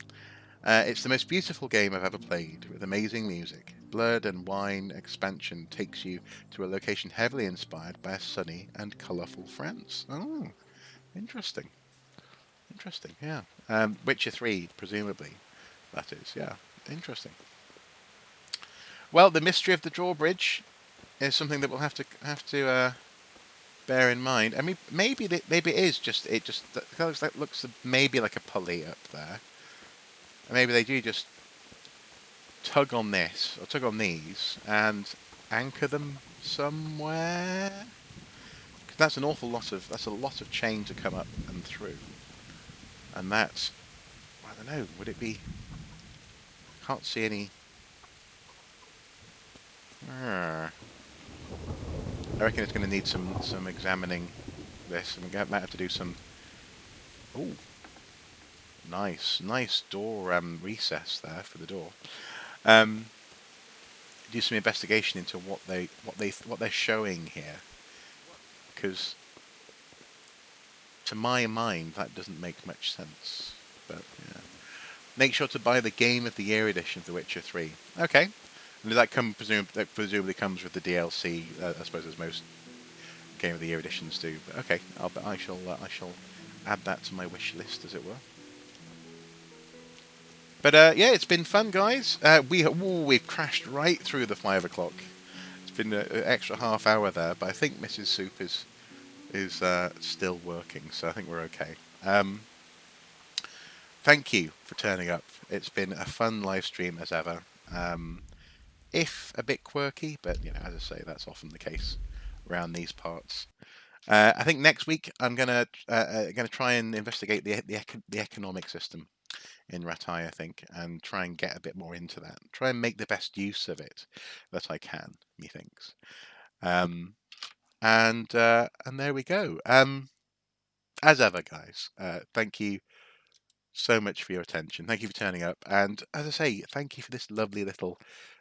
It's the most beautiful game I've ever played, with amazing music. Blood and Wine expansion takes you to a location heavily inspired by a sunny and colourful France. Oh, interesting. Interesting, yeah. Witcher 3, presumably, that is, yeah. Interesting. Well, the mystery of the drawbridge is something that we'll have to bear in mind. I mean, maybe it is just that looks maybe like a pulley up there. And maybe they do just tug on this or tug on these and anchor them somewhere. 'Cause that's a lot of chain to come up and through. And that's, I don't know, would it be? Can't see any. I reckon it's going to need some examining this, and we might have to do some. Oh, nice door recess there for the door. Do some investigation into what they're showing here, because to my mind that doesn't make much sense. But yeah, make sure to buy the Game of the Year edition of The Witcher 3. Okay. And that presumably comes with the DLC, I suppose, as most Game of the Year editions do. But okay, I shall add that to my wish list, as it were. But yeah, it's been fun, guys. We've crashed right through the 5 o'clock. It's been an extra half hour there, but I think Mrs. Soup is still working, so I think we're okay. Thank you for turning up. It's been a fun live stream as ever. If a bit quirky, but as I say, that's often the case around these parts. I think next week I'm gonna try and investigate the economic system in Ratai, I think, and try and get a bit more into that. Try and make the best use of it that I can, methinks. And there we go. As ever, guys, thank you so much for your attention. Thank you for turning up, and as I say, thank you for this lovely little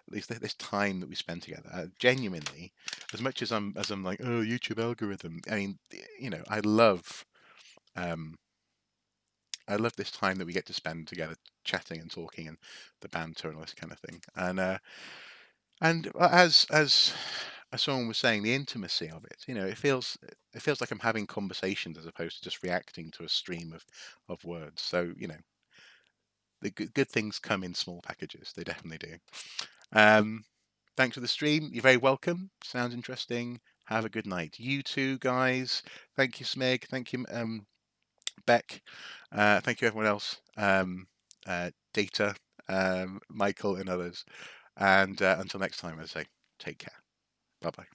this time that we spent together. Genuinely, as much as I'm like, oh, YouTube algorithm. I mean, I love this time that we get to spend together, chatting and talking, and the banter and all this kind of thing. And as someone was saying, the intimacy of it, it feels like I'm having conversations as opposed to just reacting to a stream of words. So the good things come in small packages. They definitely do. Thanks for the stream. You're very welcome. Sounds interesting. Have a good night. You too, guys. Thank you, Smeg. Thank you, Beck. Thank you, everyone else. Data, Michael, and others. And until next time, I say, take care. Bye-bye.